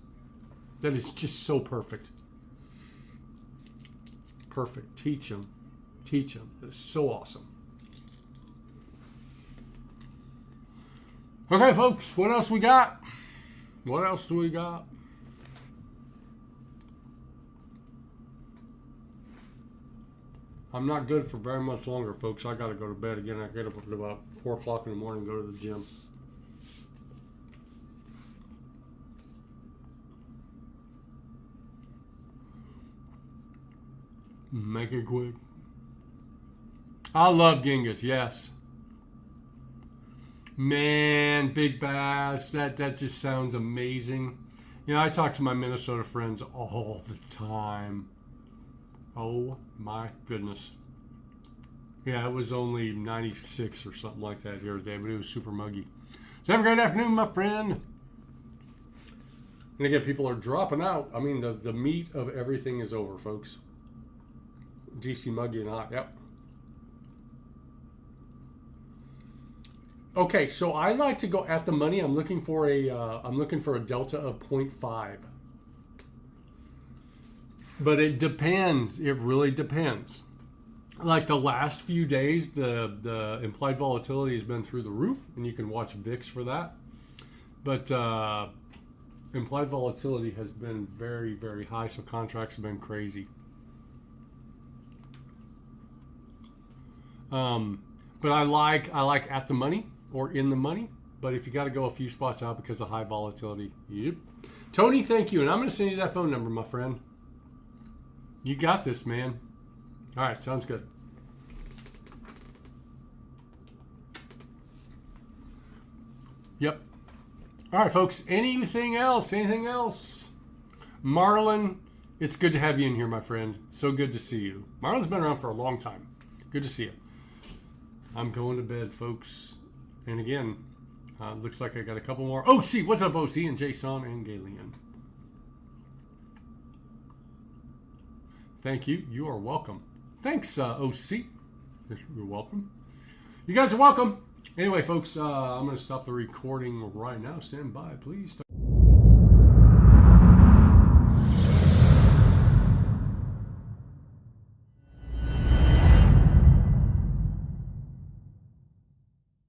That is just so perfect. Perfect. Teach him. That is so awesome. Okay, folks, what else we got? What else do we got? I'm not good for very much longer, folks. I got to go to bed again. I get up at about 4 o'clock in the morning and go to the gym. Make it quick. I love Genghis, yes. Man, Big Bass, that just sounds amazing. I talk to my Minnesota friends all the time. Oh my goodness. Yeah, it was only 96 or something like that here today, but it was super muggy. So have a great afternoon, my friend. And again, people are dropping out. I mean, the meat of everything is over, folks. DC muggy and hot, yep. Okay, so I like to go at the money. I'm looking for a delta of 0.5. But it depends. It really depends. Like the last few days, the implied volatility has been through the roof, and you can watch VIX for that. But implied volatility has been very, very high, so contracts have been crazy. But I like at the money or in the money. But if you got to go a few spots out because of high volatility, yep. Tony, thank you, and I'm going to send you that phone number, my friend. You got this, man. All right, sounds good. Yep. All right, folks. Anything else? Marlon, it's good to have you in here, my friend. So good to see you. Marlon's been around for a long time. Good to see you. I'm going to bed, folks. And again, looks like I got a couple more. OC, what's up, OC? And Jason and Galen. Thank you. You are welcome. Thanks, OC. You're welcome. You guys are welcome. Anyway, folks, I'm going to stop the recording right now. Stand by, please. Stop.